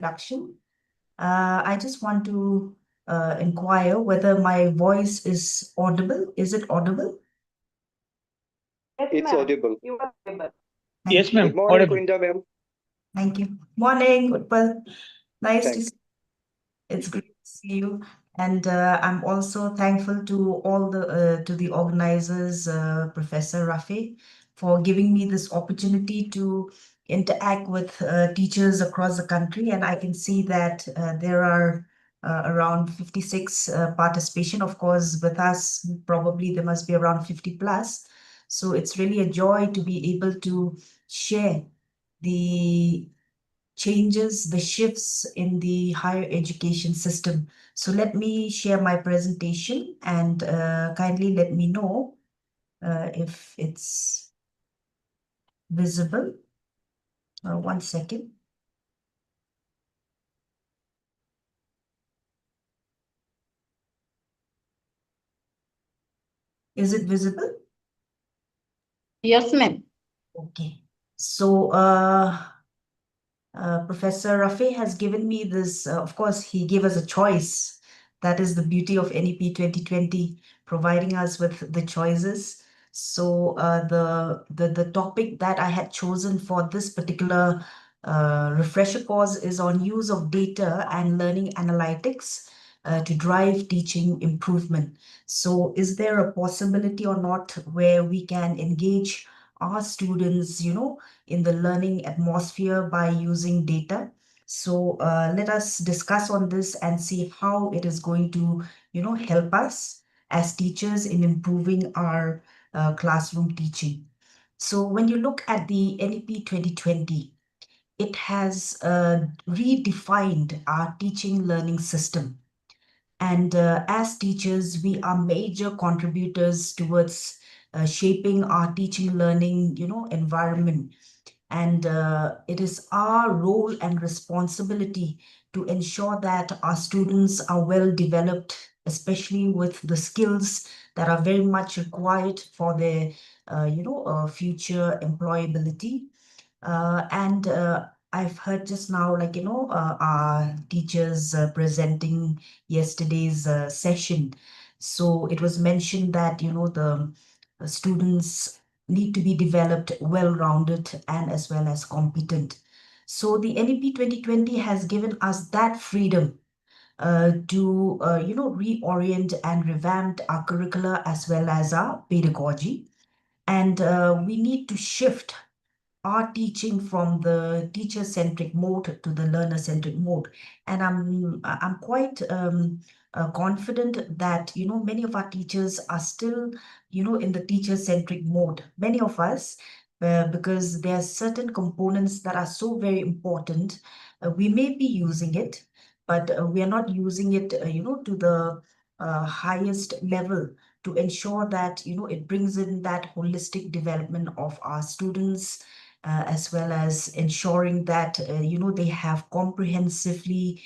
introduction. I just want to inquire whether my voice is audible. Is it audible? Yes, It's ma'am. audible. You are audible. Thank Yes, you. ma'am. Good morning, Audible. Quinta ma'am. Thank you. Morning, Utpal. Nice to Thank see It's great to see you. And I'm also thankful to all the organizers, Professor Rafi, for giving me this opportunity to interact with teachers across the country. And I can see that there are around 56 participation. Of course, with us, probably there must be around 50 plus. So it's really a joy to be able to share the changes, the shifts in the higher education system. So let me share my presentation and kindly let me know if it's visible. One second. Is it visible? Yes, ma'am. Okay. So Professor Rafi has given me this, of course, he gave us a choice. That is the beauty of NEP 2020, providing us with the choices. So the topic that I had chosen for this particular refresher course is on use of data and learning analytics to drive teaching improvement. So is there a possibility or not where we can engage our students, in the learning atmosphere by using data? So let us discuss on this and see how it is going to, help us as teachers in improving our classroom teaching. So when you look at the NEP 2020, it has redefined our teaching learning system. And as teachers, we are major contributors towards shaping our teaching learning, environment. And it is our role and responsibility to ensure that our students are well developed, especially with the skills that are very much required for their, future employability. And I've heard just now, our teachers presenting yesterday's session. So it was mentioned that, the students need to be developed well-rounded and as well as competent. So the NEP 2020 has given us that freedom to, reorient and revamp our curricula as well as our pedagogy. And we need to shift are teaching from the teacher-centric mode to the learner-centric mode. And I'm quite confident that, many of our teachers are still, in the teacher-centric mode. Many of us, because there are certain components that are so very important. We may be using it, but we are not using it, to the highest level to ensure that, it brings in that holistic development of our students, as well as ensuring that they have comprehensively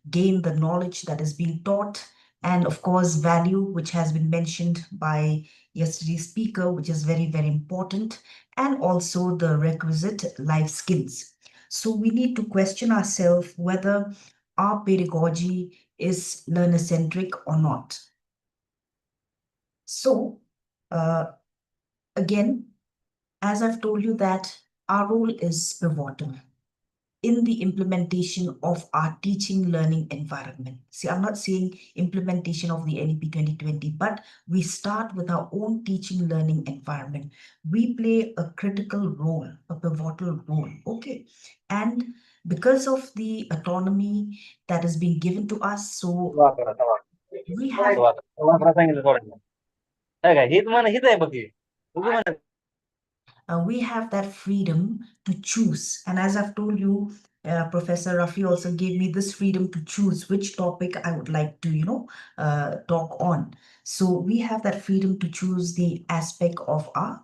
gained the knowledge that is being taught, and of course value, which has been mentioned by yesterday's speaker, which is very, very important, and also the requisite life skills. So we need to question ourselves whether our pedagogy is learner-centric or not. So again, as I've told you that our role is pivotal in the implementation of our teaching learning environment. See, I'm not saying implementation of the NEP 2020, but we start with our own teaching learning environment. We play a critical role, a pivotal role, okay? And because of the autonomy that is being given to us, so we have we have that freedom to choose. And as I've told you, Professor Rafi also gave me this freedom to choose which topic I would like to, talk on. So we have that freedom to choose the aspect of our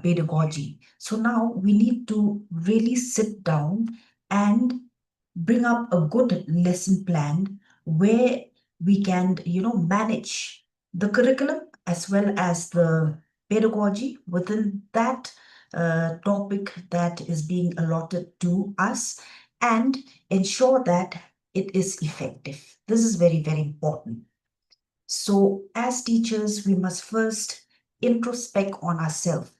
pedagogy. So now we need to really sit down and bring up a good lesson plan where we can, manage the curriculum as well as the pedagogy within that topic that is being allotted to us. and ensure that it is effective. This is very, very important. So, as teachers, we must first introspect on ourselves.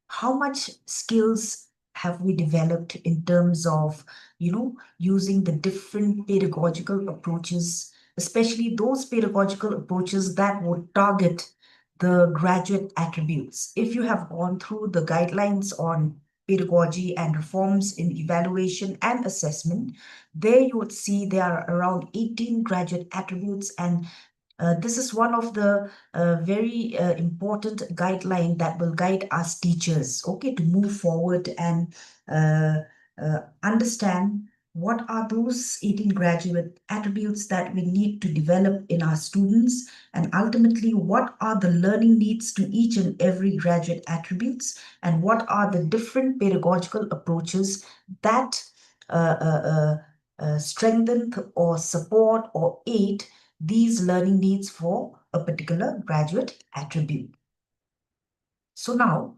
How much skills have we developed in terms of, using the different pedagogical approaches, especially those pedagogical approaches that would target the graduate attributes? If you have gone through the guidelines on pedagogy and reforms in evaluation and assessment, there you would see there are around 18 graduate attributes, and this is one of the very important guideline that will guide us teachers, okay, to move forward and uh, understand what are those 18 graduate attributes that we need to develop in our students, and ultimately what are the learning needs to each and every graduate attributes, and what are the different pedagogical approaches that strengthen or support or aid these learning needs for a particular graduate attribute. So now,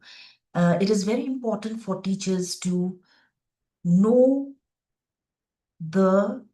it is very important for teachers to know the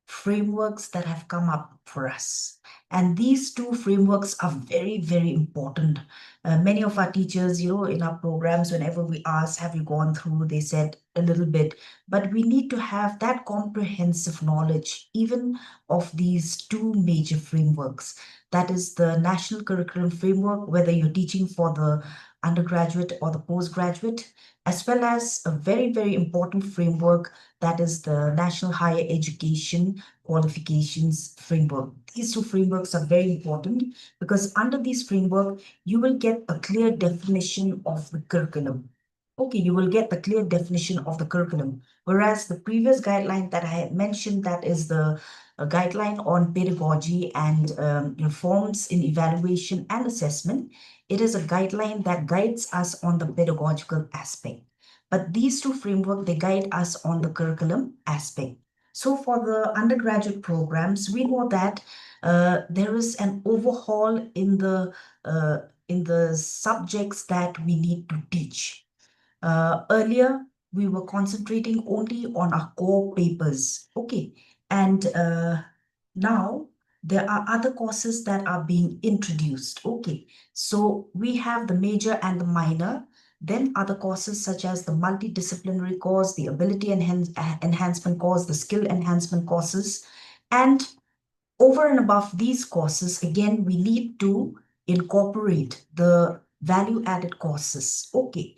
frameworks that have come up for us. And these two frameworks are very, very important. Many of our teachers, in our programs, whenever we ask, have you gone through, they said a little bit, but we need to have that comprehensive knowledge, even of these two major frameworks. That is the National Curriculum Framework, whether you're teaching for the undergraduate or the postgraduate, as well as a very, very important framework, that is the National Higher Education Qualifications Framework. These two frameworks are very important because under these framework, you will get a clear definition of the curriculum. Okay, you will get the clear definition of the curriculum. Whereas the previous guideline that I had mentioned, that is the guideline on pedagogy and reforms in evaluation and assessment, it is a guideline that guides us on the pedagogical aspect. But these two framework, they guide us on the curriculum aspect. So for the undergraduate programs, we know that there is an overhaul in the subjects that we need to teach. Earlier, we were concentrating only on our core papers. Okay. And now there are other courses that are being introduced. Okay. So we have the major and the minor, then other courses such as the multidisciplinary course, the ability enhancement course, the skill enhancement courses. And over and above these courses, again, we need to incorporate the value added courses. Okay.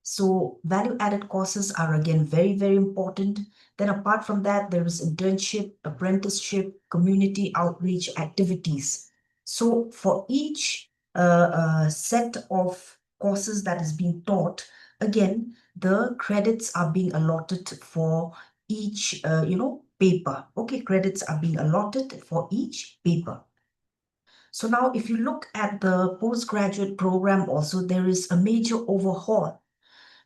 So value added courses are again very, very important. Then apart from that, there is internship, apprenticeship, community outreach activities. So for each set of courses that is being taught, again, the credits are being allotted for each, paper. Okay, credits are being allotted for each paper. So now if you look at the postgraduate program also, there is a major overhaul.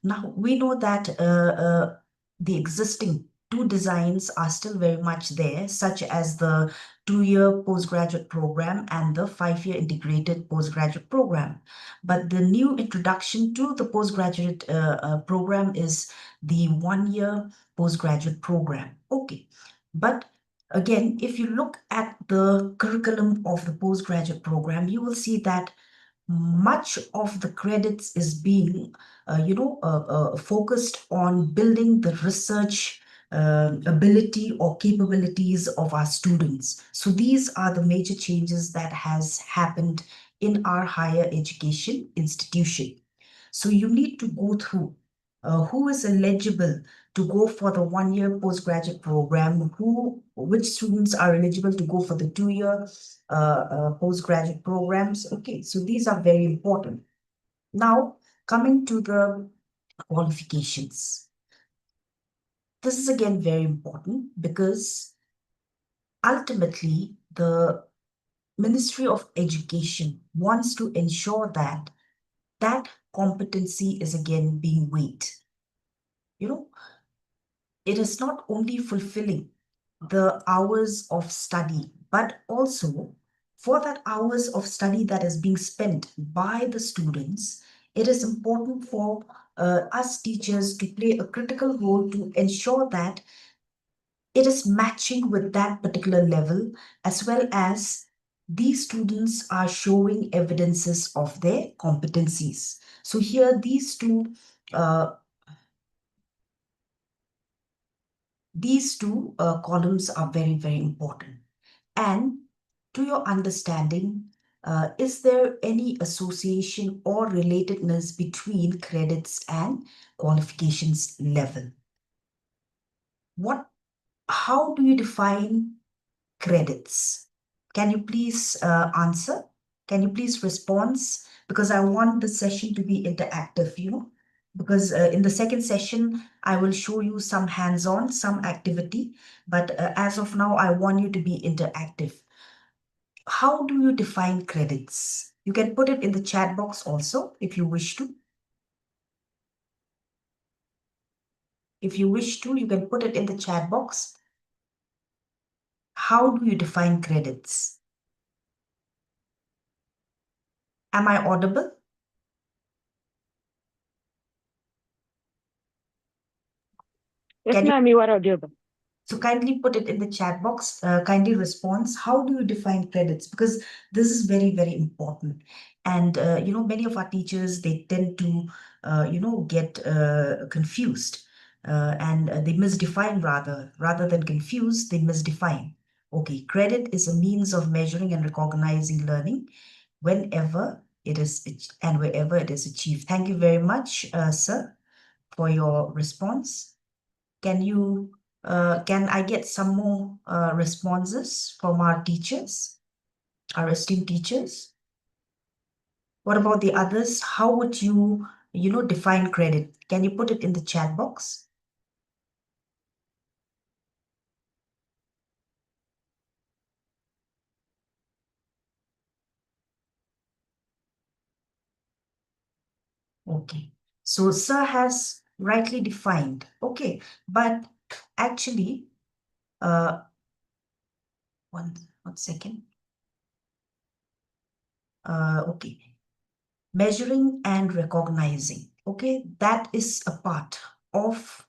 Now, we know that the existing two designs are still very much there, such as the 2-year postgraduate program and the 5-year integrated postgraduate program. But the new introduction to the postgraduate program is the 1-year postgraduate program. Okay. But again, if you look at the curriculum of the postgraduate program, you will see that much of the credits is being, focused on building the research ability or capabilities of our students. So these are the major changes that has happened in our higher education institution. So you need to go through who is eligible to go for the 1-year postgraduate program, which students are eligible to go for the 2-year postgraduate programs. Okay, so these are very important. Now, coming to the qualifications. This is again very important because ultimately the Ministry of Education wants to ensure that that competency is again being weighed. You know, it is not only fulfilling the hours of study, but also for that hours of study that is being spent by the students, it is important for us teachers to play a critical role to ensure that it is matching with that particular level, as well as these students are showing evidences of their competencies. So here, uh, these two columns are very, very important. And to your understanding, is there any association or relatedness between credits and qualifications level? How do you define credits? Can you please answer? Can you please respond? Because I want the session to be interactive, because in the second session, I will show you some hands-on, some activity, but as of now, I want you to be interactive. How do you define credits? You can put it in the chat box also if you wish to. If you wish to, you can put it in the chat box. How do you define credits? Am I audible? Yes, Can you ma'am, you are audible. So kindly put it in the chat box. Kindly response. How do you define credits? Because this is very, very important. And many of our teachers, they tend to get confused, and they misdefine, rather than confused, they misdefine. Okay, credit is a means of measuring and recognizing learning whenever it is and wherever it is achieved. Thank you very much, sir, for your response. Can I get some more responses from our teachers, our esteemed teachers? What about the others? How would you, define credit? Can you put it in the chat box? Okay. So sir has rightly defined. Okay. But actually, uh, one second. Okay. Measuring and recognizing. Okay. That is a part of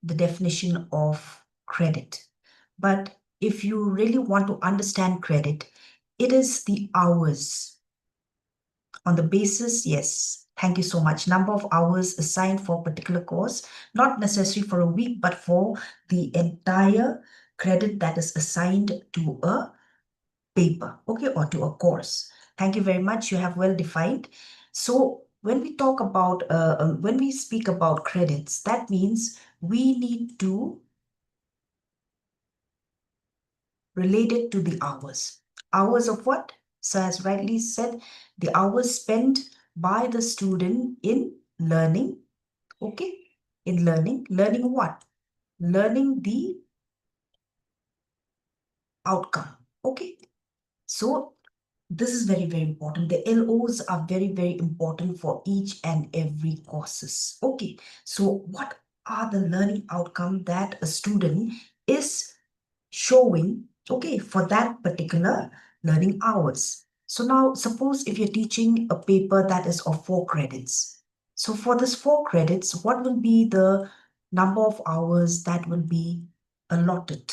the definition of credit. But if you really want to understand credit, it is the hours on the basis, yes. Thank you so much. Number of hours assigned for a particular course, not necessary for a week, but for the entire credit that is assigned to a paper, okay, or to a course. Thank you very much. You have well defined. So when we talk about, when we speak about credits, that means we need to related to the hours. Hours of what? So as rightly said, the hours spent by the student in learning, okay? In learning. Learning what? Learning the outcome, okay? So this is very, very important. The LOs are very, very important for each and every courses. Okay, so what are the learning outcome that a student is showing, okay, for that particular learning hours? So now suppose if you're teaching a paper that is of 4 credits. So for this 4 credits, what will be the number of hours that will be allotted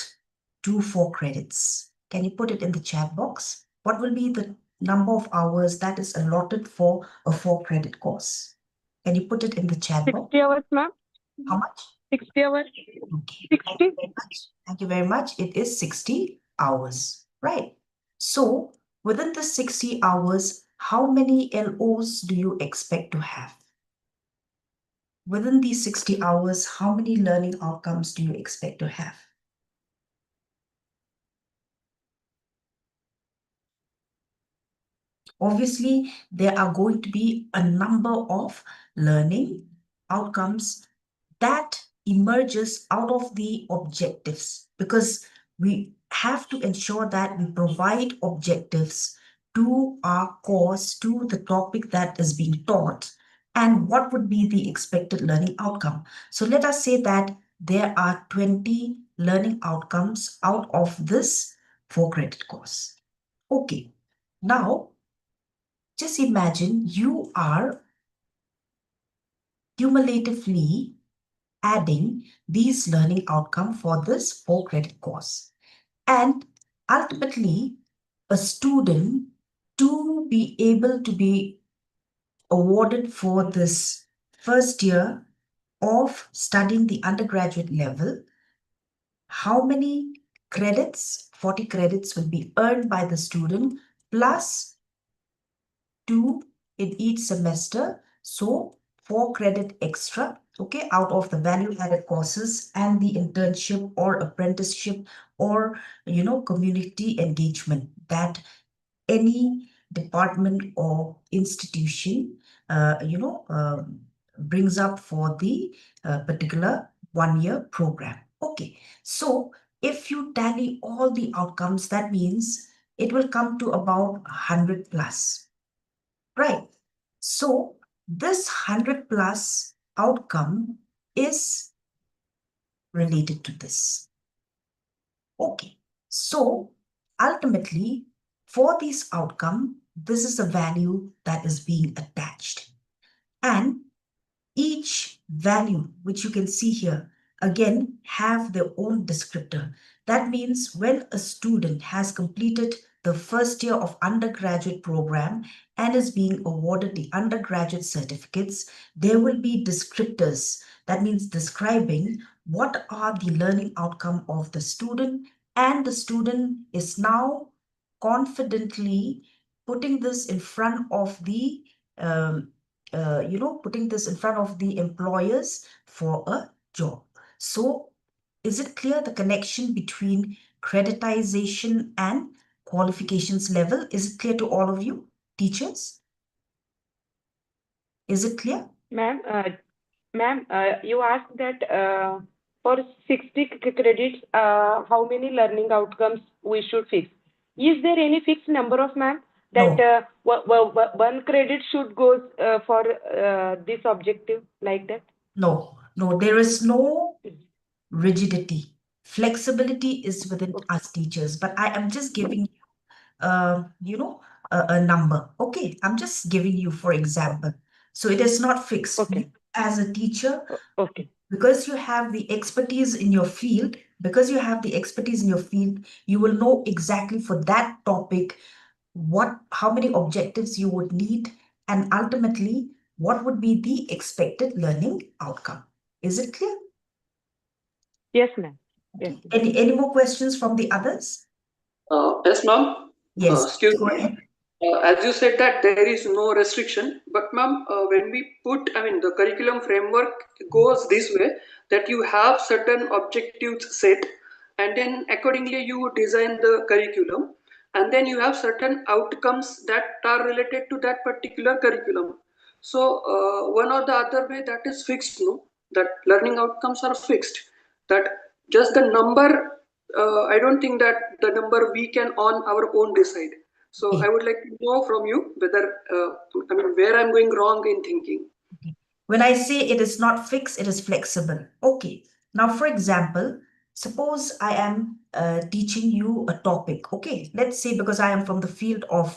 to 4 credits? Can you put it in the chat box? What will be the number of hours that is allotted for a 4 credit course? Can you put it in the chat box? 60 hours, ma'am. How much? 60 hours. Okay. 60. Thank you very much. Thank you very much. It is 60 hours, right? So within the 60 hours, how many LOs do you expect to have? Within these 60 hours, how many learning outcomes do you expect to have? Obviously, there are going to be a number of learning outcomes that emerges out of the objectives, because we have to ensure that we provide objectives to our course, to the topic that is being taught, and what would be the expected learning outcome. So let us say that there are 20 learning outcomes out of this 4 credit course. Okay, now just imagine you are cumulatively adding these learning outcome for this 4 credit course. And ultimately, a student to be able to be awarded for this first year of studying the undergraduate level, how many credits? 40 credits will be earned by the student plus 2 in each semester. So 4 credit extra, okay, out of the value added courses and the internship or apprenticeship or, community engagement that any department or institution, brings up for the particular 1 year program. Okay, so if you tally all the outcomes, that means it will come to about 100 plus, right? So this 100 plus outcome is related to this. Okay, so ultimately, for this outcome, this is a value that is being attached. And each value, which you can see here, again, have their own descriptor. That means when a student has completed the first year of undergraduate program and is being awarded the undergraduate certificates, there will be descriptors. That means describing what are the learning outcome of the student, and the student is now confidently putting this in front of the putting this in front of the employers for a job. So is it clear the connection between creditization and qualifications level? Is it clear to all of you, teachers? Is it clear? Ma'am, you asked that for 60 credits, how many learning outcomes we should fix? Is there any fixed number of, ma'am, that No, 1 credit should go for this objective like that? no, there is no rigidity. Flexibility is within Okay, us teachers, but I am just giving uh, you know, a number. Okay, I'm just giving you, for example. So it is not fixed. You, okay, as a teacher, okay. because you have the expertise in your field, you will know exactly for that topic how many objectives you would need, and ultimately what would be the expected learning outcome. Is it clear? Yes, ma'am. Yes, Okay. ma'am. Any more questions from the others? Yes, ma'am. Yes, Excuse go me. ahead. As you said that there is no restriction, but ma'am, when we put, I mean, the curriculum framework goes this way that you have certain objectives set, and then accordingly you design the curriculum, and then you have certain outcomes that are related to that particular curriculum. So one or the other way that is fixed, no, that learning outcomes are fixed. That just the number, I don't think that the number we can on our own decide. So I Okay. would like to know from you whether, I mean, where I'm going wrong in thinking. Okay. When I say it is not fixed, it is flexible. Okay. Now, for example, suppose I am teaching you a topic. Okay. Let's say because I am from the field of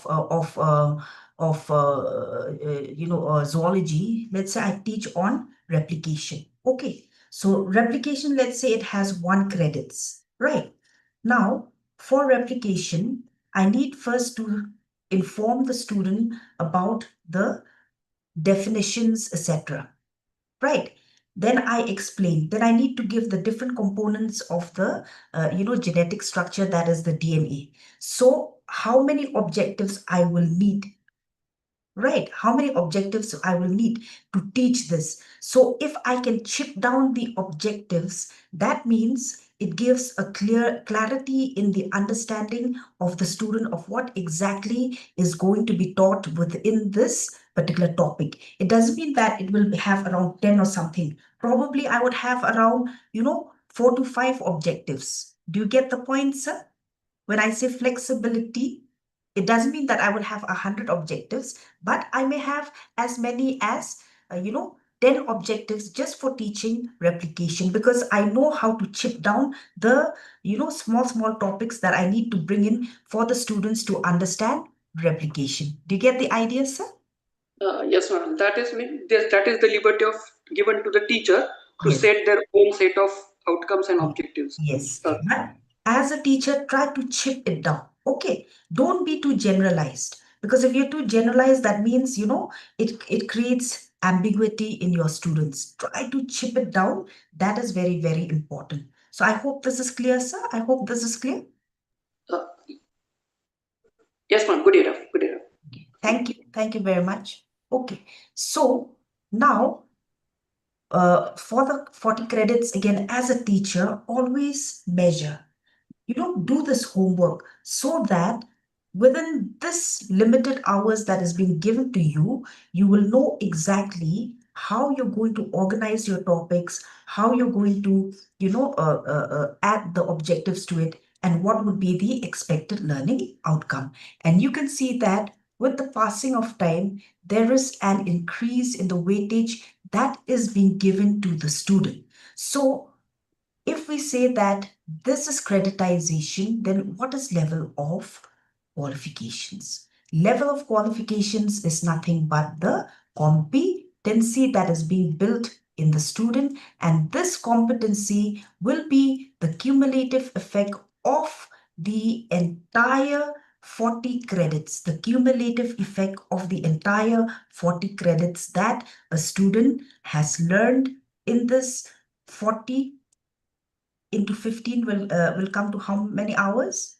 zoology. Let's say I teach on replication. Okay. So replication, let's say it has 1 credits, right? Now, for replication, I need first to inform the student about the definitions, etc. Right? Then I explain. Then I need to give the different components of the, genetic structure, that is the DNA. So how many objectives I will need, right? How many objectives I will need to teach this. So if I can chip down the objectives, that means it gives a clear clarity in the understanding of the student of what exactly is going to be taught within this particular topic. It doesn't mean that it will have around 10 or something. Probably I would have around, 4 to 5 objectives. Do you get the point, sir? When I say flexibility, it doesn't mean that I will have 100 objectives, but I may have as many as, 10 objectives just for teaching replication, because I know how to chip down the, small topics that I need to bring in for the students to understand replication. Do you get the idea, sir? Yes, ma'am. That is the liberty of given to the teacher. to Yes. set their own set of outcomes and Mm. objectives. Yes. Uh, But as a teacher, try to chip it down. Okay. Don't be too generalized. Because if you're too generalized, that means, it creates ambiguity in your students. Try to chip it down. That is very, very important. So I hope this is clear, sir. I hope this is clear. uh, yes, ma'am. Good enough. Good enough. Thank you. Thank you very much. Okay. So now, for the 40 credits, again, as a teacher, always measure. Do this homework so that within this limited hours that is being given to you, you will know exactly how you're going to organize your topics, how you're going to, add the objectives to it, and what would be the expected learning outcome. And you can see that with the passing of time, there is an increase in the weightage that is being given to the student. So if we say that this is creditization, then what is level of qualifications? Level of qualifications is nothing but the competency that is being built in the student, and this competency will be the cumulative effect of the entire 40 credits, the cumulative effect of the entire 40 credits that a student has learned in this 40 into 15 will come to how many hours?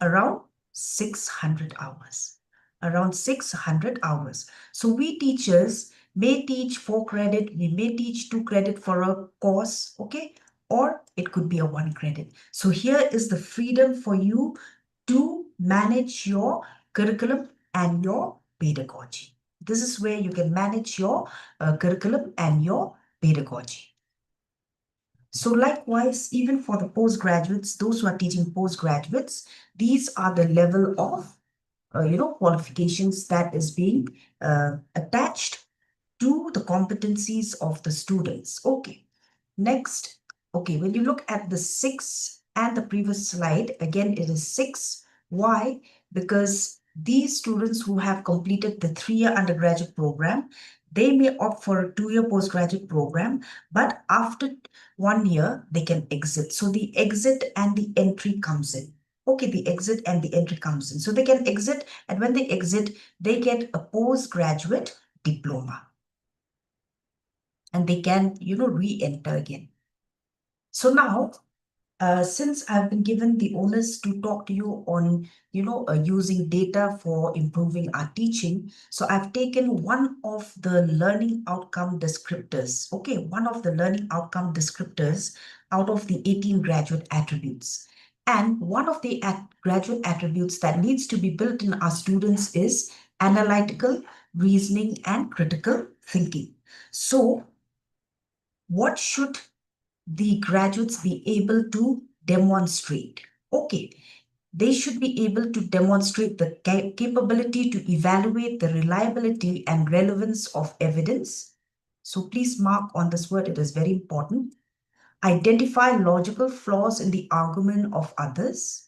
Around 600 hours. Around 600 hours. So we teachers may teach 4 credit, we may teach 2 credit for a course, okay? Or it could be a 1 credit. So here is the freedom for you to manage your curriculum and your pedagogy. This is where you can manage your curriculum and your pedagogy. So likewise, even for the postgraduates, those who are teaching postgraduates, these are the level of, qualifications that is being attached to the competencies of the students. Okay. Next, okay, when you look at the 6 and the previous slide, again, it is 6. Why? Because these students who have completed the 3-year undergraduate program, they may opt for a 2-year postgraduate program, but after 1 year, they can exit. So the exit and the entry comes in. Okay, the exit and the entry comes in. So they can exit, and when they exit, they get a postgraduate diploma. And they can, re-enter again. So now, since I've been given the onus to talk to you on, using data for improving our teaching, so I've taken one of the learning outcome descriptors, okay, one of the learning outcome descriptors out of the 18 graduate attributes. And one of the graduate attributes that needs to be built in our students is analytical reasoning and critical thinking. So what should the graduates be able to demonstrate? Okay, they should be able to demonstrate the capability to evaluate the reliability and relevance of evidence. So please mark on this word, it is very important. Identify logical flaws in the argument of others,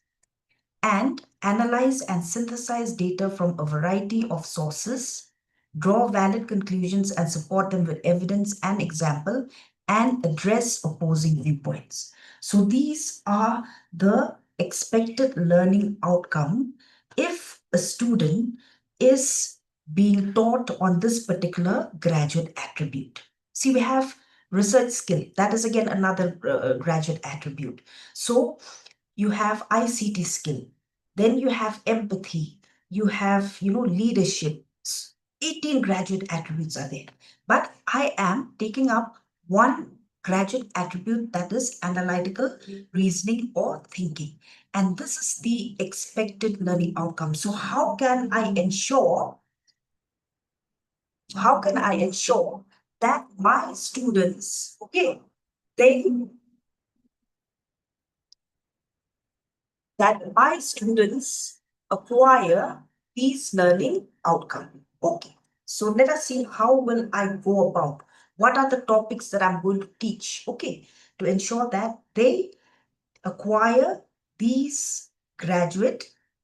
and analyze and synthesize data from a variety of sources, draw valid conclusions and support them with evidence and example, and address opposing viewpoints. So these are the expected learning outcome if a student is being taught on this particular graduate attribute. See, we have research skill. That is again another graduate attribute. So you have ICT skill, then you have empathy, you have, leadership. 18 graduate attributes are there. But I am taking up one graduate attribute, that is analytical reasoning or thinking. And this is the expected learning outcome. So how can I ensure that my students, okay, they that my students acquire these learning outcome. Okay, so let us see how will I go about. What are the topics that I'm going to teach? Okay, to ensure that they acquire these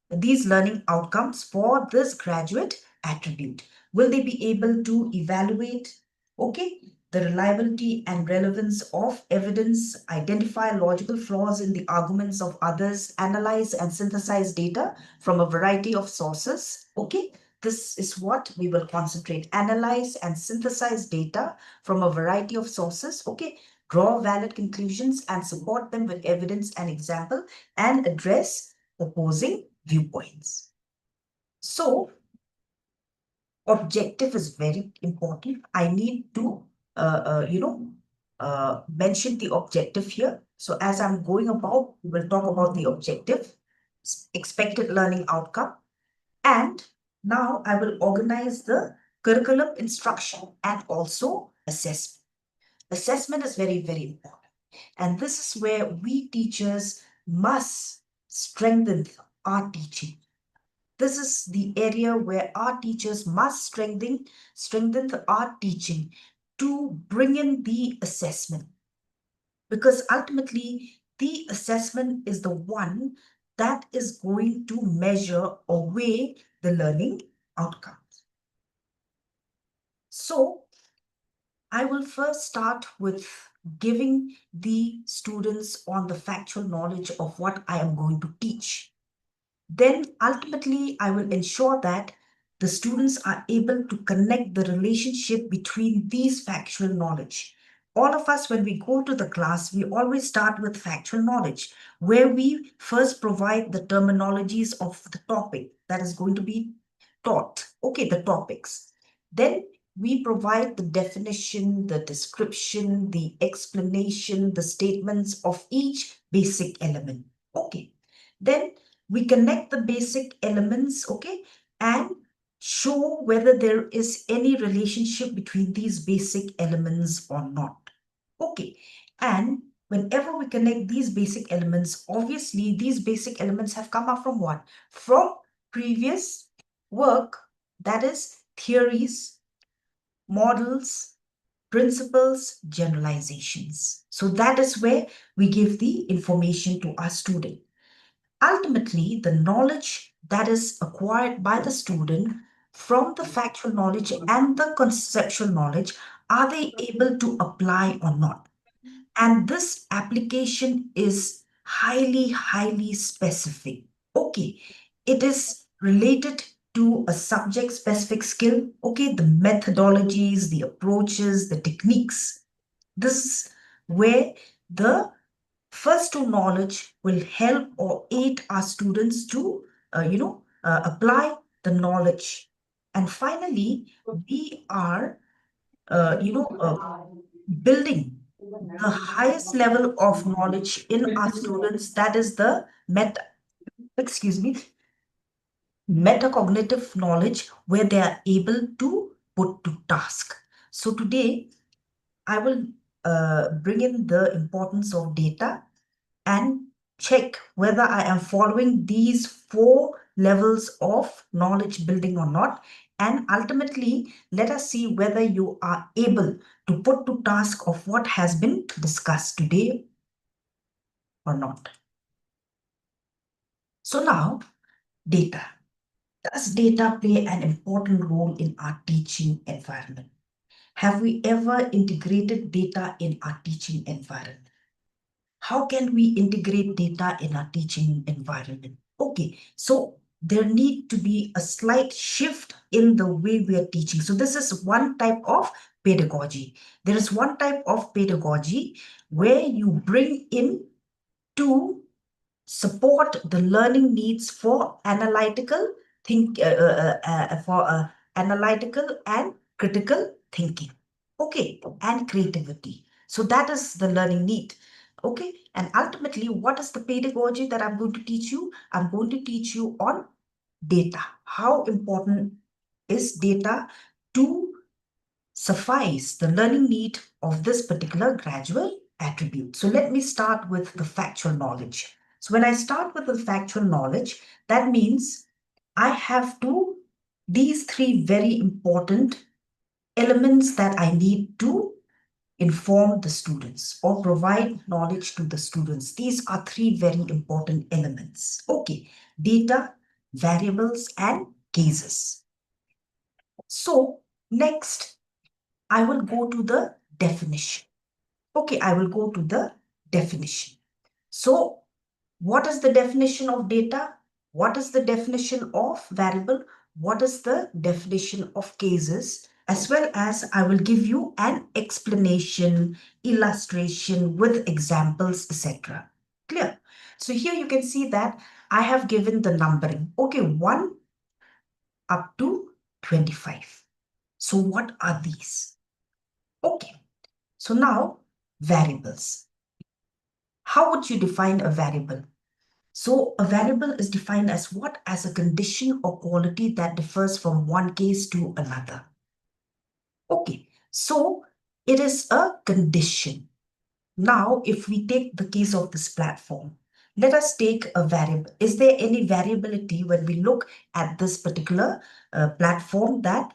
these learning outcomes for this graduate attribute. Will they be able to evaluate Okay, the reliability and relevance of evidence, identify logical flaws in the arguments of others, analyze and synthesize data from a variety of sources. Okay, this is what we will concentrate. Analyze and synthesize data from a variety of sources. Okay, draw valid conclusions and support them with evidence and example and address opposing viewpoints. So, objective is very important. I need to, mention the objective here. So as I'm going about, we will talk about the objective, expected learning outcome, and now I will organize the curriculum instruction and also assessment. Assessment is very, very important. And this is where we teachers must strengthen our teaching. This is the area where our teachers must strengthen our teaching to bring in the assessment. Because ultimately, the assessment is the one that is going to measure or weigh the learning outcomes. So, I will first start with giving the students on the factual knowledge of what I am going to teach. Then ultimately, I will ensure that the students are able to connect the relationship between these factual knowledge. All of us, when we go to the class, we always start with factual knowledge, where we first provide the terminologies of the topic that is going to be taught. Okay, the topics. Then we provide the definition, the description, the explanation, the statements of each basic element. Okay. Then we connect the basic elements, okay, and show whether there is any relationship between these basic elements or not. Okay, and whenever we connect these basic elements, obviously these basic elements have come up from what? From previous work, that is theories, models, principles, generalizations. So that is where we give the information to our student. Ultimately, the knowledge that is acquired by the student from the factual knowledge and the conceptual knowledge, are they able to apply or not? And this application is highly, highly specific. Okay, it is related to a subject specific skill. Okay, the methodologies, the approaches, the techniques. This is where the first to knowledge will help or aid our students to, apply the knowledge. And finally, we are, building the highest level of knowledge in our students. That is the metacognitive knowledge, where they are able to put to task. So today, I will bring in the importance of data and check whether I am following these 4 levels of knowledge building or not. And ultimately, let us see whether you are able to put to task of what has been discussed today or not. So now, data. Does data play an important role in our teaching environment? Have we ever integrated data in our teaching environment? How can we integrate data in our teaching environment? Okay, so there need to be a slight shift in the way we are teaching. So this is one type of pedagogy. There is one type of pedagogy where you bring in to support the learning needs for analytical analytical and critical thinking. Okay, and creativity. So that is the learning need. Okay, and ultimately, what is the pedagogy that I'm going to teach you? I'm going to teach you on data. How important is data to suffice the learning need of this particular gradual attribute? So let me start with the factual knowledge. So when I start with the factual knowledge, that means I have these 3 very important elements that I need to inform the students or provide knowledge to the students. These are 3 very important elements. Okay, data, variables, and cases. So next, I will go to the definition. Okay, I will go to the definition. So what is the definition of data? What is the definition of variable? What is the definition of cases? As well as I will give you an explanation, illustration with examples, etc. Clear? So here you can see that I have given the numbering. Okay, 1 up to 25. So what are these? Okay, so now variables. How would you define a variable? So a variable is defined as what? As a condition or quality that differs from one case to another. Okay, so it is a condition. Now, if we take the case of this platform, let us take a variable. Is there any variability when we look at this particular platform that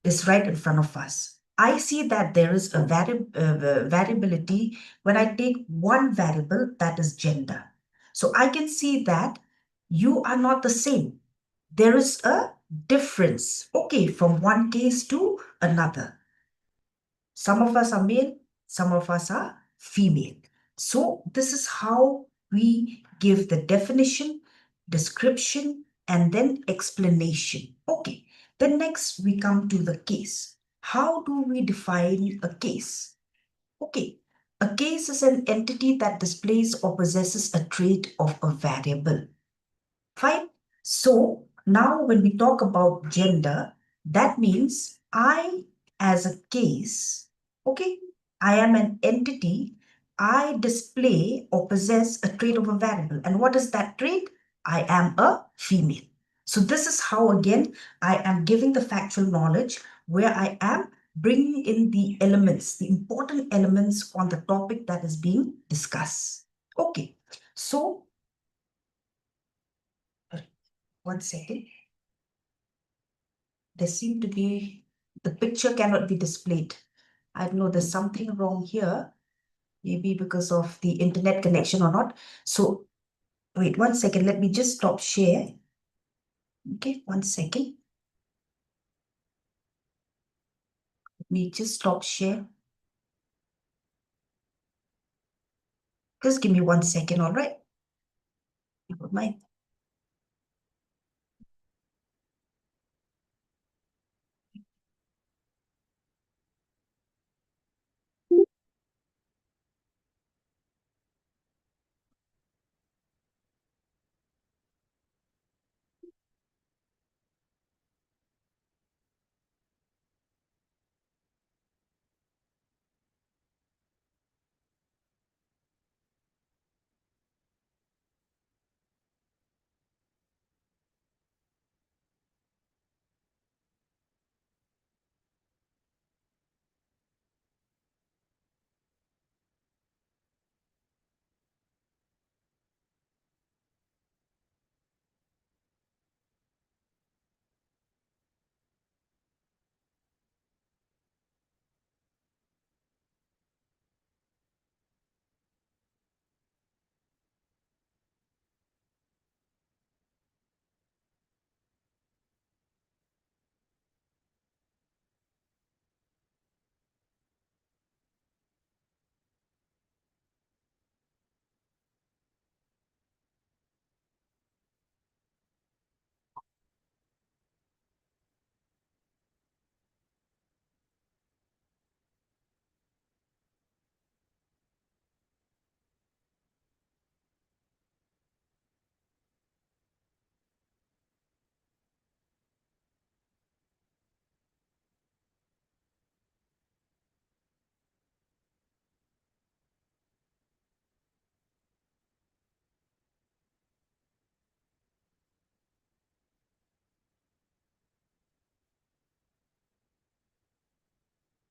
is right in front of us? I see that there is a variability when I take one variable, that is gender. So I can see that you are not the same. There is a difference, okay, from one case to another. Some of us are male, some of us are female. So this is how we give the definition, description, and then explanation. Okay, then next we come to the case. How do we define a case? Okay, a case is an entity that displays or possesses a trait of a variable. Fine. So now when we talk about gender, that means I, as a case, okay, I am an entity, I display or possess a trait of a variable. And what is that trait? I am a female. So this is how, again, I am giving the factual knowledge where I am bringing in the elements, the important elements on the topic that is being discussed. Okay, so 1 second. There seem to be, the picture cannot be displayed. I don't know, there's something wrong here. Maybe because of the internet connection or not. So wait 1 second, let me just stop share. Okay, 1 second. Let me just stop share. Just give me 1 second, all right? My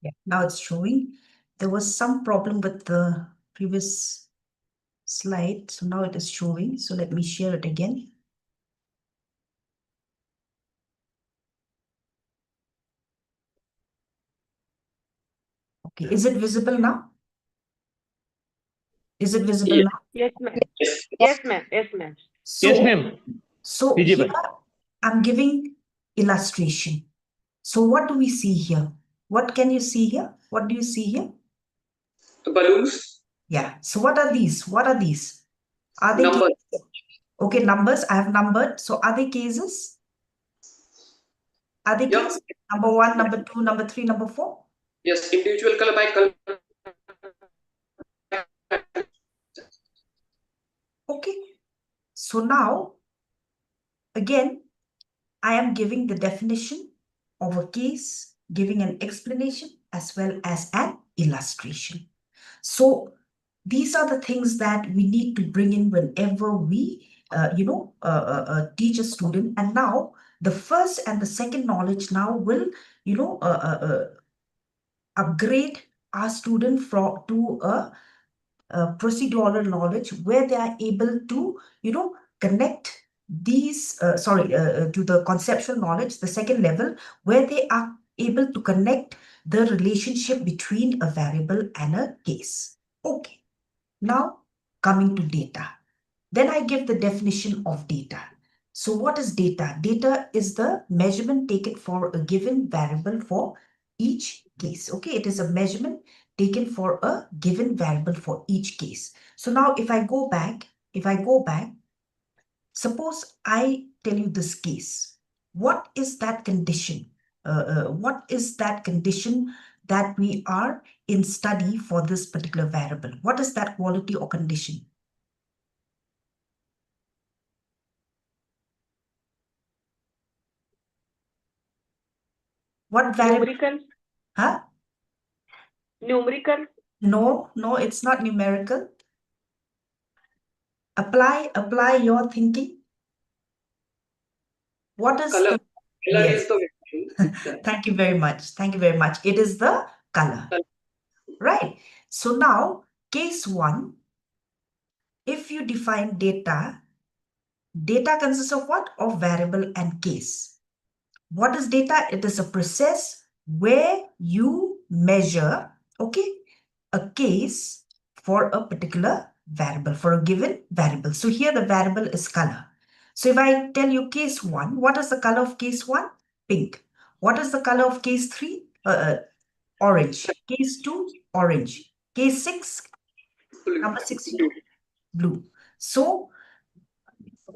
Yeah, now it's showing. There was some problem with the previous slide, so now it is showing. So let me share it again. Okay, is it visible now? Is it visible now? Yes, ma'am. Yes, ma'am. Yes, ma'am. Yes, So, ma'am. so Visible. here I'm giving illustration. So what do we see here? What can you see here? What do you see here? Balloons. Yeah. So what are these? What are these? Are they Numbers. cases? Okay, numbers. I have numbered. So are they cases? Are they Yeah. cases? Number 1, number 2, number 3, number 4? Yes. Individual color by color. Okay. So now, again, I am giving the definition of a case, giving an explanation as well as an illustration. So these are the things that we need to bring in whenever we, teach a student. And now the first and the second knowledge now will, upgrade our student to procedural knowledge where they are able to, connect these, to the conceptual knowledge, the second level, where they are able to connect the relationship between a variable and a case. Okay. Now, coming to data. Then I give the definition of data. So what is data? Data is the measurement taken for a given variable for each case. Okay, it is a measurement taken for a given variable for each case. So now if I go back, suppose I tell you this case. What is that condition? What is that condition that we are in study for this particular variable? What is that quality or condition? What variable? Numerical. Huh? Numerical. No, it's not numerical. Apply your thinking. What is Color. the... Color Yes. is the variable. Thank you very much. Thank you very much. It is the color. Right. So now, case 1, if you define data consists of what? Of variable and case. What is data? It is a process where you measure, okay, a case for a particular variable, for a given variable. So here the variable is color. So if I tell you case 1, what is the color of case 1? Pink. What is the color of case 3? Orange. Case 2, orange. Case 6, Blue. number 16, blue. So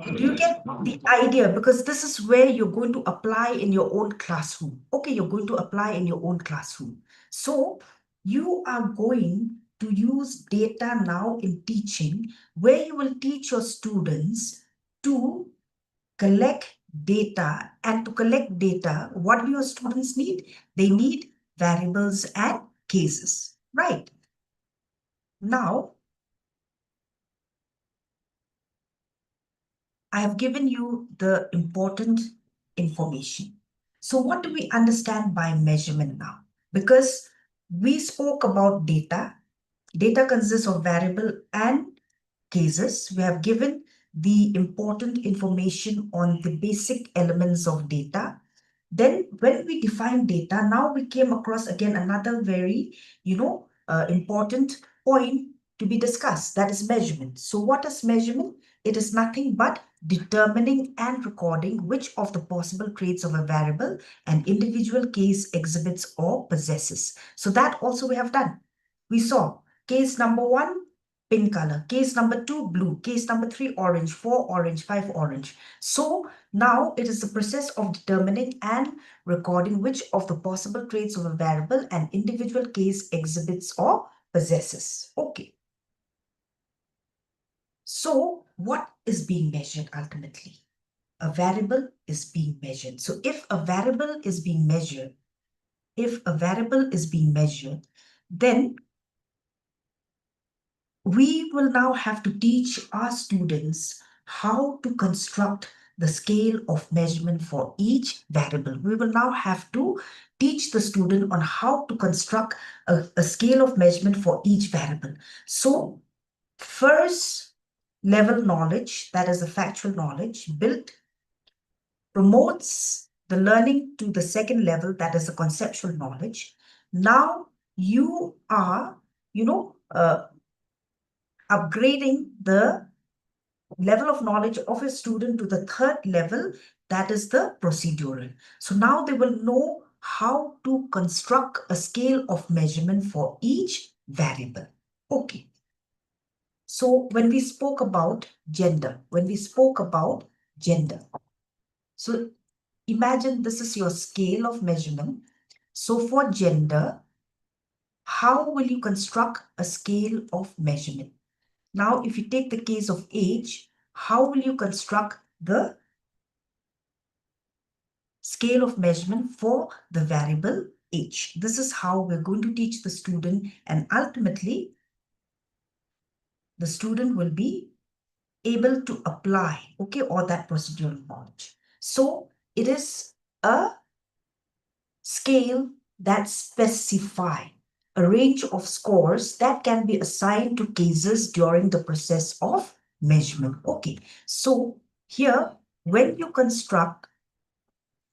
do you get the idea? Because this is where you're going to apply in your own classroom. Okay, you're going to apply in your own classroom. So you are going to use data now in teaching, where you will teach your students to collect data. And to collect data, what do your students need? They need variables and cases, right? Now, I have given you the important information. So what do we understand by measurement now? Because we spoke about data. Data consists of variable and cases. We have given the important information on the basic elements of data. Then when we define data, now we came across again another very, important point to be discussed. That is measurement. So what is measurement? It is nothing but determining and recording which of the possible traits of a variable an individual case exhibits or possesses. So that also we have done. We saw case number 1, pink color. Case number 2, blue. Case number 3, orange. 4, orange. 5, orange. So now it is the process of determining and recording which of the possible traits of a variable an individual case exhibits or possesses. Okay. So what is being measured ultimately? A variable is being measured. So if a variable is being measured, then we will now have to teach our students how to construct the scale of measurement for each variable. We will now have to teach the student on how to construct a scale of measurement for each variable. So first level knowledge, that is the factual knowledge built, promotes the learning to the second level, that is the conceptual knowledge. Now you are, upgrading the level of knowledge of a student to the third level, that is the procedural. So now they will know how to construct a scale of measurement for each variable. Okay. So when we spoke about gender, so imagine this is your scale of measurement. So for gender, how will you construct a scale of measurement? Now, if you take the case of age, how will you construct the scale of measurement for the variable age? This is how we're going to teach the student, and ultimately, the student will be able to apply, okay, all that procedural knowledge. So it is a scale that specify a range of scores that can be assigned to cases during the process of measurement. Okay, so here, when you construct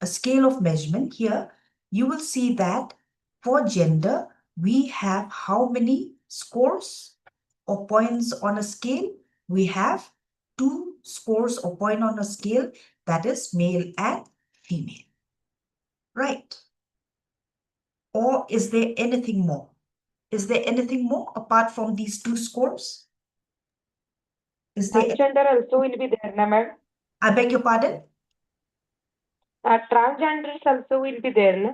a scale of measurement here, you will see that for gender, we have how many scores or points on a scale? We have 2 scores or point on a scale, that is male and female, right? Or is there anything more? Is there anything more apart from these 2 scores? Is there? Transgender also will be there, na ma'am? I beg your pardon? Transgenders also will be there, na?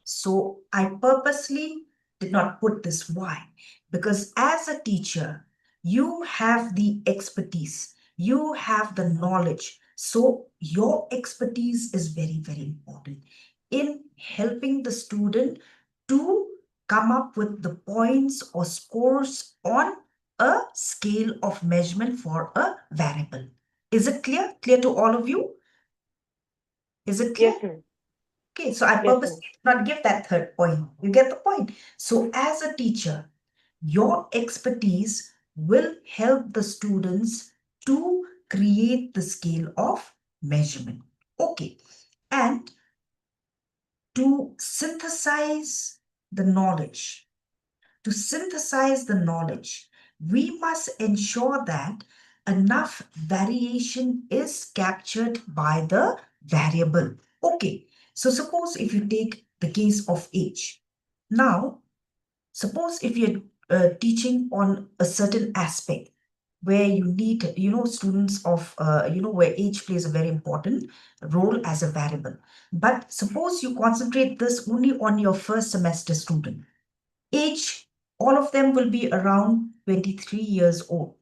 So I purposely did not put this. Why? Because as a teacher, you have the expertise, you have the knowledge. So your expertise is very, very important in helping the student to come up with the points or scores on a scale of measurement for a variable. Is it clear? Clear to all of you? Is it clear? Yes, ma'am. Okay, so I Yes, purposely did not give that third point. You get the point. So as a teacher, your expertise will help the students to create the scale of measurement. Okay, and to synthesize the knowledge, we must ensure that enough variation is captured by the variable. Okay, so suppose if you take the case of age. Now, suppose if you're teaching on a certain aspect where you need, students of, where age plays a very important role as a variable. But suppose you concentrate this only on your first semester student. Age, all of them will be around 23 years old.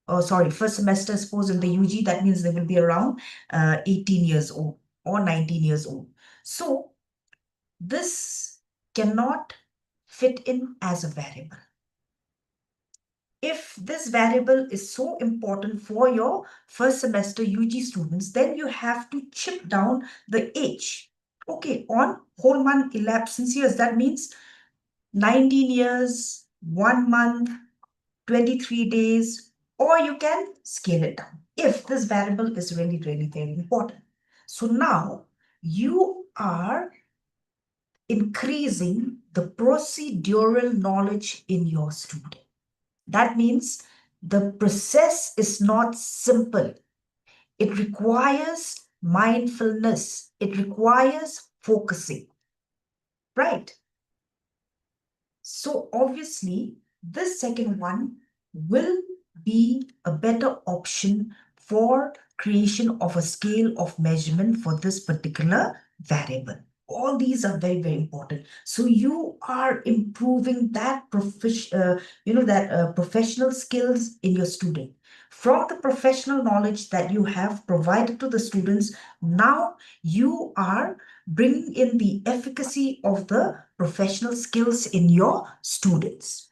Oh, sorry, first semester, suppose in the UG, that means they will be around 18 years old or 19 years old. So this cannot fit in as a variable. If this variable is so important for your first semester UG students, then you have to chip down the age. Okay, on whole month elapsed years, that means 19 years, 1 month, 23 days, or you can scale it down if this variable is really, really very important. So now you are increasing the procedural knowledge in your student. That means the process is not simple. It requires mindfulness. It requires focusing, right? So obviously, this second one will be a better option for creation of a scale of measurement for this particular variable. All these are very, very important. So you are improving that professional skills in your student. From the professional knowledge that you have provided to the students, now you are bringing in the efficacy of the professional skills in your students.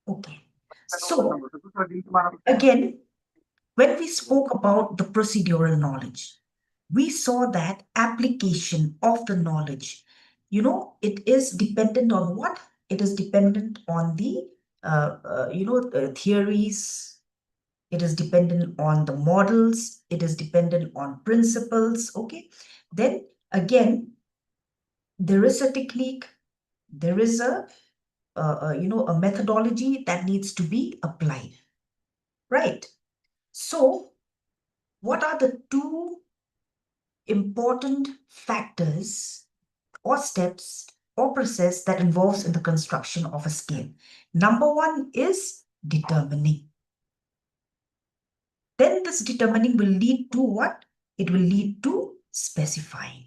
Okay. So again, when we spoke about the procedural knowledge, we saw that application of the knowledge, it is dependent on what? It is dependent on the, theories. It is dependent on the models. It is dependent on principles. Okay. Then again, there is a technique. There is a methodology that needs to be applied. Right. So what are the two important factors or steps or process that involves in the construction of a scale. Number one is determining. Then this determining will lead to what? It will lead to specifying.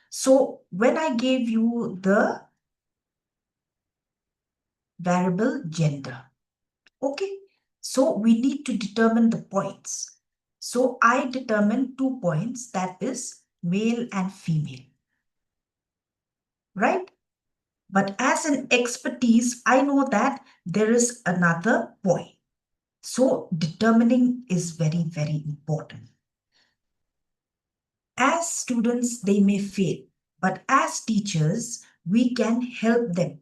So when I gave you the variable gender, okay, so we need to determine the points. So I determine 2 points, that is male and female, right? But as an expertise, I know that there is another point. So determining is very, very important. As students, they may fail, but as teachers, we can help them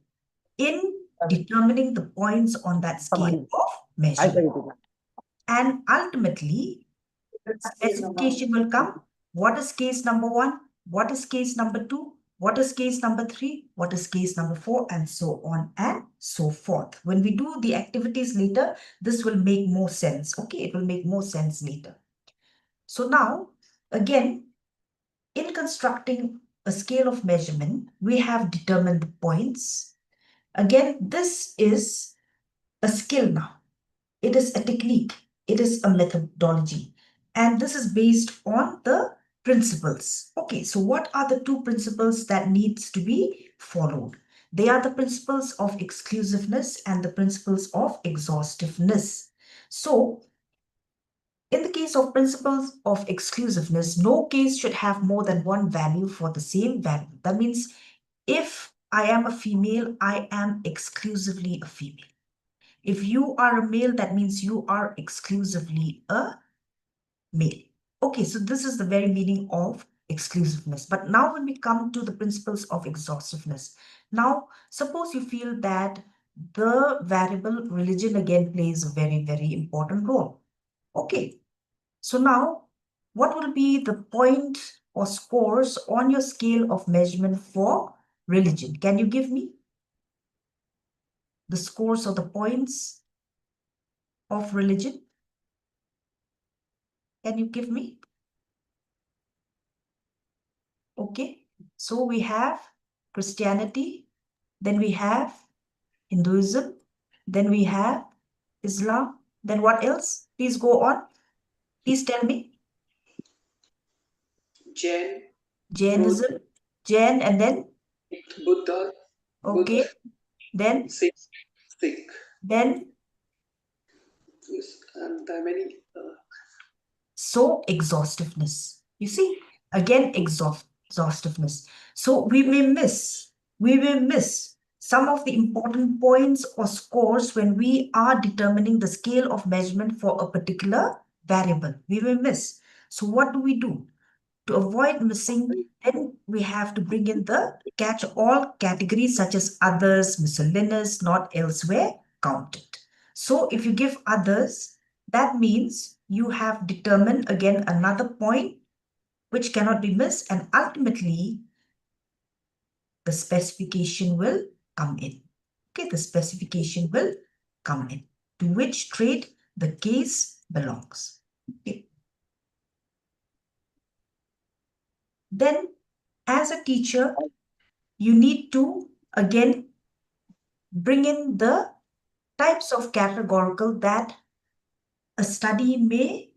in determining the points on that scale of measurement. And ultimately, specification will come. What is case number 1? What is case number 2? What is case number 3? What is case number 4? And so on and so forth. When we do the activities later, this will make more sense. Okay, it will make more sense later. So now, again, in constructing a scale of measurement, we have determined the points. Again, this is a skill now. It is a technique. It is a methodology. And this is based on the principles. Okay, so what are the 2 principles that needs to be followed? They are the principles of exclusiveness and the principles of exhaustiveness. So in the case of principles of exclusiveness, no case should have more than one value for the same value. That means if I am a female, I am exclusively a female. If you are a male, that means you are exclusively a male. Okay, so this is the very meaning of exclusiveness. But now when we come to the principles of exhaustiveness, now suppose you feel that the variable religion again plays a very, very important role. Okay, so now what will be the point or scores on your scale of measurement for religion? Can you give me the scores or the points of religion? Can you give me? Okay, so we have Christianity, then we have Hinduism, then we have Islam, then what else? Please go on. Please tell me. Jain, Jainism, Jain, and then, Buddha, okay, then, Sikh, Sikh. then, Yes, and there are many. so exhaustiveness. You see, again, exhaustiveness. So we may miss some of the important points or scores when we are determining the scale of measurement for a particular variable. We may miss. So what do? To avoid missing, then we have to bring in the catch-all categories such as others, miscellaneous, not elsewhere counted. So if you give others, that means you have determined again another point which cannot be missed, and ultimately the specification will come in. Okay, the specification will come in, to which trade the case belongs. Okay. Then, as a teacher, you need to again bring in the types of categorical that a study may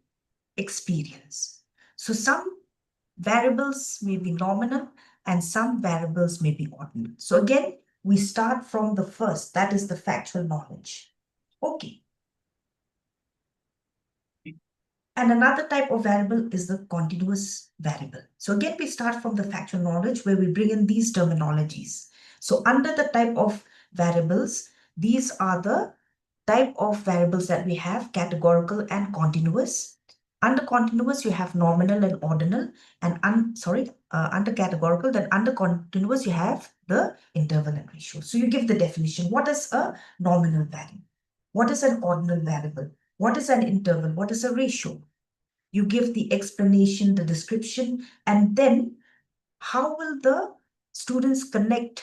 experience. So some variables may be nominal and some variables may be ordinal. So again, we start from the first, that is the factual knowledge. Okay. And another type of variable is the continuous variable. So again, we start from the factual knowledge where we bring in these terminologies. So under the type of variables, these are the type of variables that we have, categorical and continuous. Under continuous, you have nominal and ordinal, and under categorical, then under continuous, you have the interval and ratio. So you give the definition. What is a nominal value? What is an ordinal variable? What is an interval? What is a ratio? You give the explanation, the description, and then how will the students connect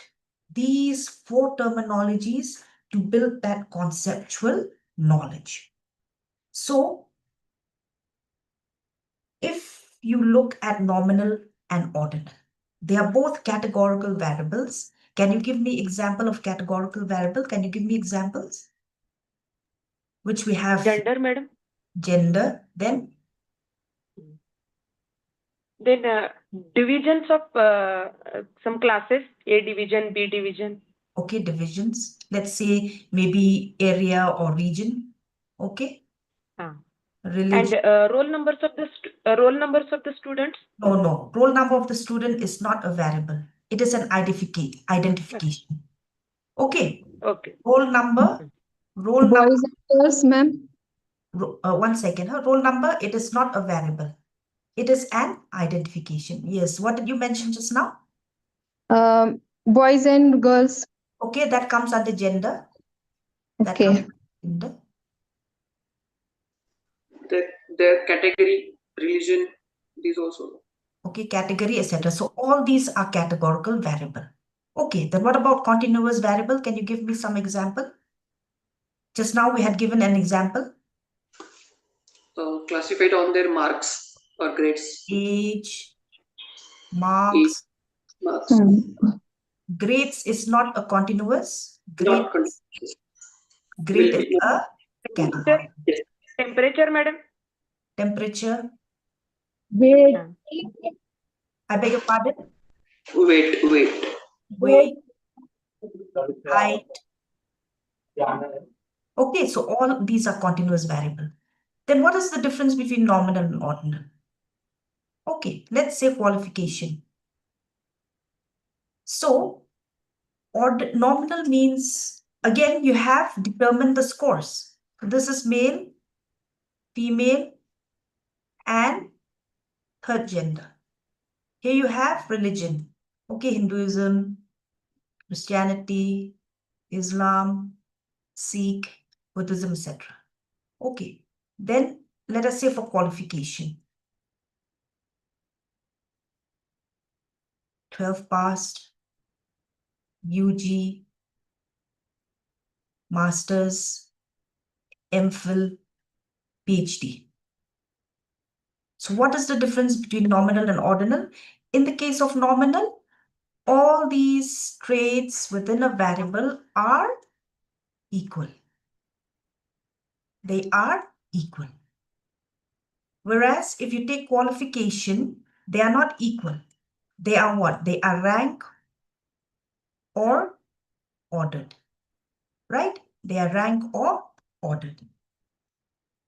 these 4 terminologies to build that conceptual knowledge? So if you look at nominal and ordinal. They are both categorical variables. Can you give me example of categorical variable? Can you give me examples? Which we have Gender, madam. gender, then Divisions of some classes, A division, B division. okay, divisions. Let's say maybe area or region. Okay. And Religion. roll numbers of the students. No. Roll number of the student is not a variable. It is an identification. Okay. Okay. Roll number. Roll number. Boys and girls, ma'am. 1 second. Roll number, it is not a variable. It is an identification. Yes. What did you mention just now? Boys and girls. Okay, that comes under gender. That Okay. comes under gender. Their category, religion, these also. Okay, category, etc. So all these are categorical variable. Okay, then what about continuous variable? Can you give me some example? Just now we had given an example. Classified on their marks or grades. Age, marks. Marks. Grades is not a continuous. Not Grade will is be. a category. Yes. Temperature, madam. Temperature. Weight. I beg your pardon? Weight. Weight. Height. Okay, so all these are continuous variable. Then what is the difference between nominal and ordinal? Okay, let's say qualification. So, nominal means, again, you have determined the scores. So this is male, female, and third gender. Here you have religion. Okay, Hinduism, Christianity, Islam, Sikh, Buddhism, etc. Okay, then let us say for qualification. 12 passed, UG, Masters, MPhil, PhD. So what is the difference between nominal and ordinal? In the case of nominal, all these traits within a variable are equal. They are equal. Whereas if you take qualification, they are not equal. They are what? They are rank or ordered, right? They are rank or ordered.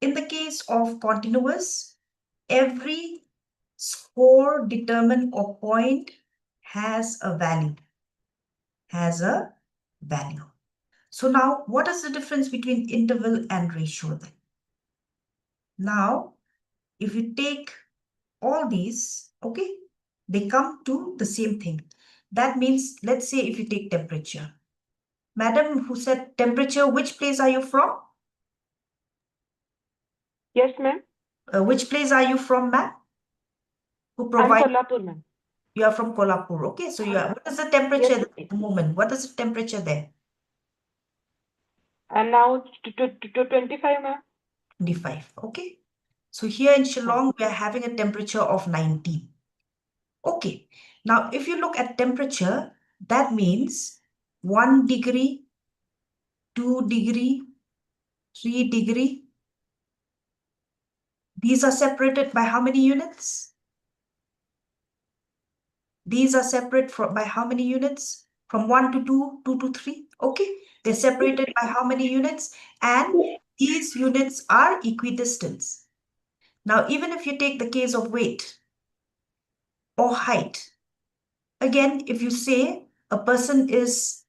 In the case of continuous, every score determined or point has a value. So now, what is the difference between interval and ratio then? Now, if you take all these, okay, they come to the same thing. That means, let's say if you take temperature. Madam who said temperature, which place are you from? Yes, ma'am. Which place are you from, ma'am? Who I'm provide? Kolhapur, ma'am. You are from Kolhapur. Okay, so you are, what is the temperature Yes. at the moment? What is the temperature there? And now to 25, ma'am. 25. Okay. So here in Shillong, we are having a temperature of 19. Okay. Now, if you look at temperature, that means 1 degree, 2 degree, 3 degree. These are separated by how many units? These are separate by how many units? From 1 to 2, 2 to 3. Okay. They're separated by how many units? And these units are equidistant. Now, even if you take the case of weight or height, again, if you say a person is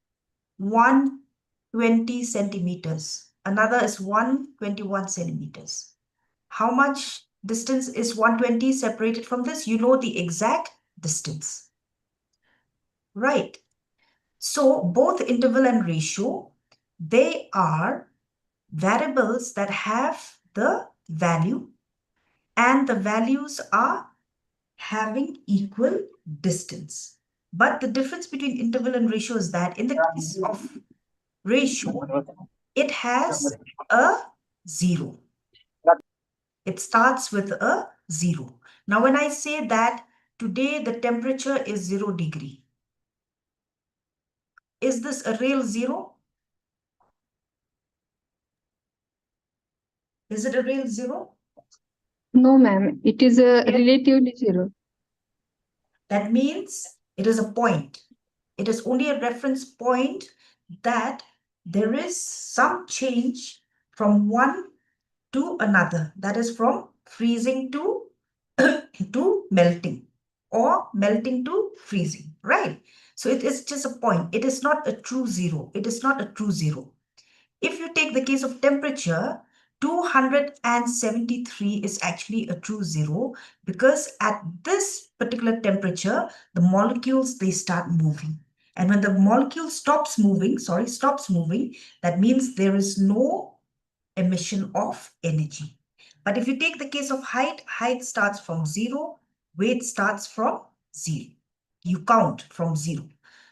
120 centimeters, another is 121 centimeters. How much distance is 120 separated from this? You know the exact distance. Right. So both interval and ratio, they are variables that have the value, and the values are having equal distance. But the difference between interval and ratio is that in the case of ratio, it has a 0. It starts with a 0. Now, when I say that Today, the temperature is 0 degree. Is this a real 0? Is it a real 0? No, ma'am. It is a relatively zero. That means it is a point. It is only a reference point that there is some change from one to another. That is from freezing to, to melting, or melting to freezing, right? So it is just a point. It is not a true 0. It is not a true 0. If you take the case of temperature, 273 is actually a true 0, because at this particular temperature, the molecules, they start moving. And when the molecule stops moving, that means there is no emission of energy. But if you take the case of height, height starts from 0, weight starts from 0. You count from 0.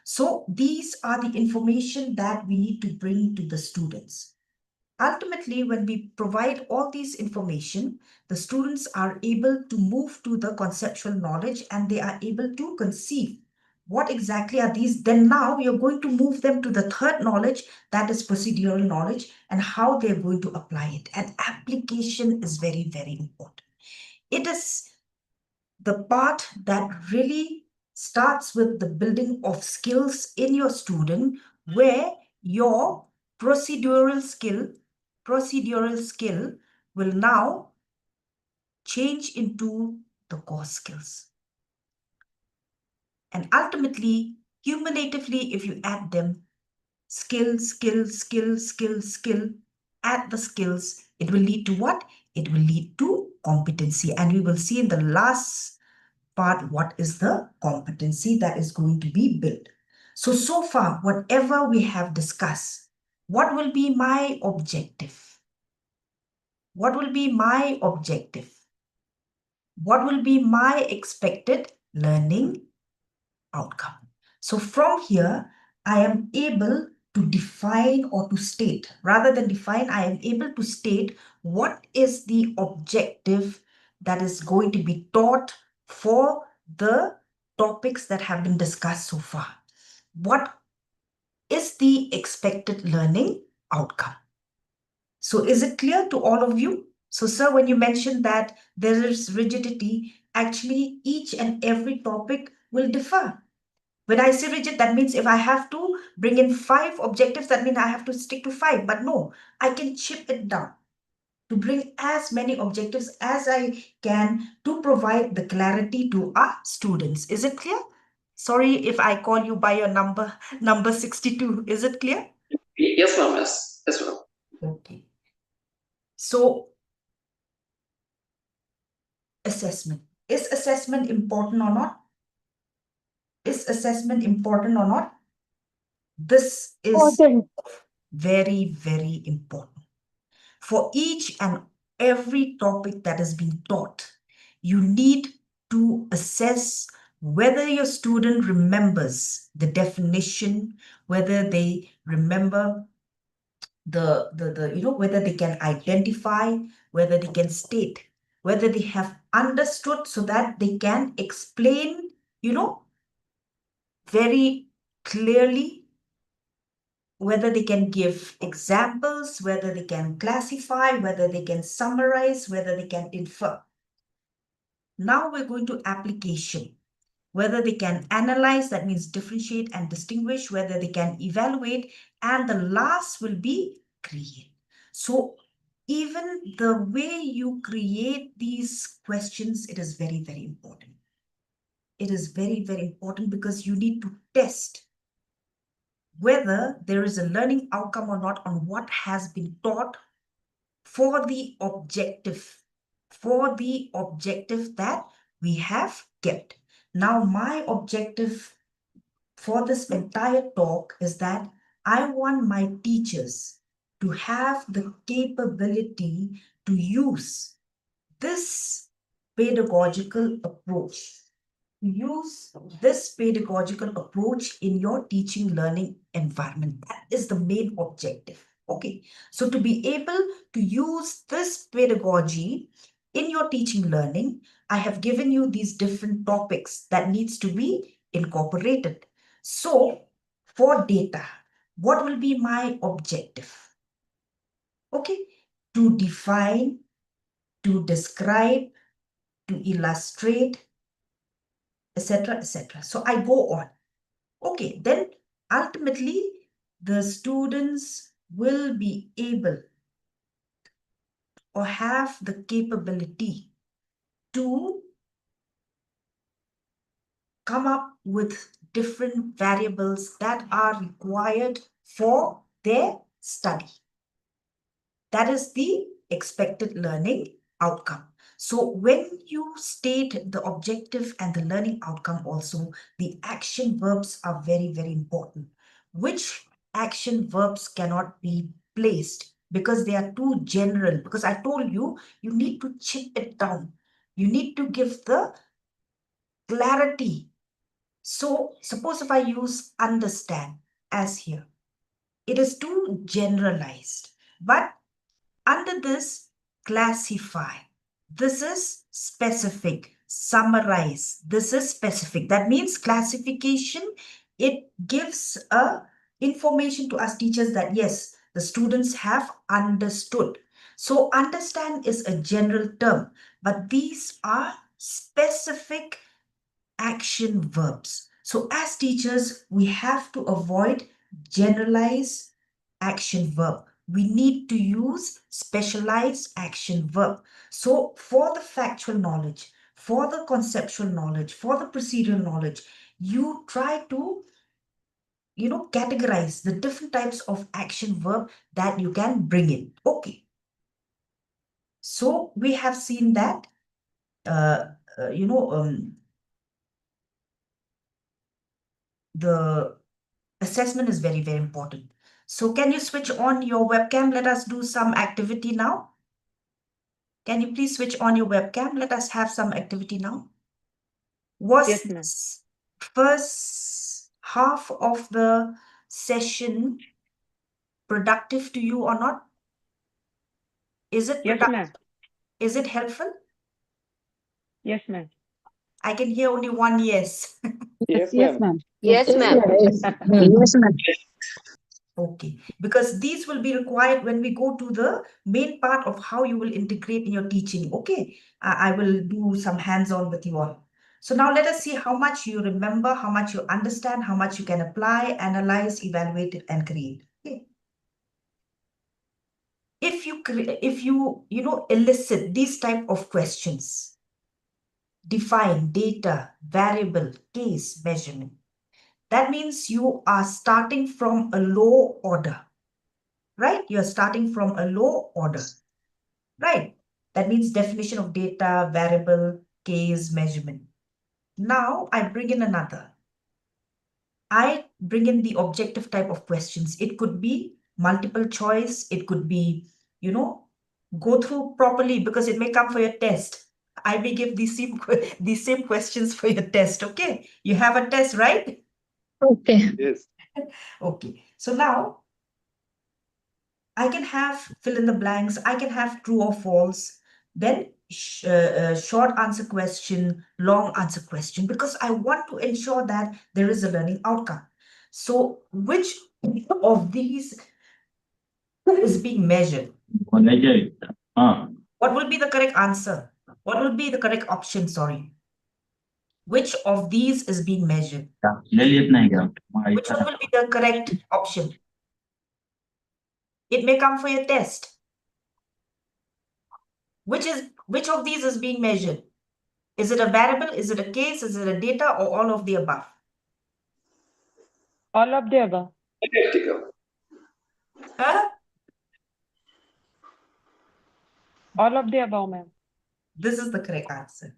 So these are the information that we need to bring to the students. Ultimately, when we provide all these information, the students are able to move to the conceptual knowledge, and they are able to conceive what exactly are these. Then now we are going to move them to the third knowledge, that is procedural knowledge, and how they're going to apply it. And application is very, very important. It is the part that really starts with the building of skills in your student, where your procedural skill will now change into the core skills. And ultimately, cumulatively, if you add them, skill, add the skills, it will lead to what? It will lead to competency. And we will see in the last part what is the competency that is going to be built. So far, whatever we have discussed, what will be my objective? What will be my objective? What will be my expected learning outcome? So from here, I am able to define or to state, rather than define, I am able to state what is the objective that is going to be taught for the topics that have been discussed so far. What is the expected learning outcome? So is it clear to all of you? So sir, when you mentioned that there is rigidity, actually each and every topic will differ. When I say rigid, that means if I have to bring in 5 objectives, that means I have to stick to 5. But no, I can chip it down to bring as many objectives as I can to provide the clarity to our students. Is it clear? Sorry if I call you by your number 62. Is it clear? Yes, ma'am. Yes, ma'am. Okay. So, assessment. Is assessment important or not? Is assessment important or not? This is very, very important. For each and every topic that is being taught, you need to assess whether your student remembers the definition, whether they remember whether they can identify, whether they can state, whether they have understood so that they can explain, very clearly, whether they can give examples, whether they can classify, whether they can summarize, whether they can infer. Now we're going to application. Whether they can analyze, that means differentiate and distinguish, whether they can evaluate, and the last will be create. So even the way you create these questions, it is very, very important. It is very, very important because you need to test whether there is a learning outcome or not on what has been taught for the objective that we have kept. Now, my objective for this entire talk is that I want my teachers to have the capability to use this pedagogical approach. Use this pedagogical approach in your teaching learning environment. That is the main objective. Okay, so to be able to use this pedagogy in your teaching learning, I have given you these different topics that needs to be incorporated. So for data, what will be my objective? Okay, to define, to describe, to illustrate, etc., etc. So I go on. Okay, then ultimately the students will be able or have the capability to come up with different variables that are required for their study. That is the expected learning outcome. So when you state the objective and the learning outcome also, the action verbs are very, very important. Which action verbs cannot be placed because they are too general? Because I told you, you need to chip it down. You need to give the clarity. So suppose if I use understand as here, it is too generalized. But under this, classify. This is specific. Summarize. This is specific. That means classification, it gives a information to us teachers that yes, the students have understood. So understand is a general term, but these are specific action verbs. So as teachers, we have to avoid generalized action verb. We need to use specialized action verb. So for the factual knowledge, for the conceptual knowledge, for the procedural knowledge, you try to categorize the different types of action verb that you can bring in. Okay. So we have seen that, the assessment is very, very important. So can you switch on your webcam? Let us do some activity now. Can you please switch on your webcam? Let us have some activity now. Was Yes, ma'am. this first half of the session productive to you or not? Is it Yes, productive? ma'am. Is it helpful? Yes, ma'am. I can hear only one yes. Yes, Yes, ma'am. ma'am. Yes, Yes, ma'am. ma'am. Yes, ma'am. Okay, because these will be required when we go to the main part of how you will integrate in your teaching. Okay, I will do some hands-on with you all. So now let us see how much you remember, how much you understand, how much you can apply, analyze, evaluate, and create. Okay. If you elicit these type of questions, define data, variable, case, measurement, that means you are starting from a low order. Right? You're starting from a low order, right? That means definition of data, variable, case, measurement. Now I bring in another. I bring in the objective type of questions. It could be multiple choice. It could be, go through properly because it may come for your test. I may give these same questions for your test. Okay. You have a test, right? Okay. Yes. Okay. So now I can have fill in the blanks. I can have true or false. Then short answer question, long answer question, because I want to ensure that there is a learning outcome. So which of these is being measured? What will be the correct answer? What will be the correct option? Sorry. Which of these is being measured? Which one will be the correct option? It may come for your test. Which of these is being measured? Is it a variable? Is it a case? Is it a data or all of the above? All of the above. Practical. Huh? All of the above, ma'am. This is the correct answer.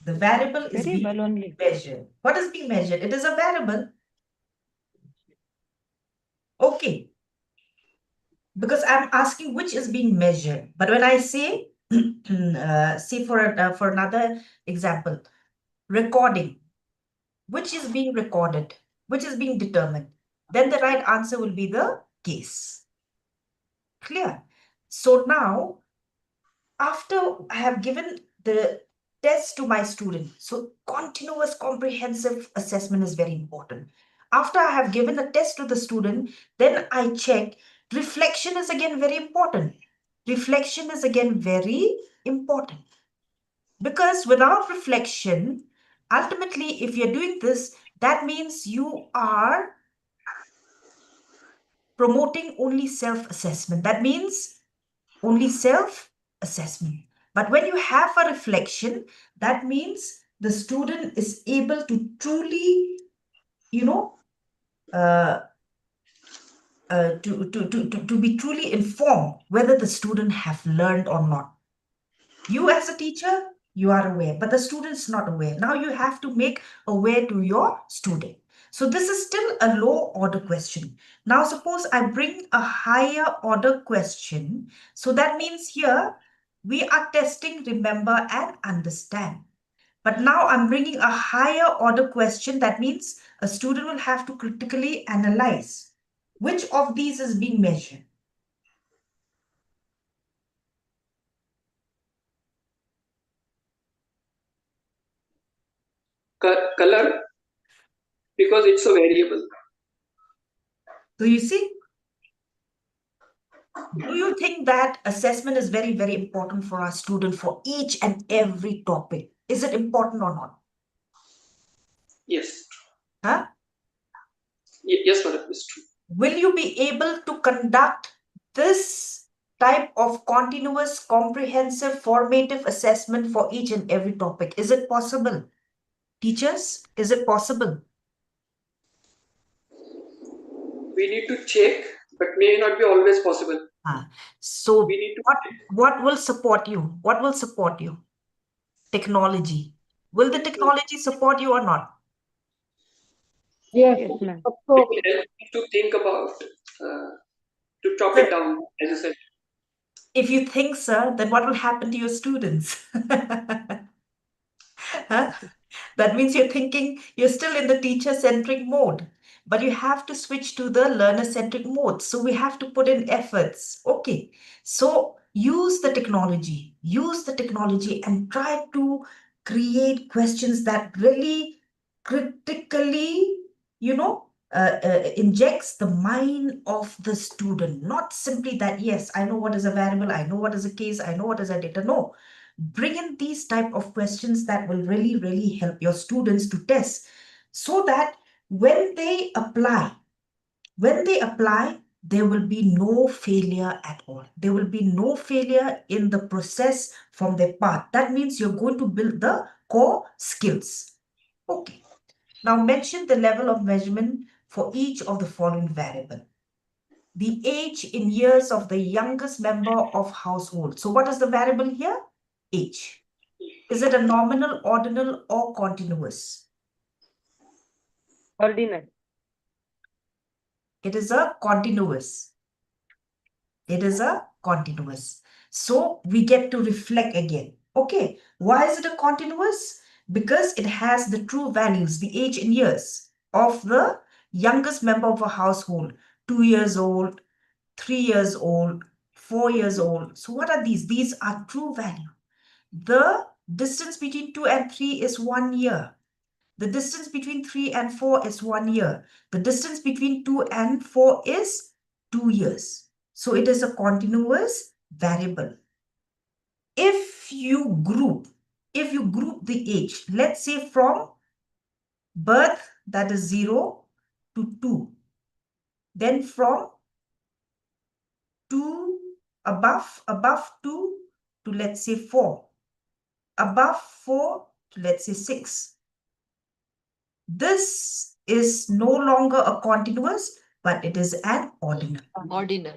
The variable is Very being well only. measured. What is being measured? It is a variable. Okay. Because I'm asking which is being measured. But when I say, say for another example, recording, which is being recorded, which is being determined, then the right answer will be the case. Clear? So now after I have given the test to my student, so continuous comprehensive assessment is very important. After I have given a test to the student, then I check. Reflection is again very important. Reflection is again very important. Because without reflection, ultimately, if you're doing this, that means you are promoting only self-assessment. That means only self-assessment. But when you have a reflection, that means the student is able to truly, to be truly informed whether the student have learned or not. You as a teacher, you are aware, but the student's not aware. Now you have to make aware to your student. So this is still a low order question. Now suppose I bring a higher order question. So that means here we are testing remember and understand. But now I'm bringing a higher order question. That means a student will have to critically analyze which of these is being measured. Color, because it's a variable. So you see, do you think that assessment is very, very important for our student for each and every topic? Is it important or not? Yes. Huh? Yes, madam, it's true. Will you be able to conduct this type of continuous, comprehensive, formative assessment for each and every topic? Is it possible? Teachers, is it possible? We need to check, but may not be always possible. So We need to what will support you? What will support you? Technology. Will the technology support you or not? Yes, Yes, ma'am. of It course. will help me to think about, to chop it down, as you said. If you think, sir, then what will happen to your students? Huh? That means you're thinking you're still in the teacher-centric mode, but you have to switch to the learner-centric mode. So we have to put in efforts. Okay. So use the technology and try to create questions that really critically, injects the mind of the student. Not simply that, yes, I know what is a variable, I know what is a case, I know what is a data. No, bring in these type of questions that will really, really help your students to test so that when they apply, there will be no failure at all. There will be no failure in the process from their part. That means you're going to build the core skills. Okay. Now mention the level of measurement for each of the following variable. The age in years of the youngest member of household. So what is the variable here? Age. Is it a nominal, ordinal, or continuous? Ordinal. It is a continuous. It is a continuous. So we get to reflect again. Okay, why is it a continuous? Because it has the true values, the age in years of the youngest member of a household, 2 years old, 3 years old, 4 years old. So what are these? These are true value. The distance between 2 and 3 is 1 year. The distance between 3 and 4 is 1 year. The distance between 2 and 4 is 2 years. So it is a continuous variable. If you group the age, let's say from birth, that is 0 to 2, then from 2 above 2 to let's say 4, above 4 to let's say 6. This is no longer a continuous, but it is an ordinal. Ordinal.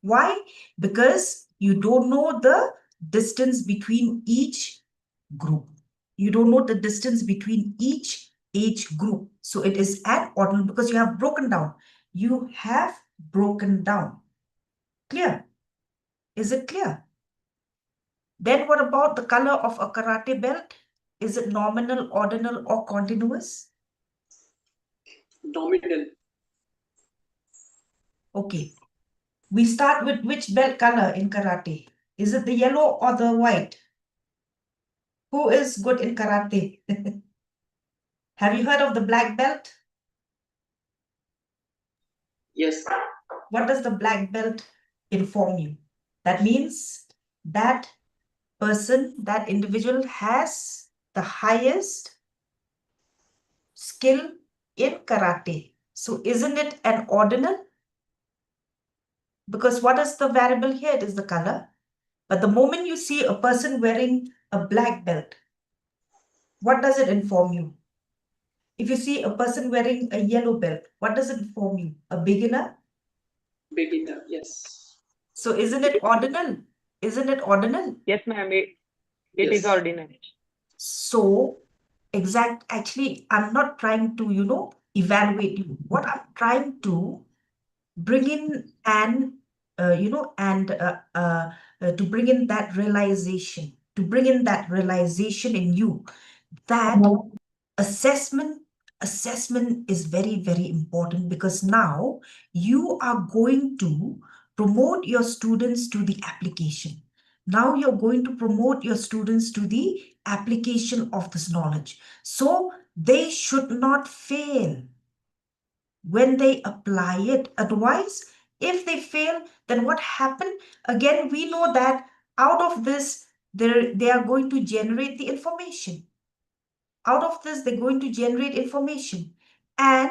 Why? Because you don't know the distance between each group. You don't know the distance between each age group. So it is an ordinal because you have broken down. You have broken down. Clear? Is it clear? Then what about the color of a karate belt? Is it nominal, ordinal, or continuous? Nominal. Okay. We start with which belt color in karate? Is it the yellow or the white? Who is good in karate? Have you heard of the black belt? Yes. What does the black belt inform you? That means that person, that individual has the highest skill in karate. So isn't it an ordinal? Because what is the variable here? It is the color. But the moment you see a person wearing a black belt, what does it inform you? If you see a person wearing a yellow belt, what does it inform you? A beginner? Beginner, yes. So isn't it ordinal? Isn't it ordinal? Yes, ma'am. It is Yes. ordinary. So actually, I'm not trying to, evaluate you. What I'm trying to bring in and, to bring in that realization, in you that assessment is very, very important, because now you are going to promote your students to the application. Now you're going to promote your students to the application of this knowledge. So they should not fail when they apply it. Otherwise, if they fail, then what happened? Again, we know that out of this, they are going to generate the information. Out of this, they're going to generate information. And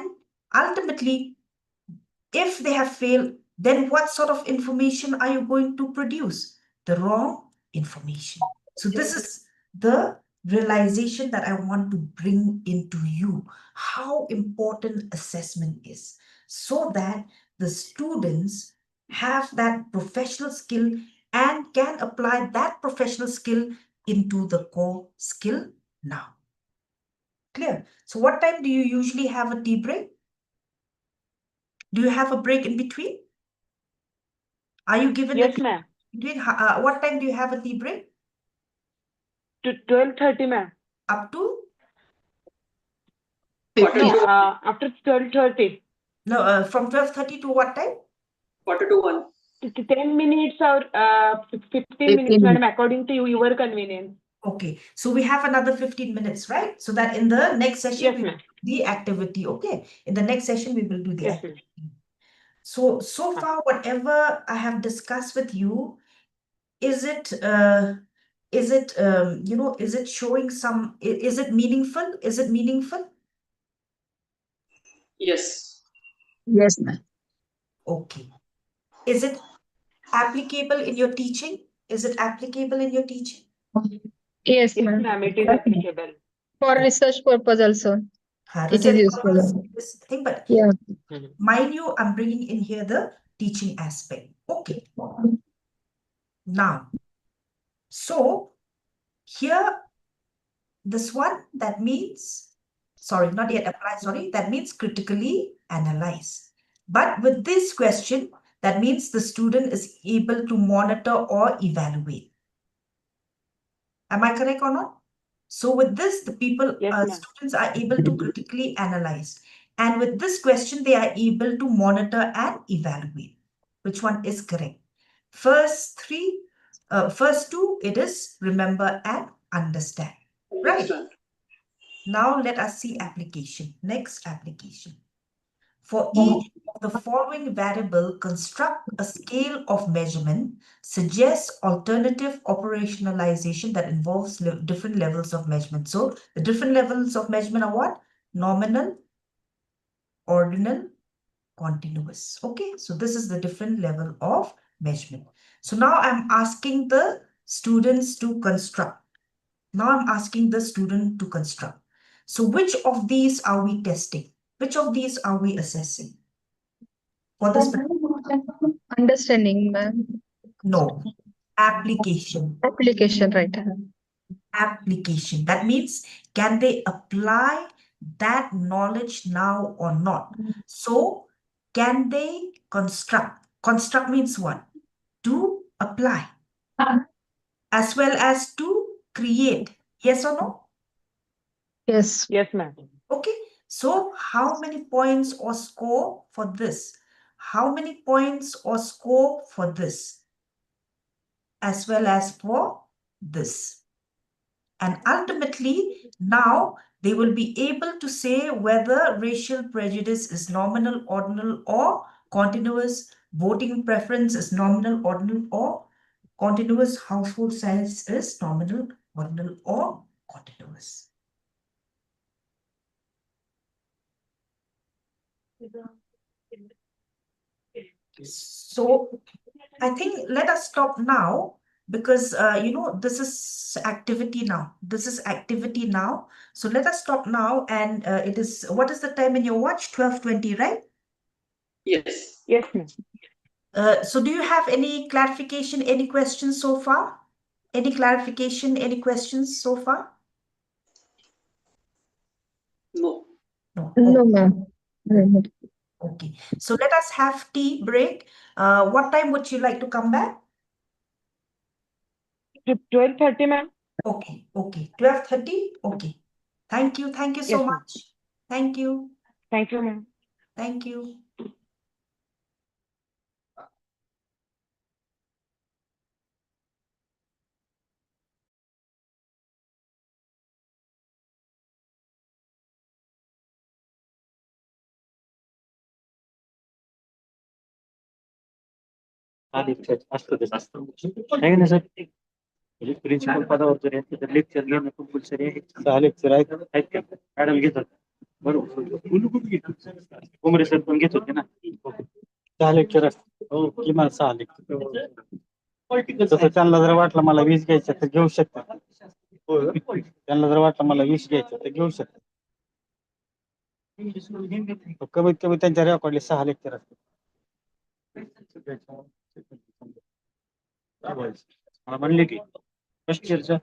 ultimately, if they have failed, then what sort of information are you going to produce? The wrong information. So this is the realization that I want to bring into you, how important assessment is, so that the students have that professional skill and can apply that professional skill into the core skill now. Clear? So what time do you usually have a tea break? Do you have a break in between? Are you given Yes, a ma'am. between? What time do you have a tea break? To 12:30, ma'am. Up to? Quarter No, to after 12:30. No, from 12:30 to what time? quarter to 1. 10 minutes or 15 minutes, madam, according to your convenience. Okay, so we have another 15 minutes, right? So that in the next session, Yes, we will ma'am. do the activity. Okay, in the next session, we will do the Yes, ma'am. activity. So far, whatever I have discussed with you, is it is it showing some, is it meaningful? Is it meaningful? Yes. Yes, ma'am. Okay. Is it applicable in your teaching? Is it applicable in your teaching? Yes, Yes, ma'am. ma'am. It is applicable. For research purpose also, it is Research purpose, useful. this thing, but Yeah. mind you, I'm bringing in here the teaching aspect. Okay. Now, so here, this one, that means, sorry, not yet apply, sorry, that means critically analyze. But with this question, that means the student is able to monitor or evaluate. Am I correct or not? So with this, the Yes, ma'am. students are able to critically analyze. And with this question, they are able to monitor and evaluate. Which one is correct? First two, it is remember and understand. Right. Understand. Now let us see application. Next application. For each of the following variable, construct a scale of measurement, suggest alternative operationalization that involves different levels of measurement. So the different levels of measurement are what? Nominal, ordinal, continuous. Okay, so this is the different level of measurement. So now I'm asking the students to construct. Now I'm asking the student to construct. So which of these are we testing? Which of these are we assessing? For this, Understanding, ma'am. no, application. Application, right? Application. That means, can they apply that knowledge now or not? So, can they construct? Construct means what? To apply, as well as to create. Yes or no? Yes. Yes, ma'am. Okay. So, how many points or score for this? How many points or score for this? as well as for this. And ultimately, now they will be able to say whether racial prejudice is nominal, ordinal, or continuous, voting preference is nominal, ordinal, or continuous, household size is nominal, ordinal, or continuous. So I think let us stop now because this is activity now. This is activity now. So let us stop now, and it is, what is the time in your watch? 12:20, right? Yes. Yes, ma'am. So do you have any clarification, any questions so far? Any clarification, any questions so far? No. No. No, Okay. ma'am. No. Okay. So let us have tea break. What time would you like to come back? 12:30, ma'am. Okay. Okay. 12:30? Okay. Thank you. Thank you so Yes, ma'am. much. Thank you. Thank you, ma'am. Thank you. असतो ते आहे ना sir principal पदावर जर यांचं जर lecture घेणं compulsory आहे 6 लेक्चर आहेत का मॅडम घेतात बरोबर कुमरे सर पण घेत होते ना 6 लेक्चर हो किमान 6 लेक्चर तसं त्यांना जर वाटलं मला 20 घ्यायचं तर घेऊ शकतात त्यांना जर वाटलं मला 20 घ्यायचं तर घेऊ शकतात कमीत कमी त्यांच्या रेकॉर्डले 6 लेक्चर असतात मला म्हणले की first इयरचं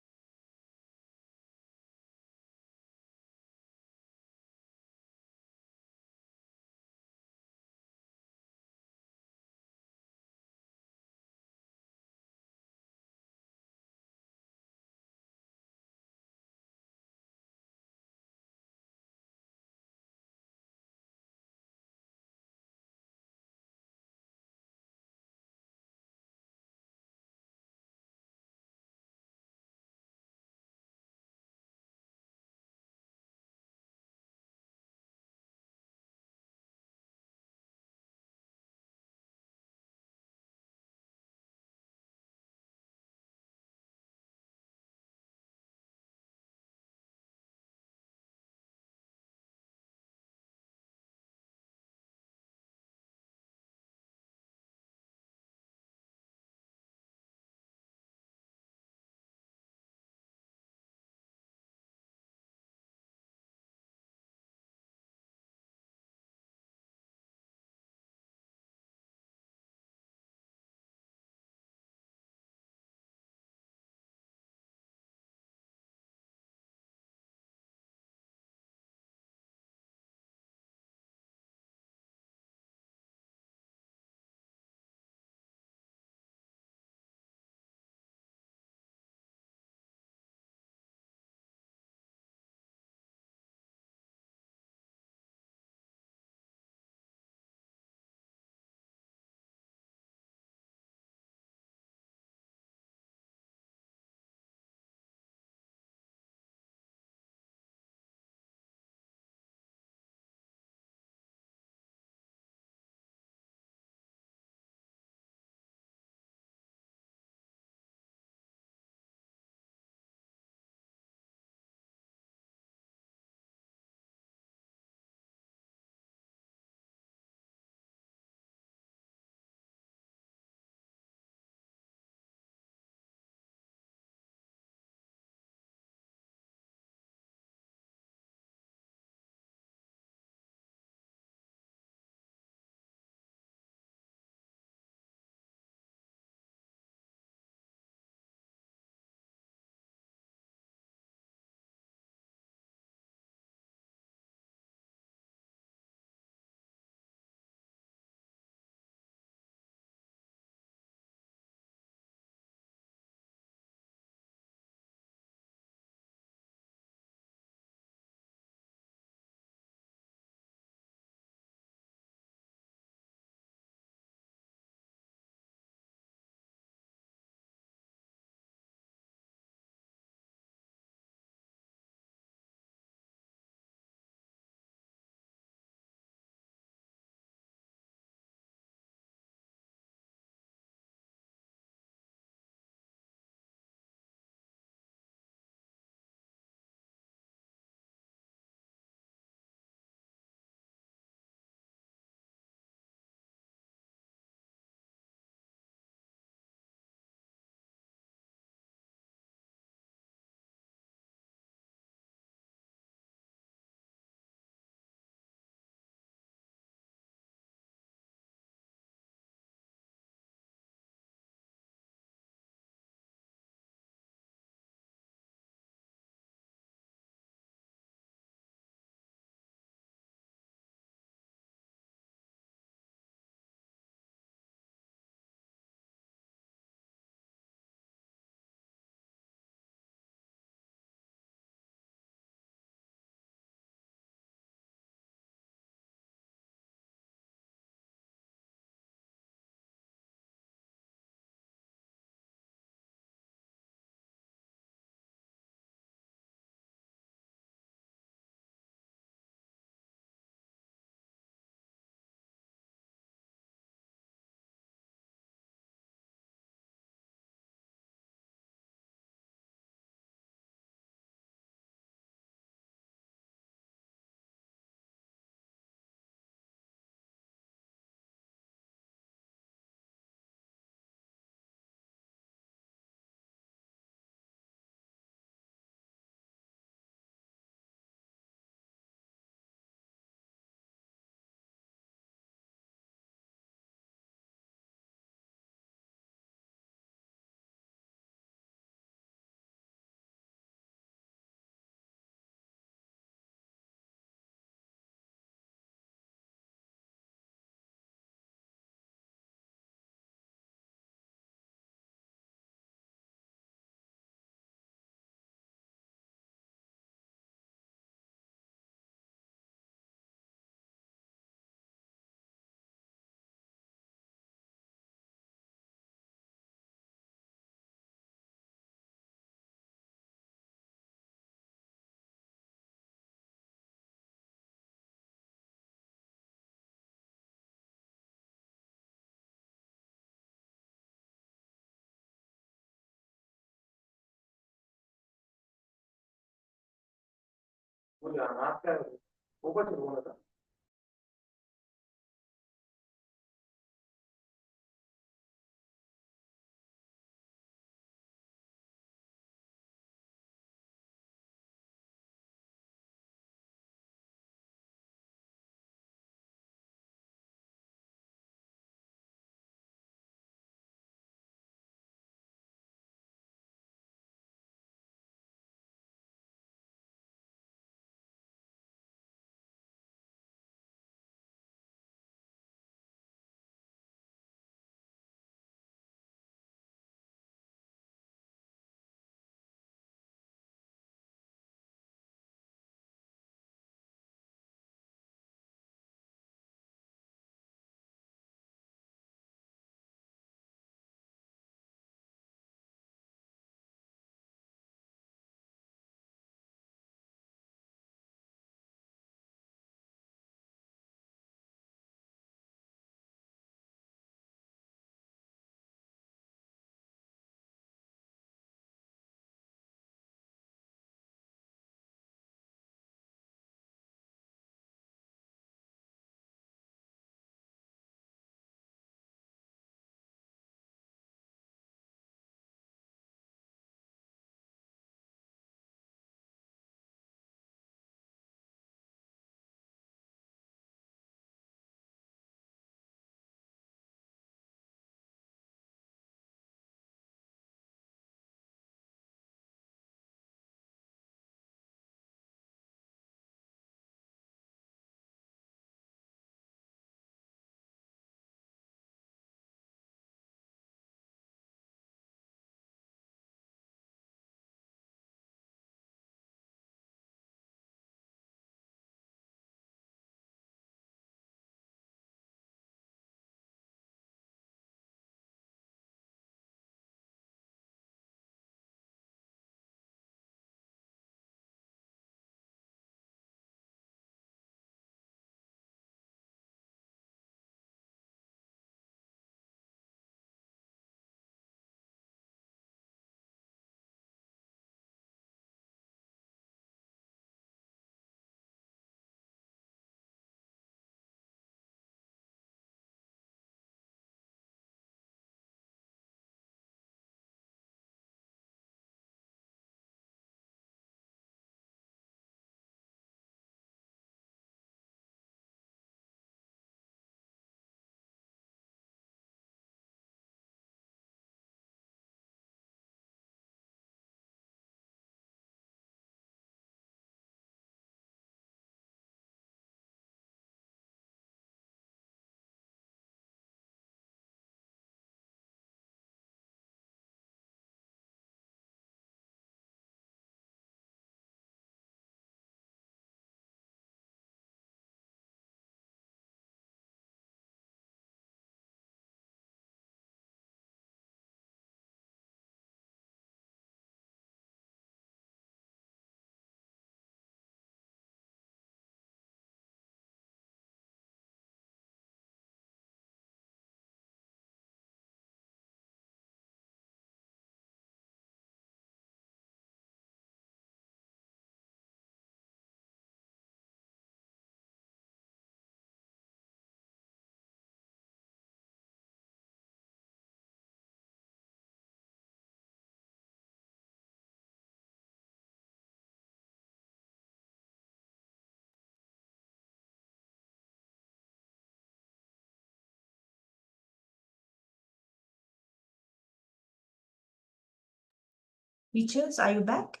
Teachers, are you back?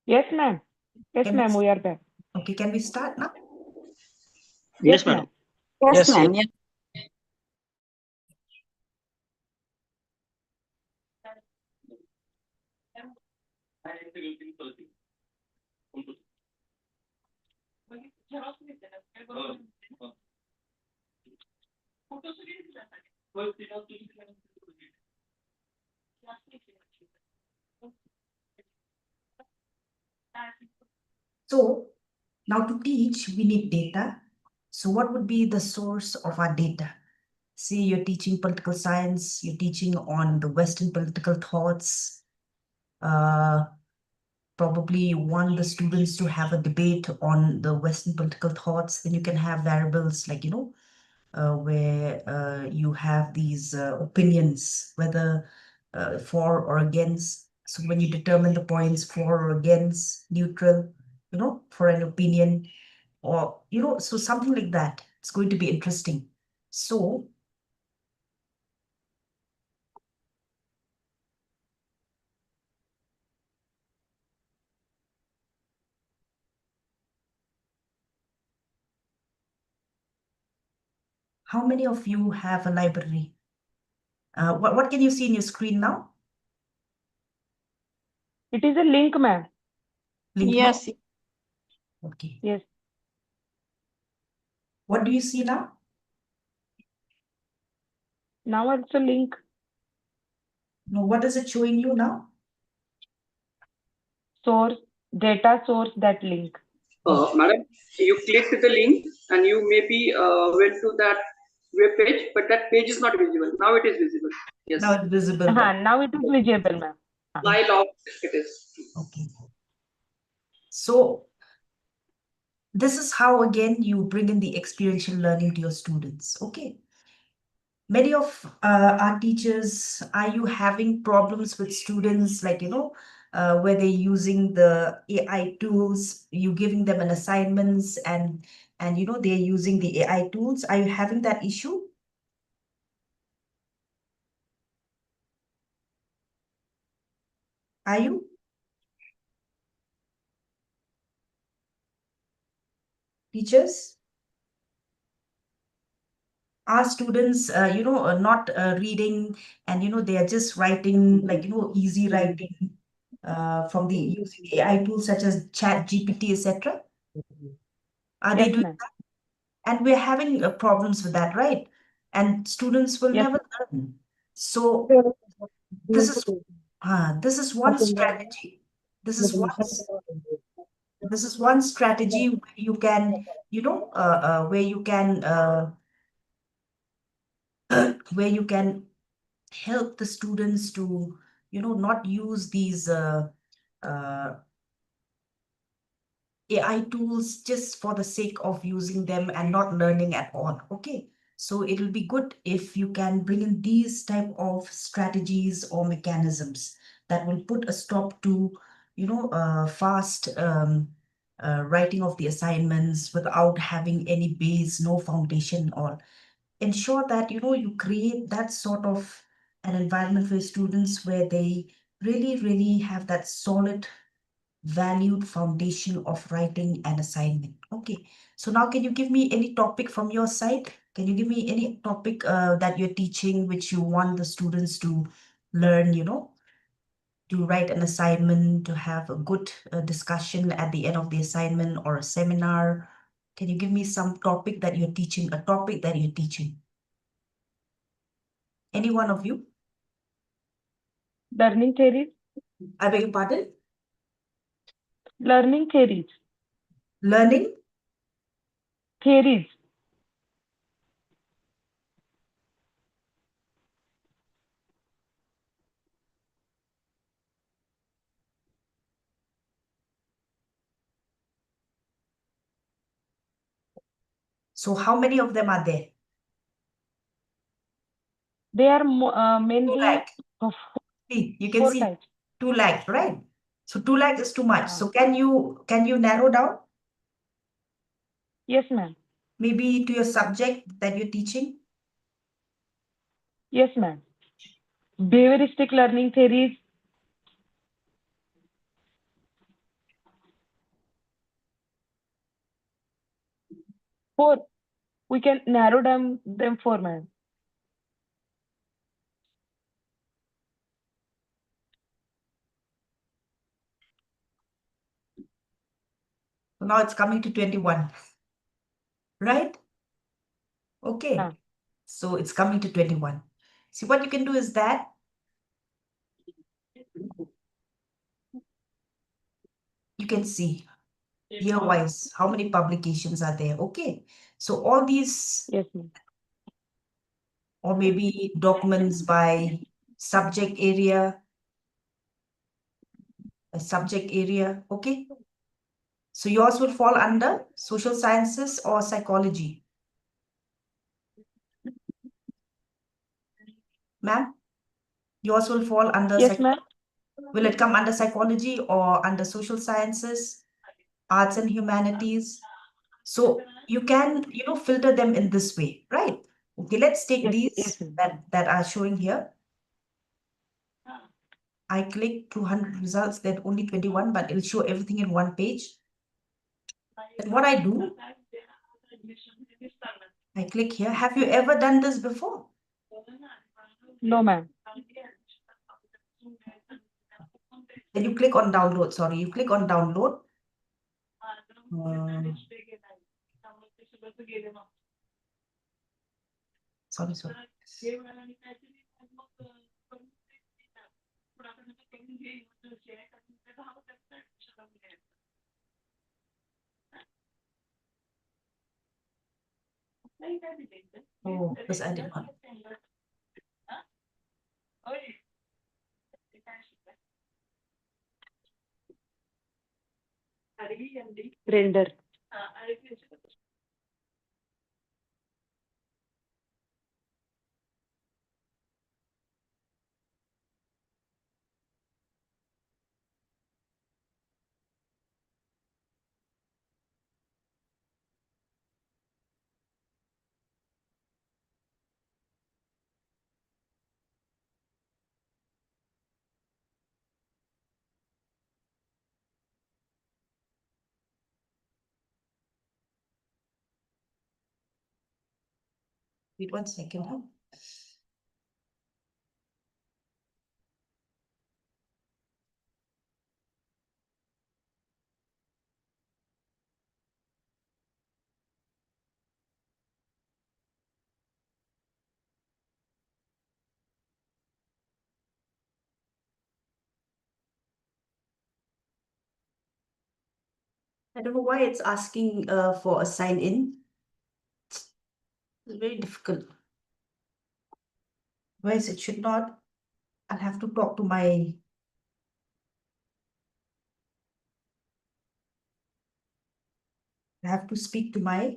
Yes, ma'am. Yes, Can ma'am, we, we are back. okay, can we start now? Yes, ma'am. Yes, ma'am. Yes. So now to teach, we need data. So what would be the source of our data? Say you're teaching political science, you're teaching on the Western political thoughts, probably you want the students to have a debate on the Western political thoughts, then you can have variables like, where you have these opinions, whether for or against. So when you determine the points for or against, neutral, for an opinion, or, so something like that. It's going to be interesting. So how many of you have a library? What can you see in your screen now? It is a link, ma'am. Link, no? Yes. Okay. Yes. What do you see now? Now it's a link. No, what is it showing you now? Source, data source, that link. Madam, you clicked the link and you maybe went to that web page, but that page is not visible. Now it is visible. Yes. Now it's visible. Now it is visible, ma'am. My log it is. Okay. So this is how, again, you bring in the experiential learning to your students. Okay. Many of our teachers, are you having problems with students, like, where they're using the AI tools, you giving them an assignments and they're using the AI tools? Are you having that issue? Are you? Teachers? Our students, are not reading, and they are just writing, like, easy writing from the using AI tools such as Chat GPT, etc. Are they Yes, doing ma'am. that? And we're having problems with that, right? And students will Yes. never learn. So this is one strategy. This is one strategy where you can, where you can where you can help the students to, not use these uh, AI tools just for the sake of using them and not learning at all. Okay. So it'll be good if you can bring in these type of strategies or mechanisms that will put a stop to, fast writing of the assignments without having any base, no foundation, or ensure that, you create that sort of an environment for students where they really, really have that solid valued foundation of writing an assignment. Okay, so now can you give me any topic from your side? Can you give me any topic that you're teaching which you want the students to learn, to write an assignment, to have a good discussion at the end of the assignment or a seminar? Can you give me some topic that you're teaching, a topic that you're teaching? Any one of you? Learning theories. I beg your pardon? Learning theories. Learning? Theories. So how many of them are there? They are 2 mainly lakh. of See, you can 4 see types. 2 lakh, right? So 2 lakh is too much. Ah. So can you narrow down Yes, ma'am. maybe to your subject that you're teaching? Yes, ma'am. Behavioristic learning theories. 4. We can narrow down them 4, ma'am. So now it's coming to 21, right? Okay. Ah. So it's coming to 21. See, what you can do is that you can see year-wise how many publications are there. Okay. So all these, Yes, ma'am. or maybe documents by subject area, a subject area. Okay. So yours will fall under social sciences or psychology. Ma'am, yours will fall under Yes, ma'am. Will it come under psychology or under social sciences, arts and humanities? So you can, filter them in this way, right? Okay, let's take Yes, these yes, ma'am. that are showing here. I click 200 results, then only 21, but it'll show everything in one page. And what I do, I click here. Have you ever done this before? No, ma'am. Then you click on download. Sorry, you click on download. Sorry. Oh, this I did not. Render. Wait 1 second. Huh? I don't know why it's asking for a sign in. It's very difficult. Whereas it should not. I'll have to talk to my. I have to speak to my,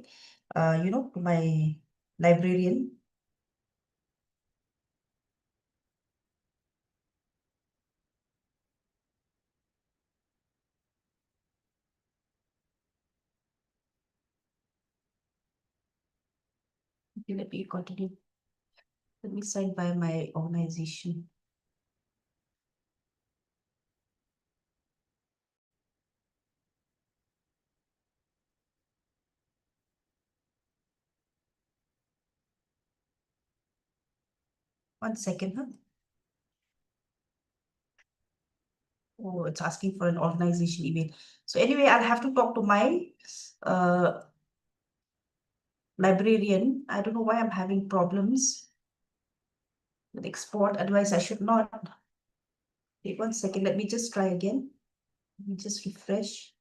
to my librarian. Okay, let me continue. Let me sign by my organization. One second, huh? Oh, it's asking for an organization email. So anyway, I'll have to talk to my librarian. I don't know why I'm having problems with export. Otherwise, I should not. Wait 1 second. Let me just try again. Let me just refresh.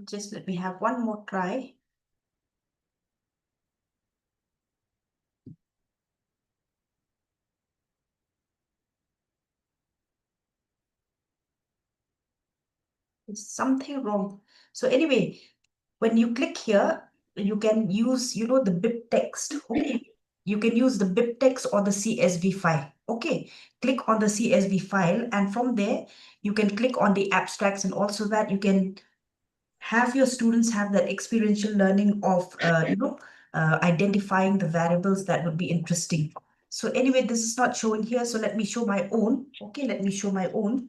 Just let me have one more try. There's something wrong. So anyway, when you click here, you can use, the bib text. Okay. You can use the bib text or the CSV file. Okay. Click on the CSV file, and from there, you can click on the abstracts, and also that you can have your students have that experiential learning of, identifying the variables that would be interesting. So anyway, this is not showing here. So let me show my own. Okay, let me show my own.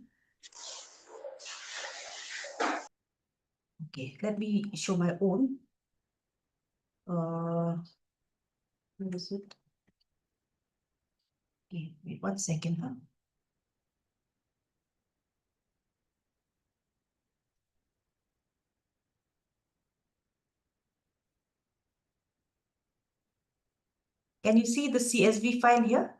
Okay, let me show my own. Where is it? Okay, wait 1 second, huh? Can you see the CSV file here?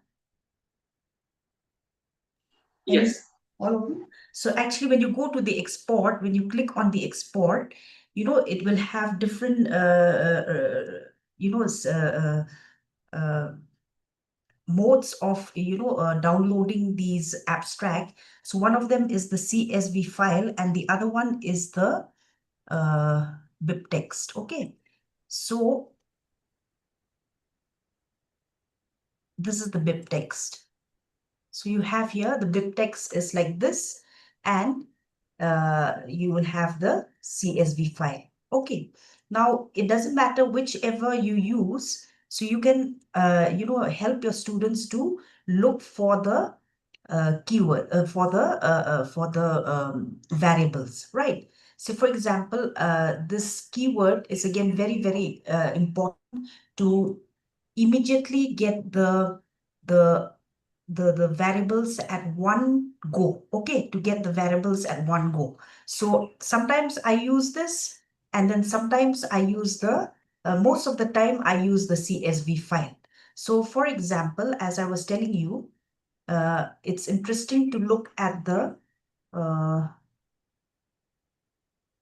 Can you Yes. see all of them? So actually, when you go to the export, when you click on the export, you know, it will have different, you know, modes of, you know, downloading these abstract. So one of them is the CSV file and the other one is the BIP text. Okay. So this is the BIP text. So you have here the BIP text is like this, and you will have the CSV file. Okay. Now it doesn't matter whichever you use. So you can, you know, help your students to look for the keyword for the variables, right? So for example, this keyword is again very important to immediately get the variables at one go. Okay, to get the variables at one go. So sometimes I use this, and then sometimes I use the most of the time I use the CSV file. So for example, as I was telling you, it's interesting to look at the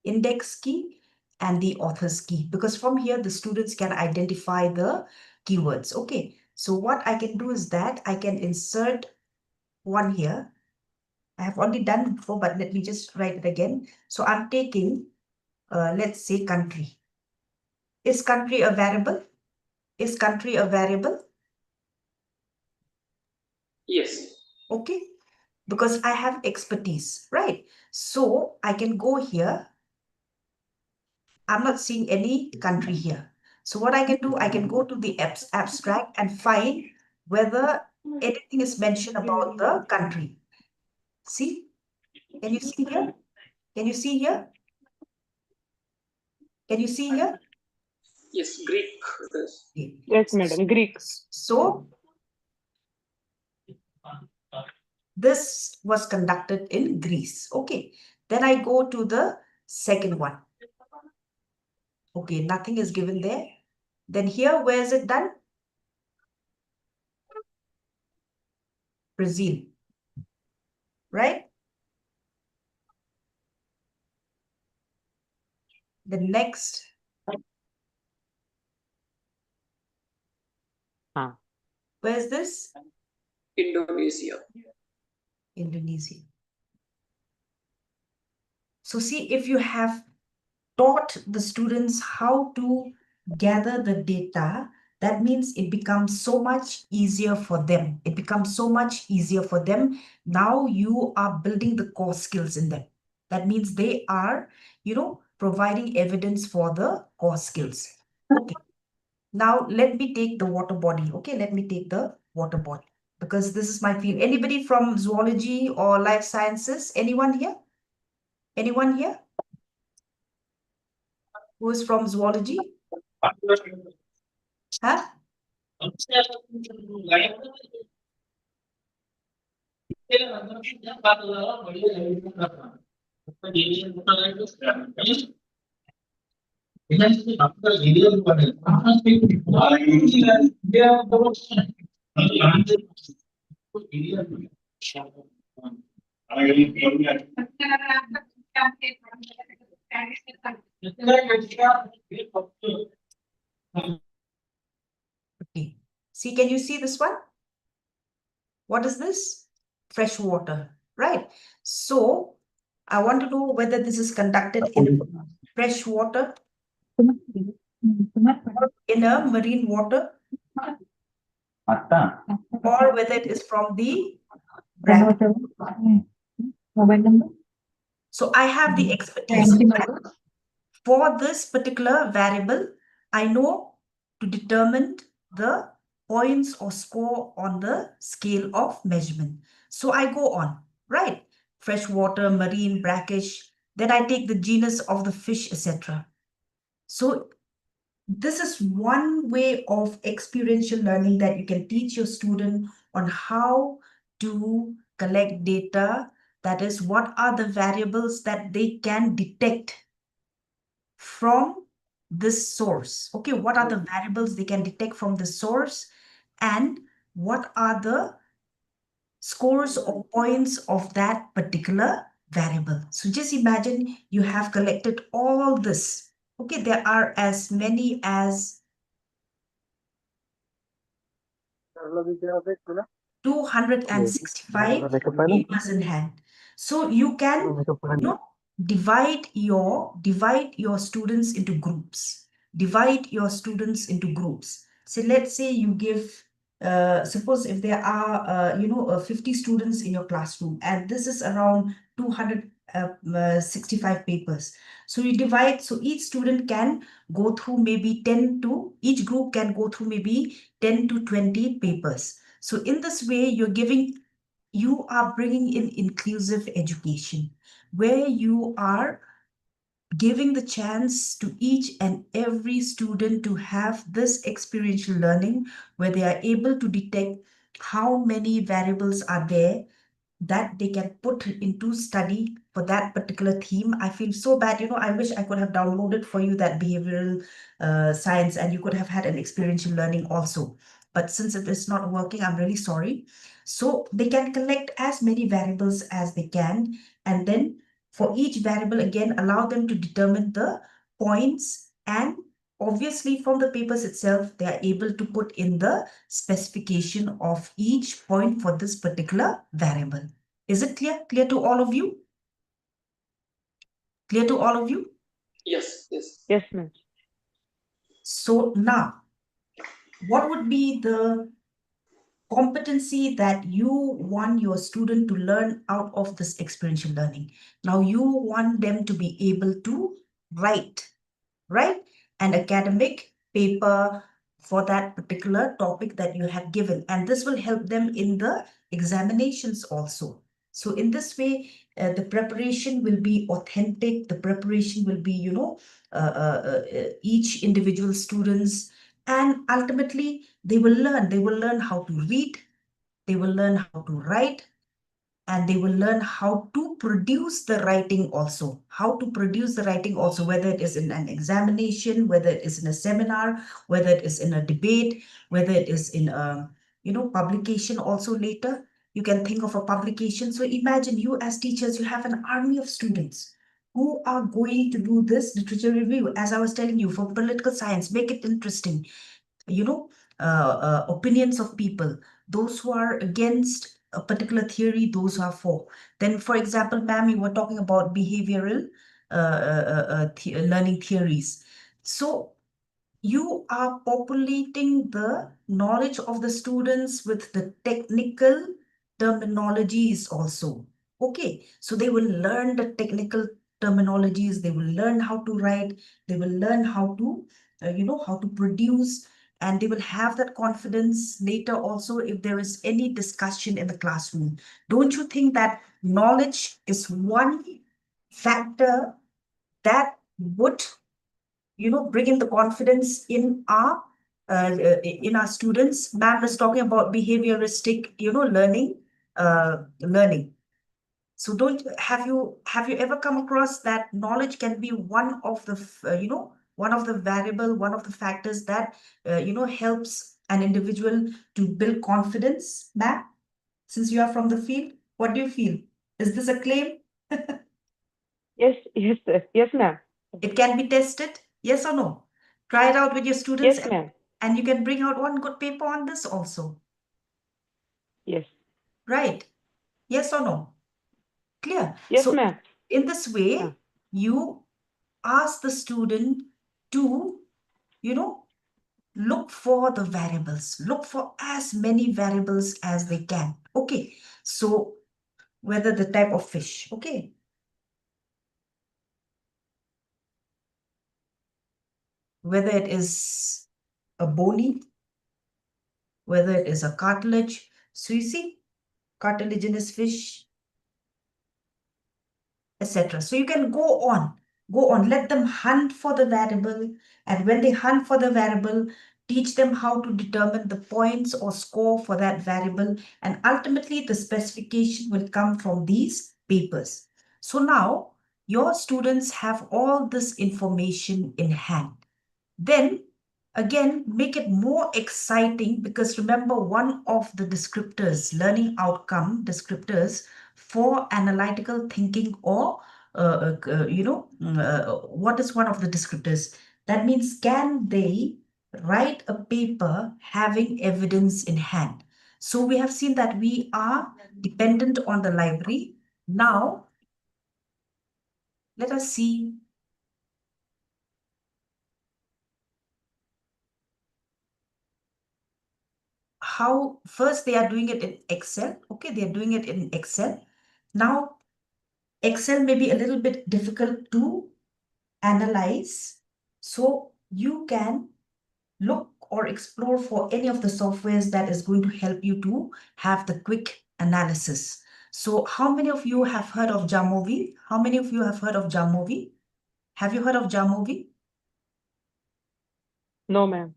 index key and the author's key, because from here the students can identify the keywords. Okay, so what I can do is that I can insert one here. I have already done it before, but let me just write it again. So I'm taking, let's say, country. Is country a variable? Is country a variable? Yes. Okay, because I have expertise, right? So I can go here. I'm not seeing any country here. So what I can do, I can go to the abstract and find whether anything is mentioned about the country. See? Can you see here? Can you see here? Can you see here? Yes, Greek. Yes. Okay. Yes, madam. Greek. So this was conducted in Greece. Okay. Then I go to the second one. Okay, nothing is given there. Then here, where is it done? Brazil. Right? The next. Where is this? Indonesia. Indonesia. So see, if you have taught the students how to gather the data, that means it becomes so much easier for them. It becomes so much easier for them. Now you are building the core skills in them. That means they are, you know, providing evidence for the core skills. Okay. Now let me take the water body. Okay, let me take the water body because this is my field. Anybody from zoology or life sciences? Anyone here? Anyone here who is from zoology? Huh? Okay. See, can you see this one? What is this? Fresh water, right? So I want to know whether this is conducted in fresh water, in a marine water, or whether it is from the brackish. Mobile number? So I have the expertise. For this particular variable, I know to determine the points or score on the scale of measurement. So I go on, right? Freshwater, marine, brackish. Then I take the genus of the fish, etc. So this is one way of experiential learning that you can teach your student on how to collect data. That is, what are the variables that they can detect from this source. Okay, what are the variables they can detect from the source? and what are the scores or points of that particular variable. So just imagine you have collected all this. Okay, there are as many as 265 papers in hand. So you can, divide your students into groups. Divide your students into groups. So let's say you give, suppose if there are, 50 students in your classroom, and this is around 265 papers. So you divide, so each student can go through maybe 10 to, each group can go through maybe 10 to 20 papers. So in this way, you are bringing in inclusive education, where you are giving the chance to each and every student to have this experiential learning, where they are able to detect how many variables are there that they can put into study for that particular theme. I feel so bad. I wish I could have downloaded for you that behavioral science, and you could have had an experiential learning also. But since it is not working, I'm really sorry. So they can collect as many variables as they can, and then for each variable, again, allow them to determine the points, and obviously from the papers itself, they are able to put in the specification of each point for this particular variable. Is it clear? Clear to all of you? Clear to all of you? Yes, yes. Yes, ma'am. So now, what would be the competency that you want your student to learn out of this experiential learning? Now, you want them to be able to write an academic paper for that particular topic that you have given, and this will help them in the examinations also. So in this way, the preparation will be authentic. The preparation will be, each individual students, and ultimately they will learn. They will learn how to read, they will learn how to write, and they will learn how to produce the writing also. How to produce the writing also, whether it is in an examination, whether it is in a seminar, whether it is in a debate, whether it is in a, publication also later. You can think of a publication. So imagine you as teachers, you have an army of students who are going to do this literature review. As I was telling you, for political science, make it interesting. Opinions of people, those who are against a particular theory, those who are for. Then, for example, ma'am, you were talking about behavioral learning theories. So you are populating the knowledge of the students with the technical terminologies also. Okay, so they will learn the technical terminologies, they will learn how to write, they will learn how to, how to produce, and they will have that confidence later also if there is any discussion in the classroom. Don't you think that knowledge is one factor that would, bring in the confidence in our students? Ma'am was talking about behavioristic, learning. So don't have you ever come across that knowledge can be one of the one of the variable, one of the factors that helps an individual to build confidence? Ma'am, since you are from the field, what do you feel? Is this a claim? Yes, yes, sir. Yes, ma'am. It can be tested, yes or no? Try it out with your students, Yes, ma'am. and you can bring out one good paper on this also, Yes. right? Yes or no? Clear? Yes, So ma'am. in this way, you ask the student to, look for the variables, look for as many variables as they can. Okay, so whether the type of fish, okay, whether it is a bony, whether it is a cartilage. So you see, cartilaginous fish, etc. So you can go on, let them hunt for the variable, and when they hunt for the variable, teach them how to determine the points or score for that variable, and ultimately the specification will come from these papers. So now your students have all this information in hand. Then Again, make it more exciting, because remember, one of the descriptors, learning outcome descriptors for analytical thinking, or what is one of the descriptors? That means, can they write a paper having evidence in hand? So we have seen that we are dependent on the library. Now, let us see how first they are doing it in Excel. Okay, they are doing it in Excel. Now, Excel may be a little bit difficult to analyze. So you can look or explore for any of the softwares that is going to help you to have the quick analysis. So how many of you have heard of Jamovi? How many of you have heard of Jamovi? Have you heard of Jamovi? No, ma'am.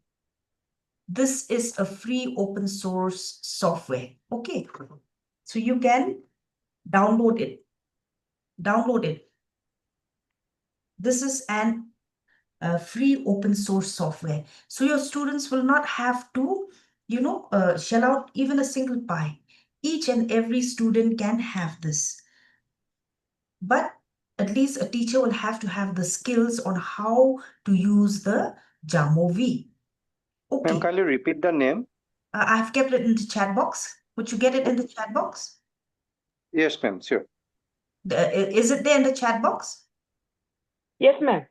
This is a free open source software. Okay. So you can download it. Download it. This is an free open source software. So your students will not have to, shell out even a single pie. Each and every student can have this. But at least a teacher will have to have the skills on how to use the Jamovi. Ma'am, Okay. can you repeat the name? I've kept it in the chat box. Would you get it in the chat box? Yes, ma'am, sure. Is it there in the chat box? Yes, ma'am.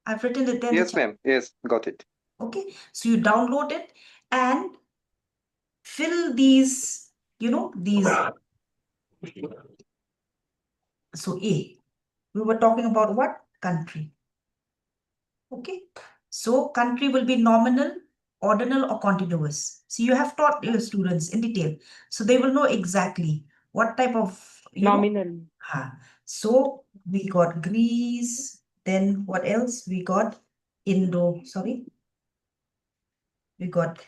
I've written it there in the Yes, chat. ma'am. Yes, got it. Okay. So you download it and fill these, these. So A, we were talking about what? Country. Okay. So country will be nominal, ordinal, or continuous. So you have taught your students in detail. So they will know exactly what type of, Nominal. So we got Greece. Then what else? We got we got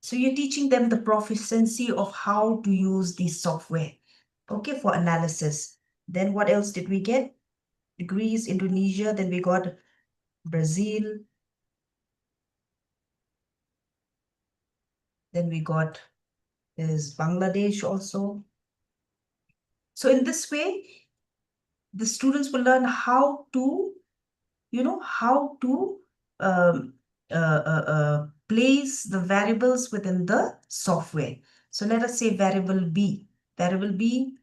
So you're teaching them the proficiency of how to use the software, okay, for analysis. Then what else did we get? Greece, Indonesia, then we got Brazil. Then we got, there's Bangladesh also. So in this way, the students will learn how to, how to place the variables within the software. So let us say variable B. Variable B,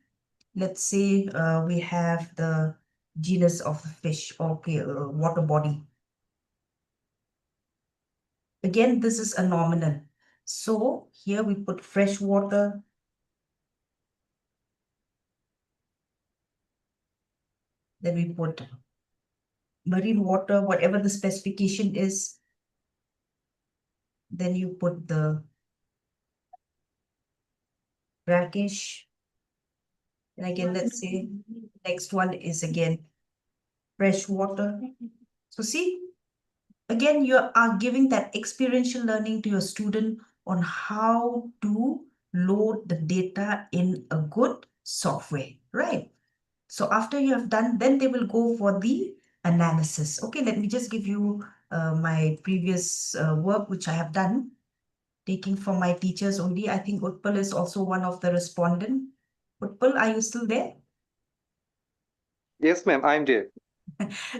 let's say we have the genus of the fish, okay, water body. Again, this is a nominal. So here we put fresh water. Then we put marine water, whatever the specification is. Then you put the brackish. And again, let's say next one is again fresh water. So see, again, you are giving that experiential learning to your student on how to load the data in a good software, right? So after you have done, then they will go for the analysis. Okay, let me just give you my previous work, which I have done, taking from my teachers only. I think Utpal is also one of the respondent. Utpal, are you still there? Yes, ma'am, I'm there.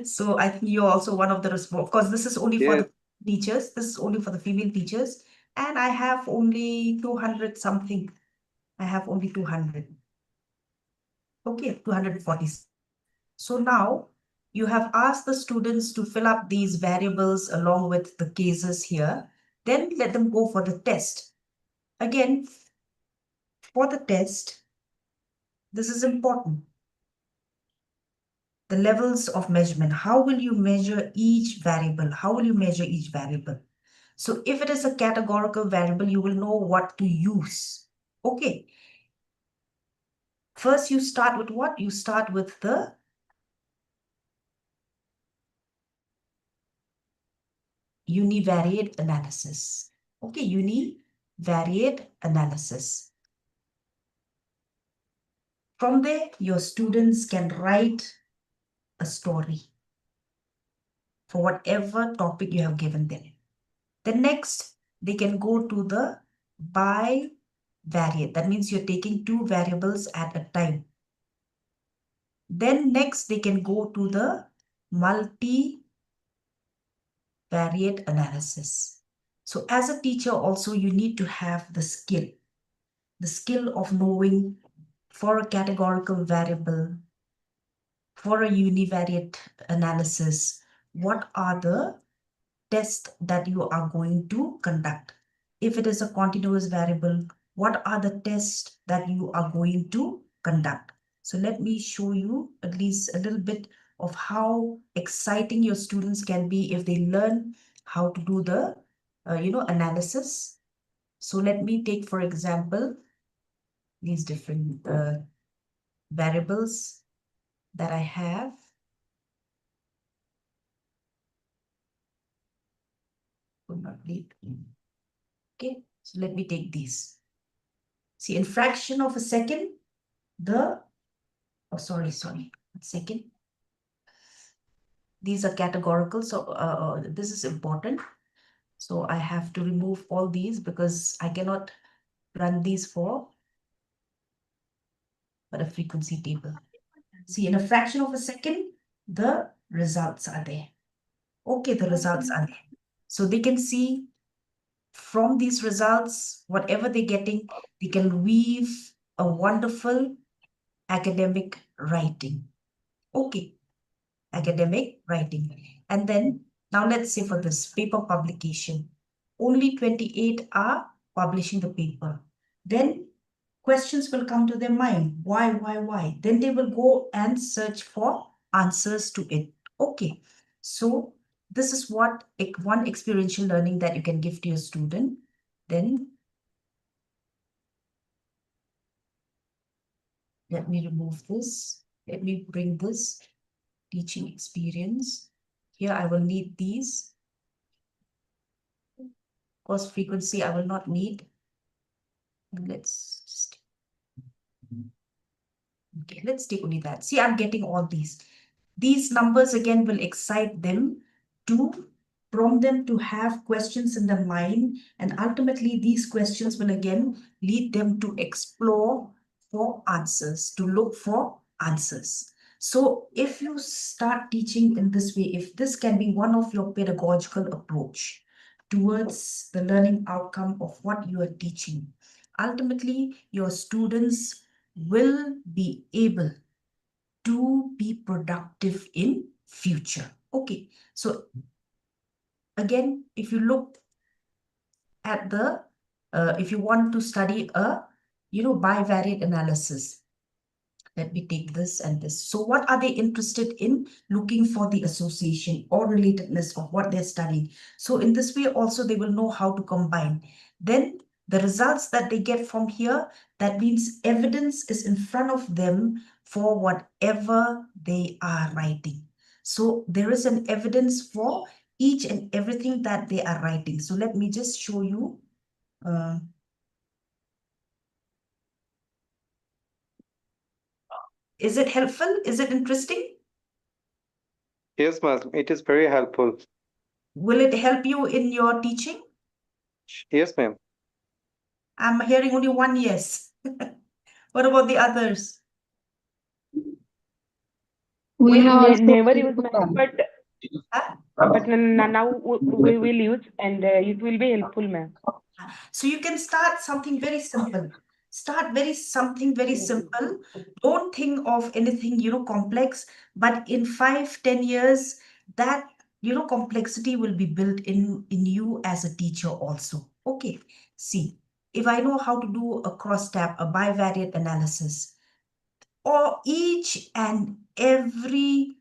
So I think you're also one of the respondents. Of course, this is only for Yes. the teachers. This is only for the female teachers. And I have only 200 something. I have only 200. Okay, 240. So now you have asked the students to fill up these variables along with the cases here. Then let them go for the test. Again, for the test, this is important. The levels of measurement. How will you measure each variable? How will you measure each variable? So if it is a categorical variable, you will know what to use. Okay. First, you start with what? You start with the univariate analysis. Okay, univariate analysis. From there, your students can write a story for whatever topic you have given them. Then next, they can go to the bivariate. That means you're taking two variables at a time. Then next, they can go to the multivariate analysis. So as a teacher also, you need to have the skill of knowing for a categorical variable, for a univariate analysis, what are the tests that you are going to conduct. If it is a continuous variable, what are the tests that you are going to conduct? So let me show you at least a little bit of how exciting your students can be if they learn how to do the analysis. So let me take, for example, these different variables that I have. Could not read. Okay, so let me take these. See, in fraction of a second, sorry, 1 second. These are categorical, so this is important. So I have to remove all these because I cannot run these for a frequency table. See, in a fraction of a second, the results are there. Okay, the results are there. So they can see from these results, whatever they're getting, they can weave a wonderful academic writing. Okay, academic writing. And then now let's say for this paper publication, only 28 are publishing the paper. Then questions will come to their mind. Why? Then they will go and search for answers to it. Okay, so this is what one experiential learning that you can give to your student. Then let me remove this. Let me bring this teaching experience. Here I will need these. Course frequency I will not need. Let's just, okay, let's take only that. See, I'm getting all these. These numbers again will excite them to prompt them to have questions in their mind, and ultimately these questions will again lead them to explore for answers, to look for answers. So if you start teaching in this way, if this can be one of your pedagogical approach towards the learning outcome of what you are teaching, ultimately your students will be able to be productive in future. Okay, so again, if you look at the, if you want to study a, bivariate analysis, let me take this and this. So what are they interested in? Looking for the association or relatedness of what they're studying. So in this way also they will know how to combine. Then the results that they get from here, that means evidence is in front of them for whatever they are writing. So there is an evidence for each and everything that they are writing. So let me just show you. Is it helpful? Is it interesting? Yes, ma'am. It is very helpful. Will it help you in your teaching? Yes, ma'am. I'm hearing only one yes. What about the others? We have also never used used, ma'am, them. Huh? but now we will use, and it will be helpful, ma'am. So you can start something very simple. Start something very simple. Don't think of anything, complex, but in 5-10 years, that, complexity will be built in you as a teacher also. Okay, see, if I know how to do a crosstab, a bivariate analysis, or each and every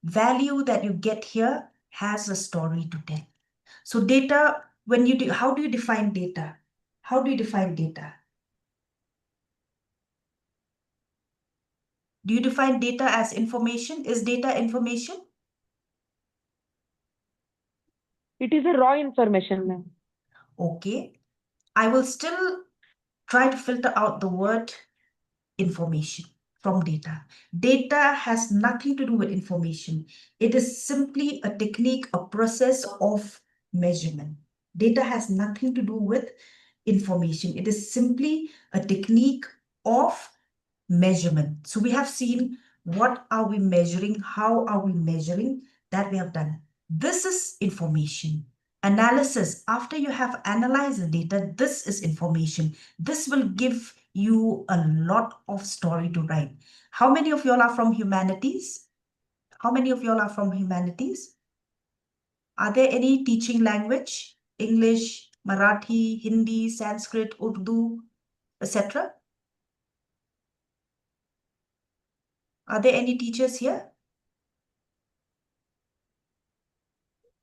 value that you get here has a story to tell. So data, when you do, how do you define data? How do you define data? Do you define data as information? Is data information? It is a raw information, ma'am. Okay. I will still try to filter out the word information. from data. Data has nothing to do with information. It is simply a technique, a process of measurement. Data has nothing to do with information. It is simply a technique of measurement. So we have seen what are we measuring, how are we measuring, that we have done. This is information. Analysis, after you have analyzed the data, this is information. This will give you a lot of story to write. How many of y'all are from humanities? How many of y'all are from humanities? Are there any teaching language? English, Marathi, Hindi, Sanskrit, Urdu, etc.? Are there any teachers here?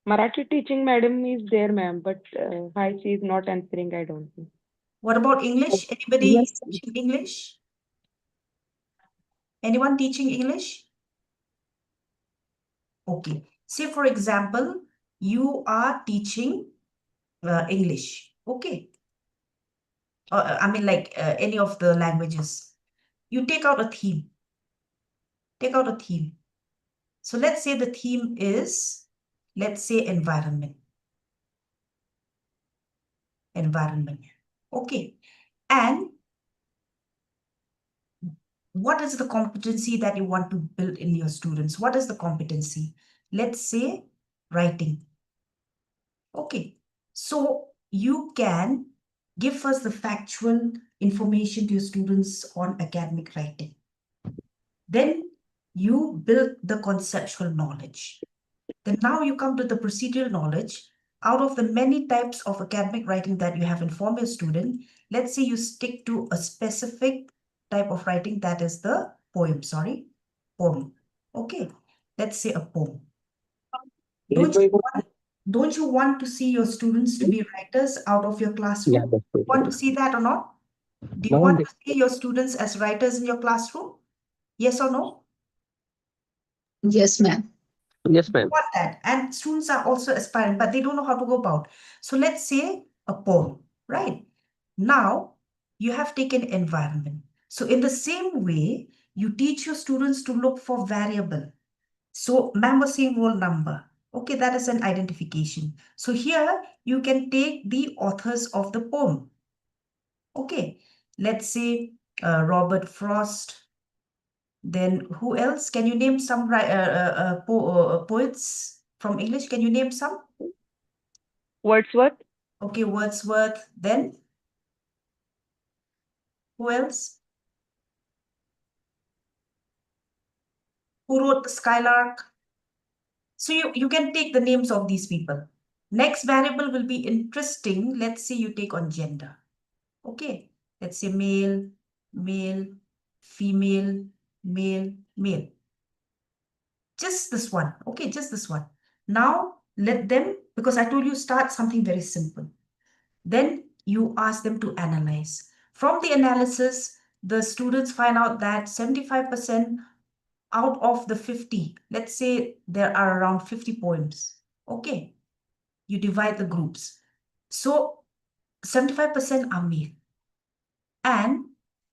Marathi teaching madam is there, ma'am, but why she is not answering, I don't know. What about English? Anybody Yes, teaching English? Anyone teaching English? Okay. Say, for example, you are teaching English. Okay. I mean, like any of the languages. You take out a theme. Take out a theme. So let's say the theme is, let's say, environment. Environment. Okay. And what is the competency that you want to build in your students? What is the competency? Let's say writing. Okay, so you can give us the factual information to your students on academic writing. Then you build the conceptual knowledge. Then now you come to the procedural knowledge. Out of the many types of academic writing that you have informed your student, let's say you stick to a specific type of writing, that is the poem, poem. Okay, let's say a poem. Don't you want to see your students to be writers out of your classroom? Yeah, You want to see that or not? Do you No, want to see your students as writers in your classroom? Yes or no? yes, ma'am. yes, ma'am. Want that. And students are also aspiring, but they don't know how to go about. So let's say a poem, right? Now you have taken environment. So in the same way, you teach your students to look for variable. So ma'am was saying roll number. Okay, that is an identification. So here you can take the authors of the poem. Okay, let's say Robert Frost. Then who else? Can you name some poets from English? Can you name some? Wordsworth, Okay, Wordsworth. Then who else? Who wrote the Skylark? So you can take the names of these people. Next variable will be interesting. Let's say you take on gender. Okay, let's say male, male, female, male, male. Just this one. Okay, just this one. Now let them, because I told you start something very simple. Then you ask them to analyze. From the analysis, the students find out that 75% out of the 50, let's say there are around 50 poems. Okay, you divide the groups. So 75% are male and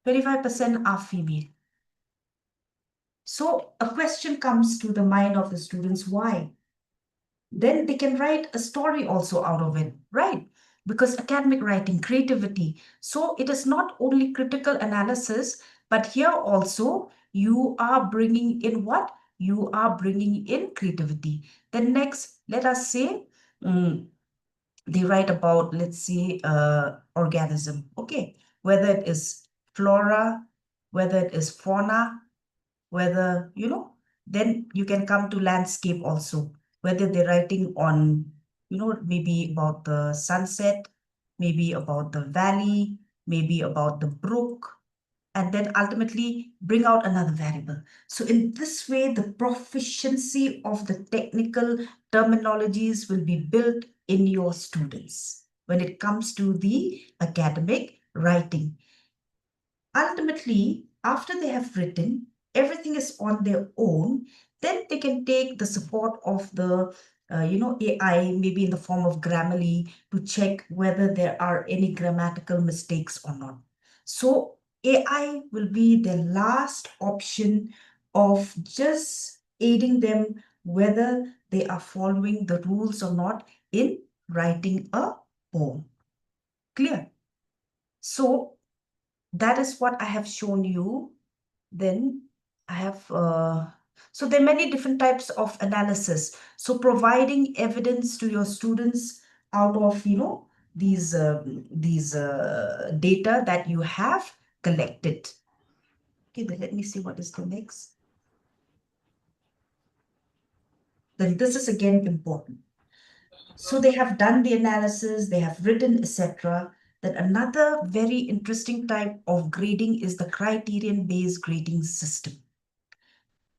25% are female. So a question comes to the mind of the students, why? Then they can write a story also out of it, right? Because academic writing, creativity. So it is not only critical analysis, but here also you are bringing in what? You are bringing in creativity. Then next, let us say they write about, let's say, organism. Okay, whether it is flora, whether it is fauna, whether, then you can come to landscape also, whether they're writing on, maybe about the sunset, maybe about the valley, maybe about the brook, and then ultimately bring out another variable. So in this way, the proficiency of the technical terminologies will be built in your students when it comes to the academic writing. Ultimately, after they have written, everything is on their own, then they can take the support of the AI, maybe in the form of Grammarly, to check whether there are any grammatical mistakes or not. So AI will be the last option of just aiding them whether they are following the rules or not in writing a poem. Clear? So that is what I have shown you. Then I have, so there are many different types of analysis. So providing evidence to your students out of, these data that you have collected. Okay, then let me see what is the next. Then this is again important. So they have done the analysis, they have written, etc. Then another very interesting type of grading is the criterion-based grading system.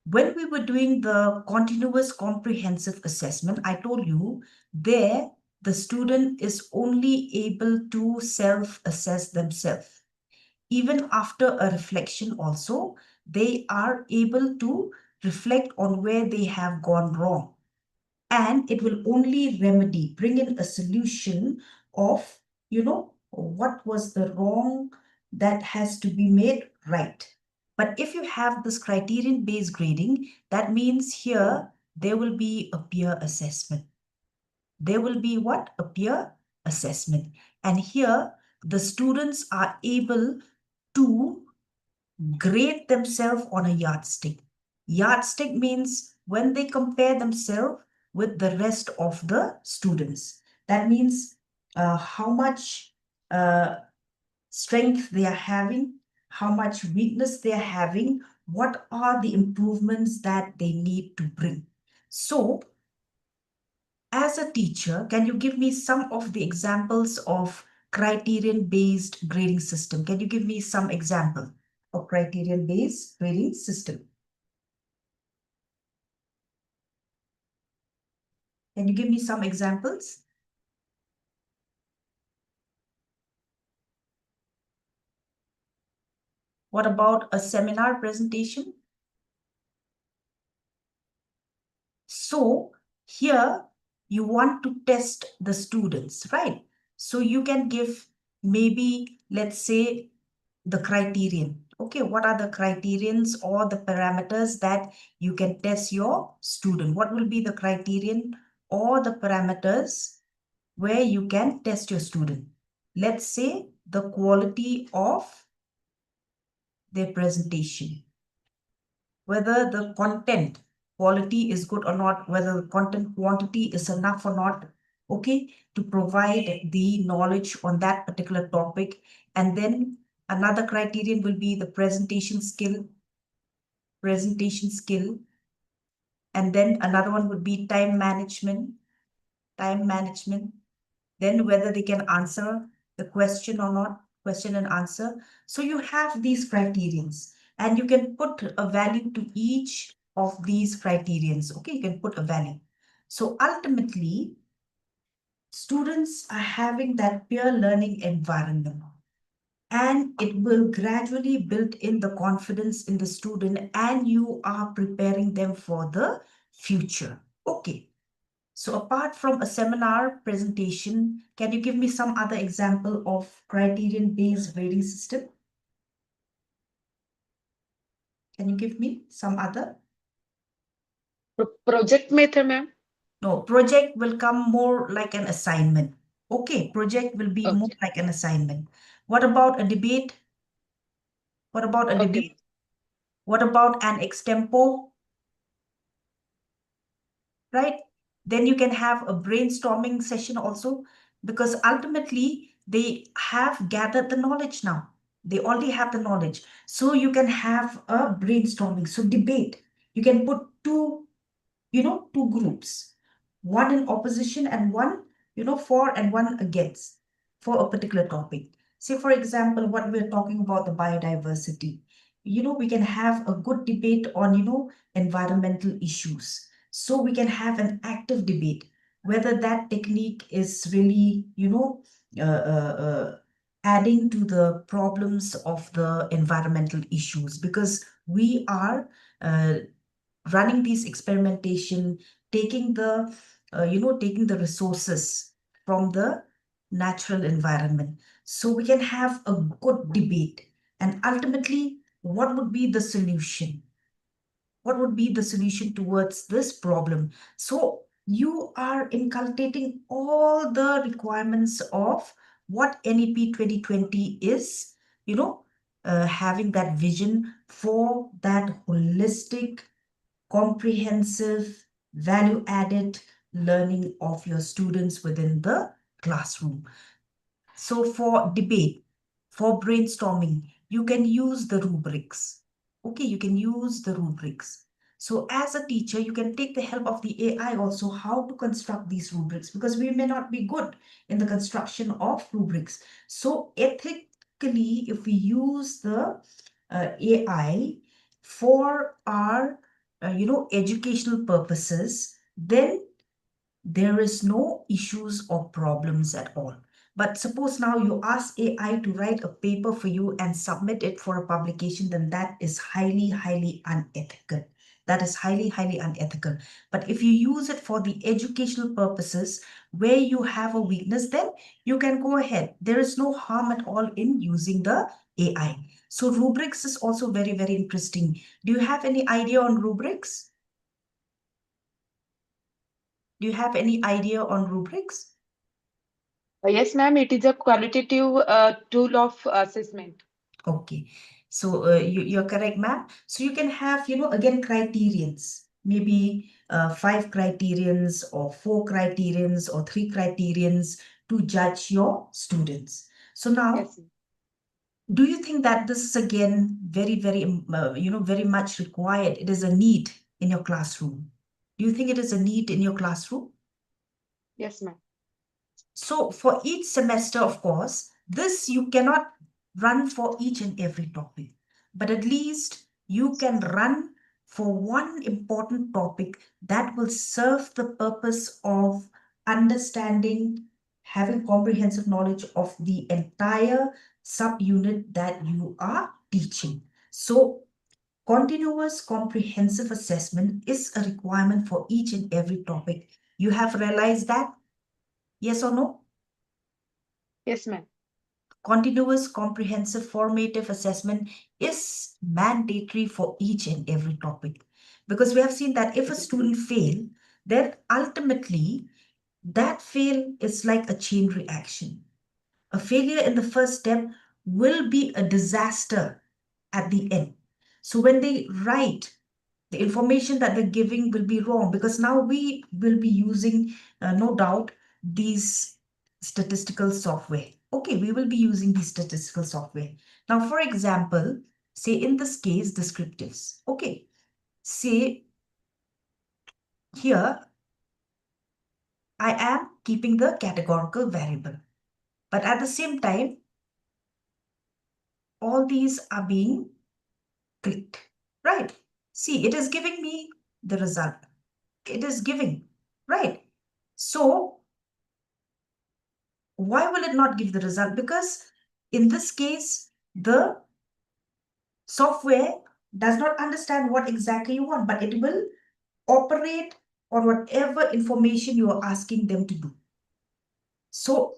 When we were doing the continuous comprehensive assessment, I told you there the student is only able to self-assess themselves. Even after a reflection also, they are able to reflect on where they have gone wrong. And it will only remedy, bring in a solution of, what was the wrong that has to be made right. But if you have this criterion-based grading, that means here there will be a peer assessment. There will be what? A peer assessment. And here the students are able to grade themselves on a yardstick. Yardstick means when they compare themselves with the rest of the students. That means how much strength they are having, how much weakness they are having, what are the improvements that they need to bring. So, as a teacher, can you give me some of the examples of criterion-based grading system? Can you give me some example of criterion-based grading system? Can you give me some examples? What about a seminar presentation? So here you want to test the students, right? So you can give maybe, let's say, the criterion. Okay, what are the criterions or the parameters that you can test your student? What will be the criterion or the parameters where you can test your student? Let's say the quality of their presentation, whether the content quality is good or not, whether the content quantity is enough or not, okay, to provide the knowledge on that particular topic. And then another criterion will be the presentation skill. And then another one would be time management. Then whether they can answer the question or not, question and answer. So you have these criterions and you can put a value to each of these criterions. Okay, you can put a value. So ultimately, students are having that peer learning environment, and it will gradually build in the confidence in the student, and you are preparing them for the future. Okay. So apart from a seminar presentation, can you give me some other example of criterion-based grading system? Can you give me some other? Project method, ma'am. No, project will come more like an assignment. Okay, project will be more Okay. like an assignment. What about a debate? What about a Okay. debate? What about an extempo? Right? Then you can have a brainstorming session also, because ultimately they have gathered the knowledge now. They already have the knowledge. So you can have a brainstorming. So debate. You can put two groups, one in opposition and one, for and one against for a particular topic. Say, for example, what we're talking about the biodiversity. We can have a good debate on, environmental issues. So we can have an active debate, whether that technique is really, adding to the problems of the environmental issues, because we are running these experimentation, taking the resources from the natural environment. So we can have a good debate. And ultimately, what would be the solution? What would be the solution towards this problem? So you are inculcating all the requirements of what NEP 2020 is, having that vision for that holistic, comprehensive, value-added learning of your students within the classroom. So for debate, for brainstorming, you can use the rubrics. Okay, you can use the rubrics. So as a teacher, you can take the help of the AI also how to construct these rubrics, because we may not be good in the construction of rubrics. So ethically, if we use the AI for our, educational purposes, then there is no issues or problems at all. But suppose now you ask AI to write a paper for you and submit it for a publication, then that is highly, highly unethical. That is highly, highly unethical. But if you use it for the educational purposes where you have a weakness, then you can go ahead. There is no harm at all in using the AI. So rubrics is also very, very interesting. Do you have any idea on rubrics? Do you have any idea on rubrics? Yes, ma'am, it is a qualitative tool of assessment. Okay, so you're correct, ma'am. So you can have, again, criterions, maybe 5 criterions or 4 criterions or 3 criterions to judge your students. So now, Yes, ma'am. do you think that this is again very, very, very much required? It is a need in your classroom. Do you think it is a need in your classroom? Yes, ma'am. So for each semester, of course, this you cannot run for each and every topic, but at least you can run for one important topic that will serve the purpose of understanding, having comprehensive knowledge of the entire subunit that you are teaching. So continuous comprehensive assessment is a requirement for each and every topic. You have realized that? Yes or no? Yes, ma'am. Continuous comprehensive formative assessment is mandatory for each and every topic, because we have seen that if a student fail, then ultimately that fail is like a chain reaction. A failure in the first step will be a disaster at the end. So when they write, the information that they're giving will be wrong, because now we will be using, no doubt, these statistical software. Okay, we will be using these statistical software. Now, for example, say in this case, descriptives. Okay, say here, I am keeping the categorical variable, but at the same time, all these are being clicked, right? See, it is giving me the result. It is giving, right? So why will it not give the result? Because in this case, the software does not understand what exactly you want, but it will operate on whatever information you are asking them to do. So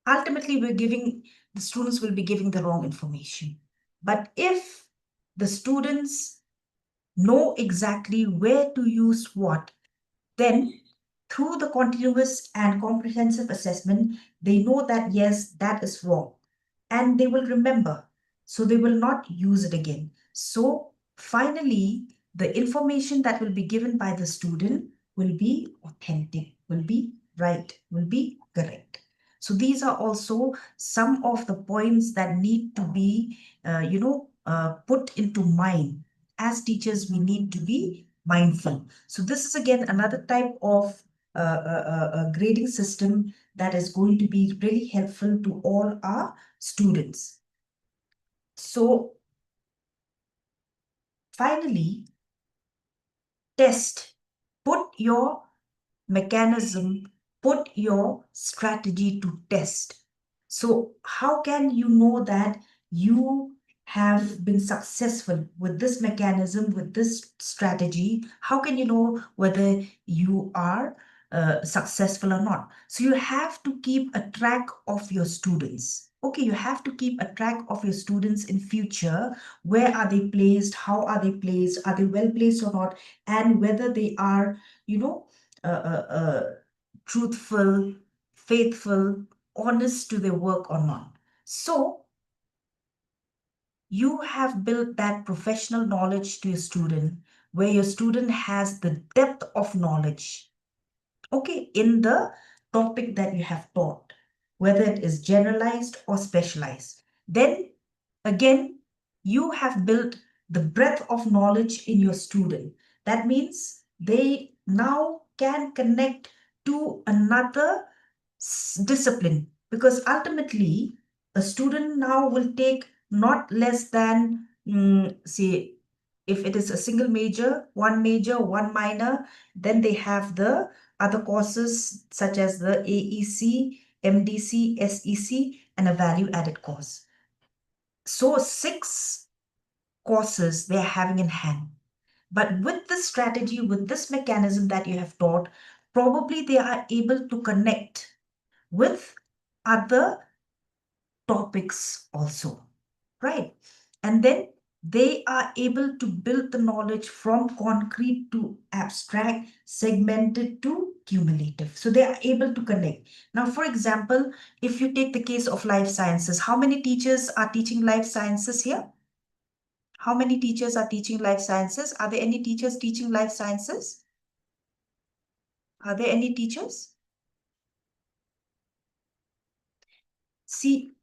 ultimately, the students will be giving the wrong information. But if the students know exactly where to use what, then through the continuous and comprehensive assessment, they know that, yes, that is wrong. And they will remember. So they will not use it again. So finally, the information that will be given by the student will be authentic, will be right, will be correct. So these are also some of the points that need to be, put into mind. As teachers, we need to be mindful. So this is again another type of grading system that is going to be really helpful to all our students. So finally, test. Put your mechanism, put your strategy to test. So how can you know that you have been successful with this mechanism, with this strategy? How can you know whether you are successful or not? So you have to keep a track of your students. Okay, you have to keep a track of your students in future. Where are they placed? How are they placed? Are they well placed or not? And whether they are, you know, uh, uh, uh, truthful, faithful, honest to their work or not. So you have built that professional knowledge to your student, where your student has the depth of knowledge, okay, in the topic that you have taught, whether it is generalized or specialized. Then again, you have built the breadth of knowledge in your student. That means they now can connect to another discipline, because ultimately a student now will take not less than, say, if it is a single major, one minor, then they have the other courses such as the AEC, MDC, SEC, and a value added course. So 6 courses they are having in hand. But with this strategy, with this mechanism that you have taught, probably they are able to connect with other topics also, right? And then they are able to build the knowledge from concrete to abstract, segmented to cumulative. So they are able to connect. Now, for example, if you take the case of life sciences, how many teachers are teaching life sciences here? How many teachers are teaching life sciences? Are there any teachers teaching life sciences? Are there any teachers? See,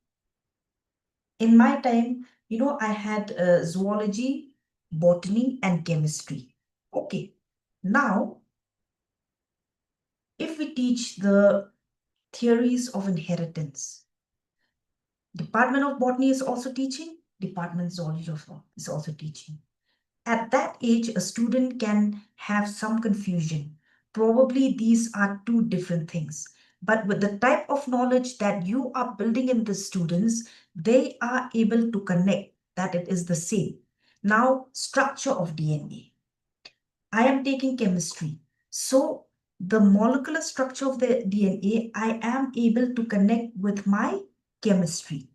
in my time, I had zoology, botany, and chemistry. Okay. Now, if we teach the theories of inheritance, Department of Botany is also teaching, Department of Zoology is also teaching. At that age, a student can have some confusion. Probably these are two different things. But with the type of knowledge that you are building in the students, they are able to connect that it is the same. Now, structure of DNA. I am taking chemistry. So the molecular structure of the DNA, I am able to connect with my chemistry.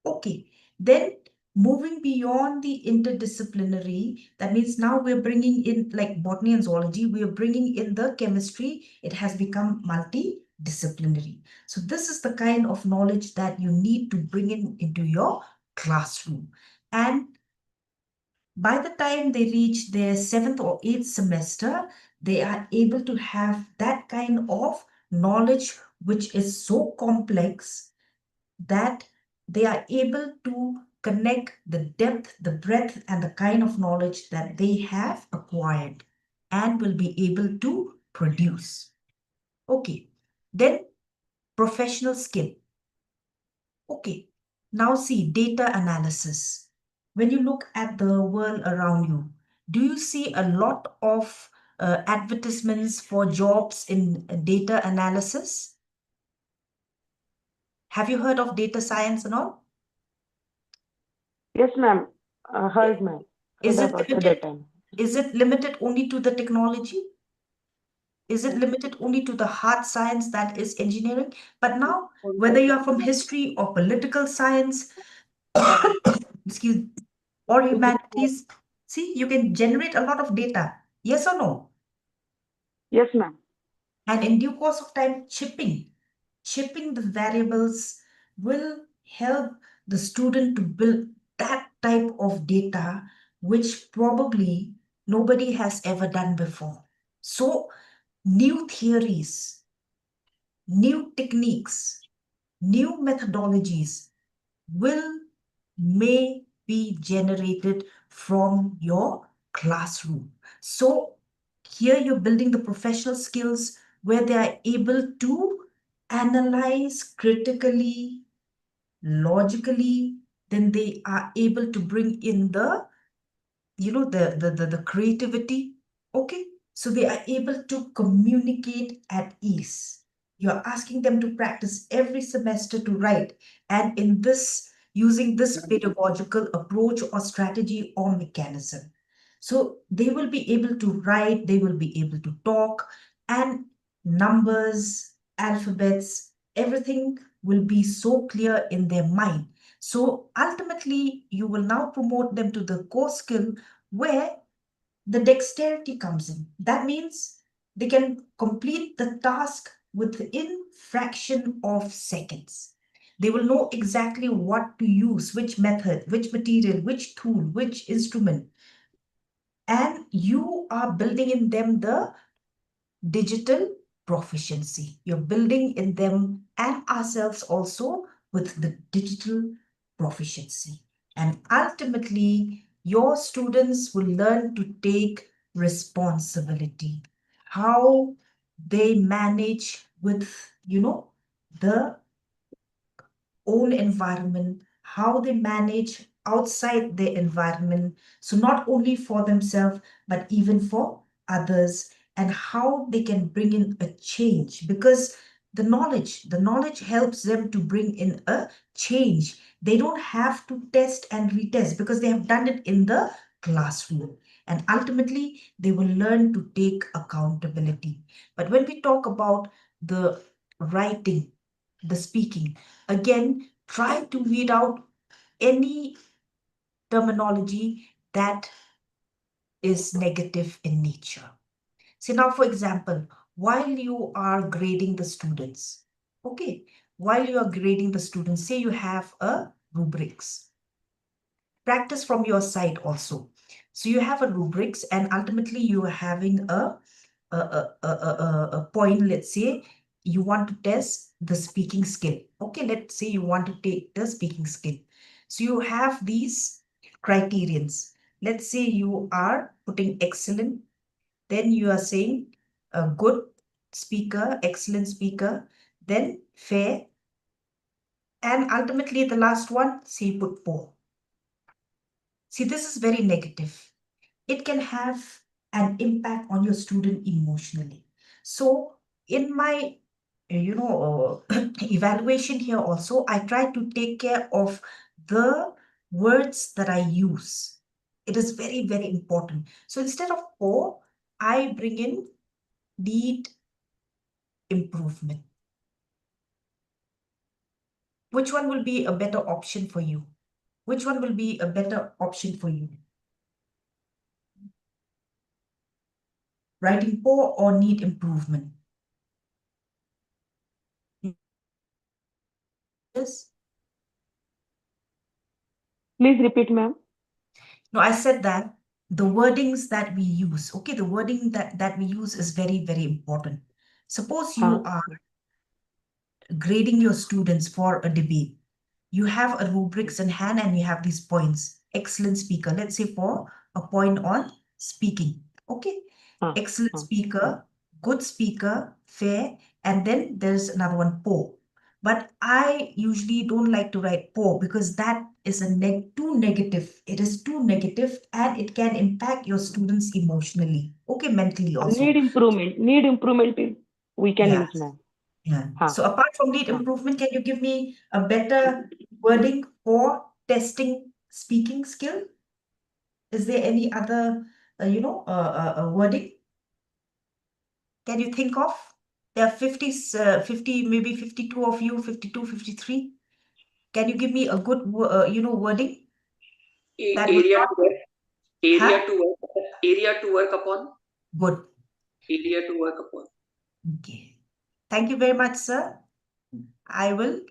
Okay, then moving beyond the interdisciplinary, that means now we're bringing in like botany and zoology, we're bringing in the chemistry, it has become multidisciplinary. So this is the kind of knowledge that you need to bring in into your classroom. And by the time they reach their 7th or 8th semester, they are able to have that kind of knowledge, which is so complex that they are able to connect the depth, the breadth, and the kind of knowledge that they have acquired and will be able to produce. Okay, then professional skill. Okay, now see data analysis. When you look at the world around you, do you see a lot of advertisements for jobs in data analysis? Have you heard of data science and all? Yes, ma'am. Heard, ma'am. Is Heard it about the limited? data. Is it limited only to the technology? Is it limited only to the hard science that is engineering? But now, whether you are from history or political science, excuse, or humanities, see, you can generate a lot of data. Yes or no? Yes, ma'am. And in due course of time, chipping the variables will help the student to build that type of data, which probably nobody has ever done before. So new theories, new techniques, new methodologies will may be generated from your classroom. So here you're building the professional skills where they are able to analyze critically, logically, then they are able to bring in the the creativity. Okay, so they are able to communicate at ease. You're asking them to practice every semester to write, and in this using this pedagogical approach or strategy or mechanism, so they will be able to write, they will be able to talk, and numbers, alphabets, everything will be so clear in their mind. So ultimately, you will now promote them to the core skill where the dexterity comes in. That means they can complete the task within fraction of seconds. They will know exactly what to use, which method, which material, which tool, which instrument. And you are building in them the digital proficiency. You're building in them and ourselves also with the digital proficiency. And ultimately, your students will learn to take responsibility. How they manage with, the own environment, how they manage outside their environment. So, not only for themselves, but even for others, and how they can bring in a change because the knowledge helps them to bring in a change. They don't have to test and retest because they have done it in the classroom. And ultimately, they will learn to take accountability. But when we talk about the writing, the speaking, again, try to weed out any terminology that is negative in nature. See, now, for example, while you are grading the students, okay, while you are grading the students, say you have a rubrics, practice from your side also. So you have a rubrics, and ultimately you are having a point. Let's say you want to test the speaking skill. Okay, let's say you want to take the speaking skill. So you have these criterions. Let's say you are putting excellent, then you are saying a good speaker, excellent speaker, then fair, and ultimately the last one, say you put poor. See, this is very negative. It can have an impact on your student emotionally. So in my, evaluation here also, I try to take care of the words that I use. It is very, very important. So instead of poor, I bring in need improvement. Which one will be a better option for you? Which one will be a better option for you? Writing poor or need improvement? Yes. Please repeat, ma'am. No, I said that the wordings that we use, okay, the wording that we use is very, very important. Suppose you are grading your students for a debate. You have a rubrics in hand and you have these points. Excellent speaker, let's say for a point on speaking. Okay, excellent speaker, good speaker, fair, and then there's another one, poor. But I usually don't like to write poor because that is too negative. It is too negative and it can impact your students emotionally. Okay, mentally also. Need improvement. Need improvement. We can Yeah. use, ma'am. Yeah. So apart from need improvement, can you give me a better wording for testing speaking skill? Is there any other, wording? Can you think of? There are 50, maybe 52 of you, 52, 53. Can you give me a good, wording? That will Area not, to work, huh? area to work upon, Good. area to work upon. Okay. Thank you very much, sir. I will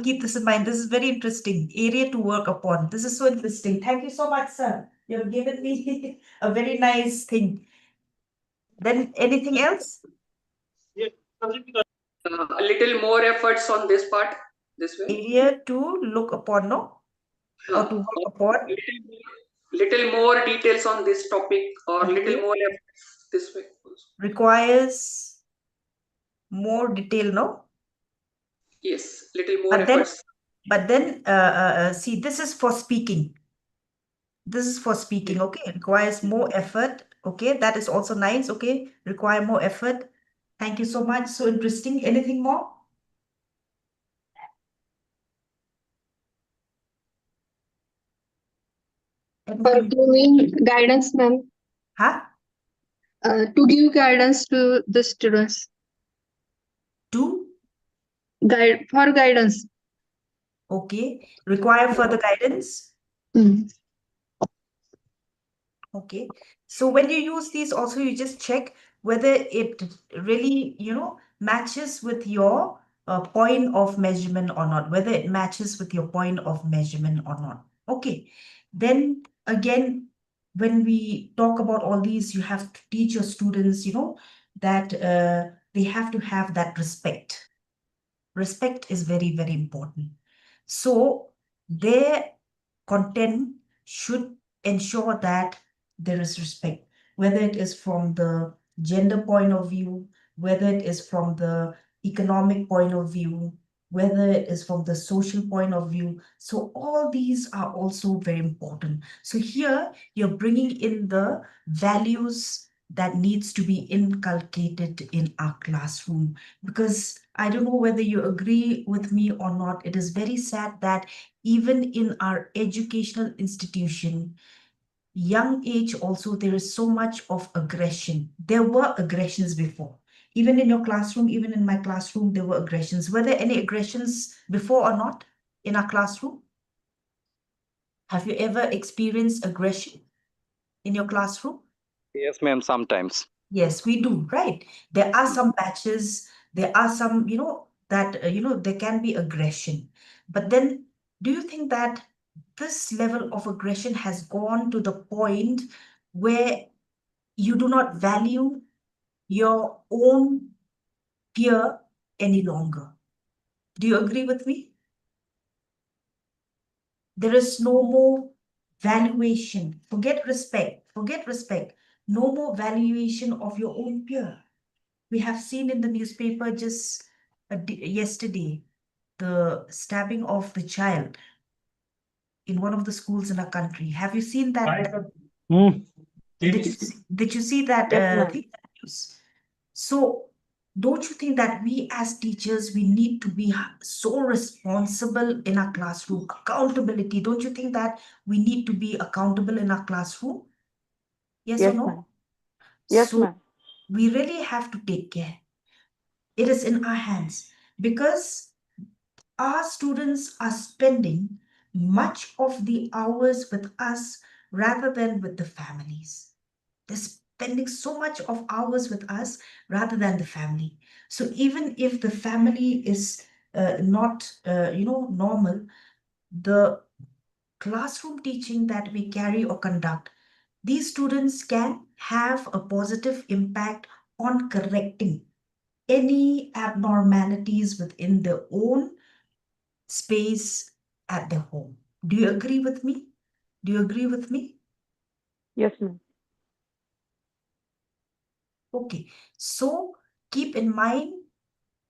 keep this in mind. This is very interesting area to work upon. This is so interesting. Thank you so much, sir. You have given me a very nice thing. Then anything else? A little more efforts on this part, this way. Area to look upon, no? Or to work upon? Little more details on this topic or Okay. little more efforts this way. Requires more detail, no? Yes, little more efforts. But then, see, this is for speaking. This is for speaking, okay? It requires more effort, okay? That is also nice, okay? Require more effort. Thank you so much. So interesting. Anything more? Anything? Doing guidance, ma'am. Huh? To give guidance to the students. To? For guidance. Okay. Require further guidance? Mm. Okay. So when you use these also, you just check whether it really, matches with your point of measurement or not, whether it matches with your point of measurement or not. Okay. Then again, when we talk about all these, you have to teach your students, that they have to have that respect. Respect is very, very important. So their content should ensure that there is respect, whether it is from the gender point of view, whether it is from the economic point of view, whether it is from the social point of view. So all these are also very important. So here you're bringing in the values that needs to be inculcated in our classroom, because I don't know whether you agree with me or not. It is very sad that even in our educational institution, young age also, there is so much of aggression. There were aggressions before. Even in your classroom, even in my classroom, there were aggressions. Were there any aggressions before or not in our classroom? Have you ever experienced aggression in your classroom? Yes, ma'am, sometimes. Yes, we do, right? There are some batches, there are some, that, there can be aggression. But then, do you think that this level of aggression has gone to the point where you do not value your own peer any longer? Do you agree with me? There is no more valuation. Forget respect. Forget respect. No more valuation of your own peer. We have seen in the newspaper just yesterday the stabbing of the child in one of the schools in our country. Have you seen that? Did you see that Yes, ma'am. news? So don't you think that we as teachers, we need to be so responsible in our classroom? Accountability. Don't you think that we need to be accountable in our classroom? Yes or Yes, no? ma'am. Yes, So ma'am. we really have to take care. It is in our hands, because our students are spending much of the hours with us rather than with the families. They're spending so much of hours with us rather than the family. So even if the family is not, normal, the classroom teaching that we carry or conduct, these students can have a positive impact on correcting any abnormalities within their own space at their home. Do you agree with me? Do you agree with me? Yes, ma'am. Okay, so keep in mind